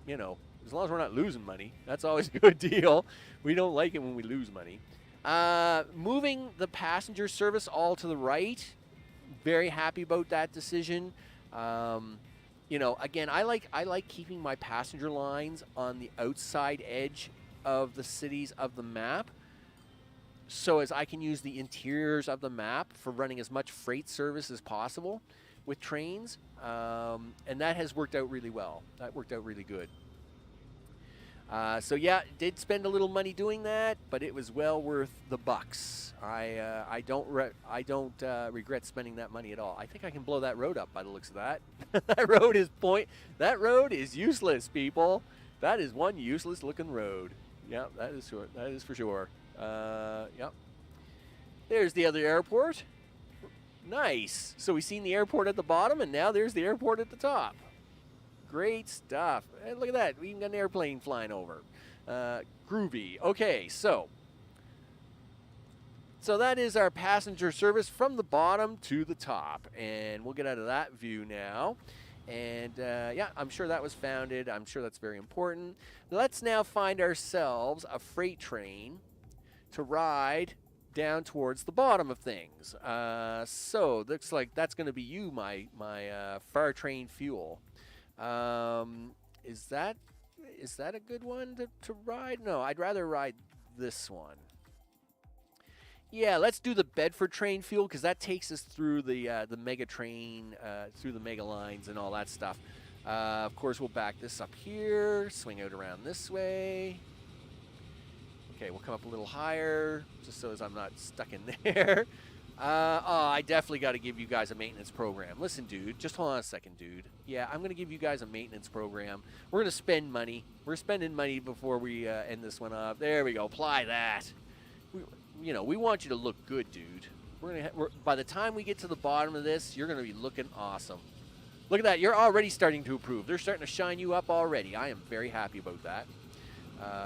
you know, as long as we're not losing money, that's always a good deal. We don't like it when we lose money. Moving the passenger service all to the right. Very happy about that decision. You know, again, I like keeping my passenger lines on the outside edge of the cities of the map, so as I can use the interiors of the map for running as much freight service as possible with trains, and that has worked out really well. That worked out really good. So yeah, did spend a little money doing that, but it was well worth the bucks. I don't regret spending that money at all. I think I can blow that road up by the looks of that. That road is useless, people. That is one useless looking road. Yeah, that is for sure. Yep. There's the other airport. Nice. So we've seen the airport at the bottom, and now there's the airport at the top. Great stuff. And look at that. We even got an airplane flying over. Groovy. Okay, so that is our passenger service from the bottom to the top. And we'll get out of that view now. And, yeah, I'm sure that was founded. I'm sure that's very important. Let's now find ourselves a freight train to ride down towards the bottom of things. So looks like that's going to be you, my far train fuel. Is that a good one to ride? No, I'd rather ride this one. Yeah, let's do the Bedford train fuel because that takes us through the mega train, through the mega lines and all that stuff. Of course, we'll back this up here, swing out around this way. Okay, we'll come up a little higher just so as I'm not stuck in there. I definitely got to give you guys a maintenance program. Listen, dude, just hold on a second, dude. Yeah, I'm going to give you guys a maintenance program. We're going to spend money. We're spending money before we end this one off. There we go. Apply that. We want you to look good, dude. By the time we get to the bottom of this, you're going to be looking awesome. Look at that. You're already starting to improve. They're starting to shine you up already. I am very happy about that.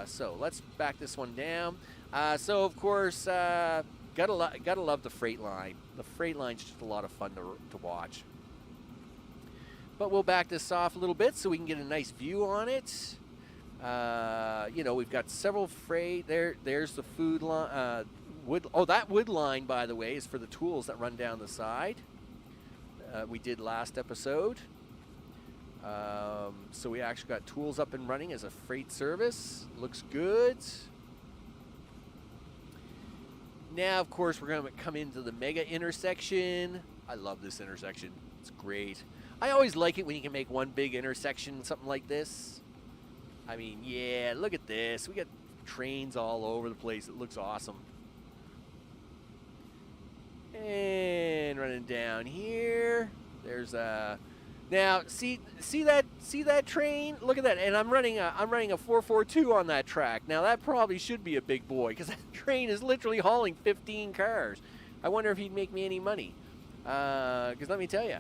So let's back this one down. So, of course... Gotta love the freight line. The freight line's just a lot of fun to watch. But we'll back this off a little bit so we can get a nice view on it. We've got several freight. There's the food line. That wood line, by the way, is for the tools that run down the side. we did last episode. So we actually got tools up and running as a freight service. Looks good. Now, of course, we're going to come into the mega intersection. I love this intersection. It's great. I always like it when you can make one big intersection, something like this. I mean, yeah, look at this. We got trains all over the place. It looks awesome. And running down here. There's a... Now, see that train? Look at that. And I'm running a 442 on that track. Now, that probably should be a big boy because that train is literally hauling 15 cars. I wonder if he'd make me any money. Because let me tell you,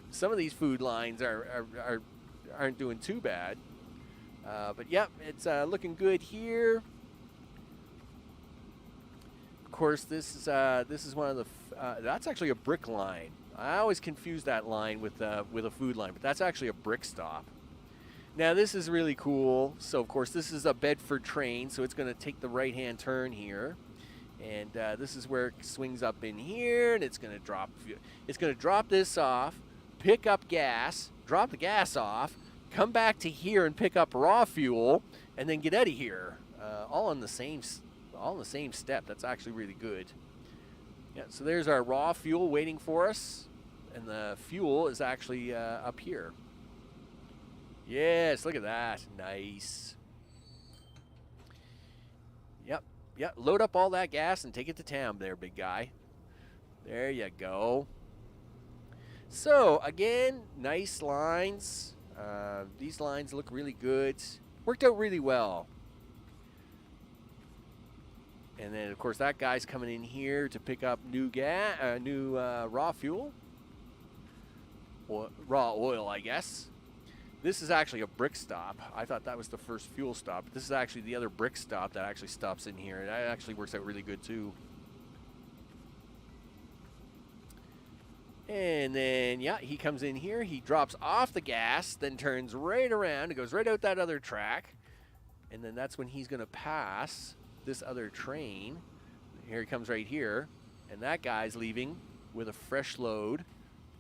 some of these food lines aren't doing too bad. But yep, it's looking good here. Of course, this is one of the that's actually a brick line. I always confuse that line with a food line, but that's actually a brick stop. Now this is really cool. So of course this is a Bedford train, so it's going to take the right-hand turn here, and this is where it swings up in here, and it's going to drop. It's going to drop this off, pick up gas, drop the gas off, come back to here and pick up raw fuel, and then get out of here. All in the same step. That's actually really good. Yeah, so there's our raw fuel waiting for us, and the fuel is actually up here. Yes, look at that. Nice. Yep, load up all that gas and take it to town there, big guy. There you go. So, again, nice lines. These lines look really good. Worked out really well. And then, of course, that guy's coming in here to pick up new raw fuel. Or raw oil, I guess. This is actually a brick stop. I thought that was the first fuel stop. This is actually the other brick stop that actually stops in here. And that actually works out really good, too. And then, yeah, he comes in here. He drops off the gas, then turns right around. It goes right out that other track. And then that's when he's going to pass this other train. Here he comes right here. And that guy's leaving with a fresh load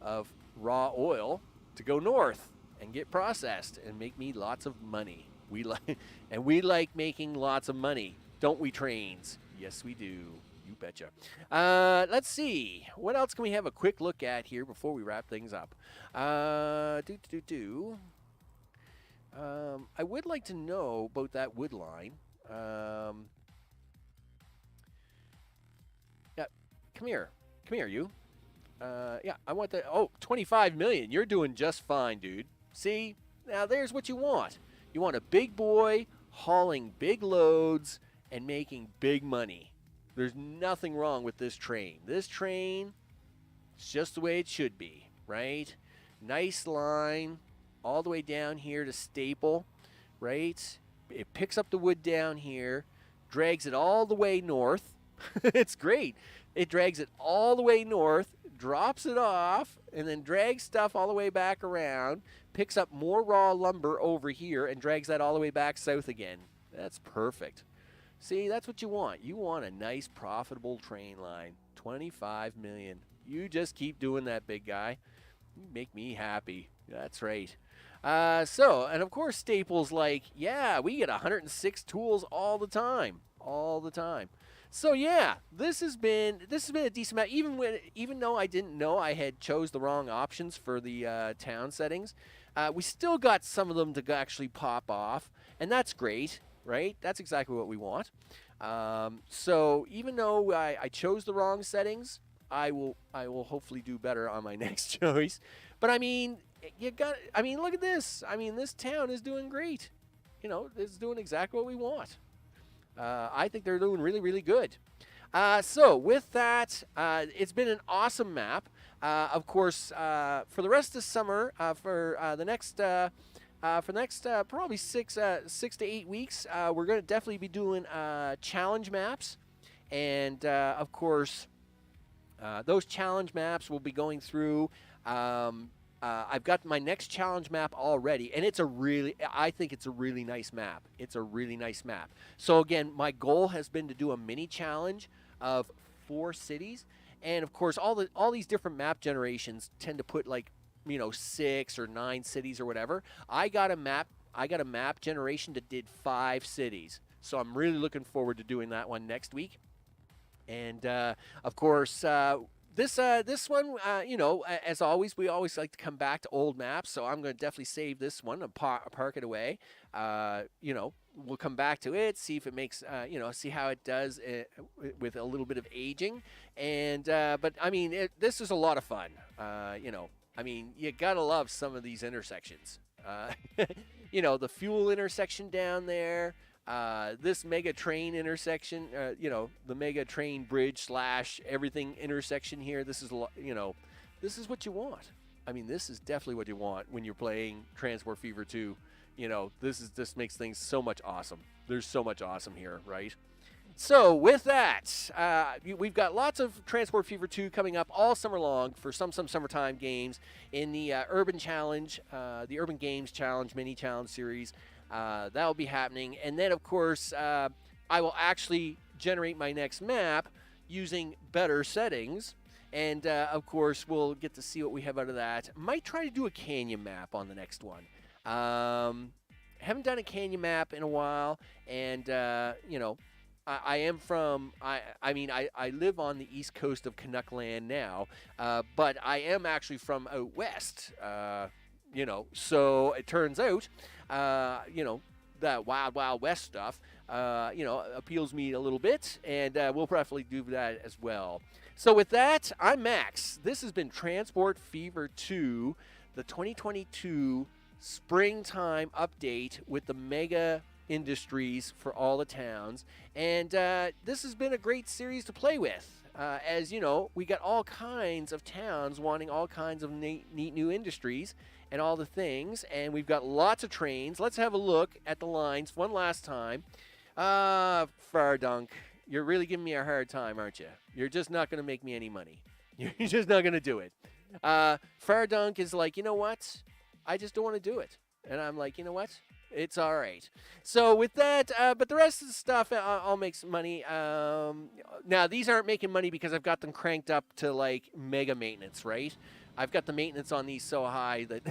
of raw oil to go north and get processed and make me lots of money. We like making lots of money, don't we, trains? Yes, we do. You betcha. Let's see. What else can we have a quick look at here before we wrap things up? I would like to know about that wood line. Yeah, come here, you. Yeah, I want that. Oh, 25 million. You're doing just fine, dude. See, now there's what you want. You want a big boy hauling big loads and making big money. There's nothing wrong with this train. This train is just the way it should be, right? Nice line all the way down here to Staple, right? It picks up the wood down here, drags it all the way north. It's great. It drags it all the way north, drops it off, and then drags stuff all the way back around, picks up more raw lumber over here, and drags that all the way back south again. That's perfect. See, that's what you want. You want a nice, profitable train line. 25 million. You just keep doing that, big guy. You make me happy. That's right. And of course, Staples like, yeah, we get 106 tools all the time. All the time. So yeah, this has been a decent amount. Even though I didn't know I had chose the wrong options for the town settings, we still got some of them to actually pop off, and that's great, right? That's exactly what we want. So even though I chose the wrong settings, I will hopefully do better on my next choice. But I mean, look at this. I mean, this town is doing great. You know, it's doing exactly what we want. I think they're doing really, really good. So with that, it's been an awesome map. Of course, for the rest of the summer, for the next probably 6 to 8 weeks, we're going to definitely be doing challenge maps, and of course, those challenge maps will be going through. I've got my next challenge map already, and I think it's a really nice map. It's a really nice map. So again, my goal has been to do a mini challenge of 4 cities, And of course, all these different map generations tend to put like 6 or 9 cities or whatever. I got a map generation that did 5 cities. So I'm really looking forward to doing that one next week. And of course, this one, as always, we always like to come back to old maps. So I'm going to definitely save this one and park it away. We'll come back to it, see if it makes, see how it does with a little bit of aging. And but I mean, this is a lot of fun. You gotta love some of these intersections. The fuel intersection down there. This mega train intersection, the mega train bridge / everything intersection here. This is this is what you want. I mean, this is definitely what you want when you're playing Transport Fever 2. This makes things so much awesome. There's so much awesome here, right? So with that, we've got lots of Transport Fever 2 coming up all summer long for some summertime games in the Urban Challenge, the Urban Games Challenge, mini challenge series. That'll be happening. And then, of course, I will actually generate my next map using better settings. And, of course, we'll get to see what we have out of that. Might try to do a canyon map on the next one. Haven't done a canyon map in a while. And, I am from, I live on the east coast of Canuck land now. But I am actually from out west. So it turns out, that Wild Wild West stuff, appeals me a little bit, and we'll probably do that as well. So with that, I'm Max. This has been Transport Fever 2, the 2022 springtime update with the mega industries for all the towns, and this has been a great series to play with. As you know, we got all kinds of towns wanting all kinds of neat new industries and all the things, and we've got lots of trains. Let's have a look at the lines one last time. Fardunk, you're really giving me a hard time, aren't you? You're just not going to make me any money. You're just not going to do it. Fardunk is like, you know what? I just don't want to do it. And I'm like, you know what? It's all right. So with that, but the rest of the stuff, I'll make some money. Now, these aren't making money because I've got them cranked up to, like, mega maintenance, right? I've got the maintenance on these so high that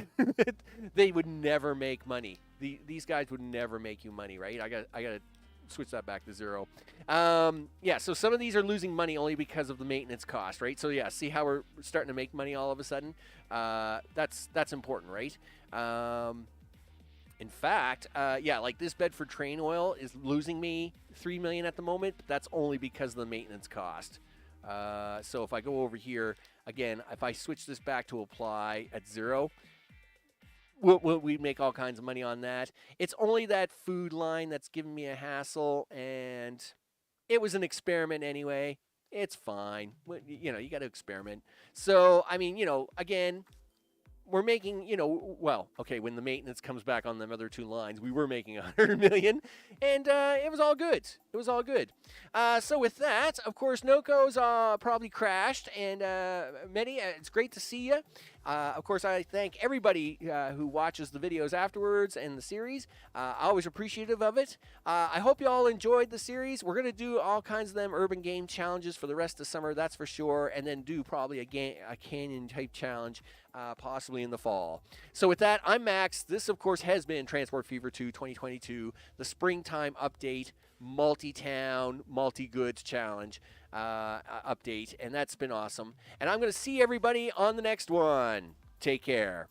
they would never make money. These guys would never make you money, right? I got to switch that back to 0. So some of these are losing money only because of the maintenance cost, right? So, yeah, see how we're starting to make money all of a sudden? That's important, right? In fact, like this Bedford train oil is losing me $3 million at the moment, but that's only because of the maintenance cost. So if I go over here, again, if I switch this back to apply at 0, we make all kinds of money on that. It's only that food line that's giving me a hassle, and it was an experiment anyway. It's fine. You got to experiment. So, I mean, again, we're making, when the maintenance comes back on them other 2 lines, we were making $100 million, and it was all good. It was all good. So with that, of course, Noco's probably crashed, and Medi, it's great to see you. Of course, I thank everybody who watches the videos afterwards and the series. Always appreciative of it. I hope you all enjoyed the series. We're going to do all kinds of them urban game challenges for the rest of summer, that's for sure, and then do probably a canyon-type challenge possibly in the fall. So with that, I'm Max. This, of course, has been Transport Fever 2 2022, the springtime update, multi-town, multi-goods challenge update, and that's been awesome. And I'm going to see everybody on the next one. Take care.